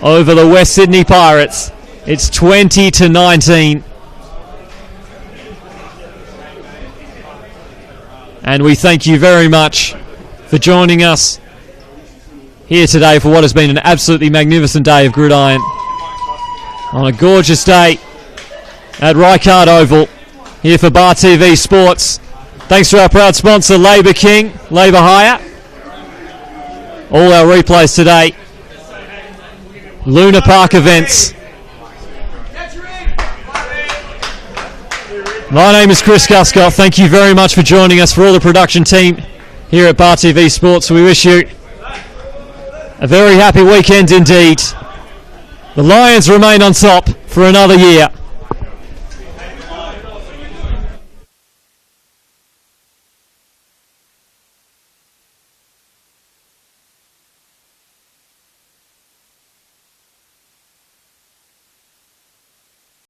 over the West Sydney Pirates. It's 20-19. And we thank you very much for joining us here today for what has been an absolutely magnificent day of Gridiron. On a gorgeous day at Leichhardt Oval, here for Bar TV Sports. Thanks to our proud sponsor, Labour King, Labour Hire. All our replays today, Luna Park events. My name is Chris Guscott. Thank you very much for joining us. For all the production team here at Bar TV Sports, we wish you a very happy weekend indeed. The Lions remain on top for another year.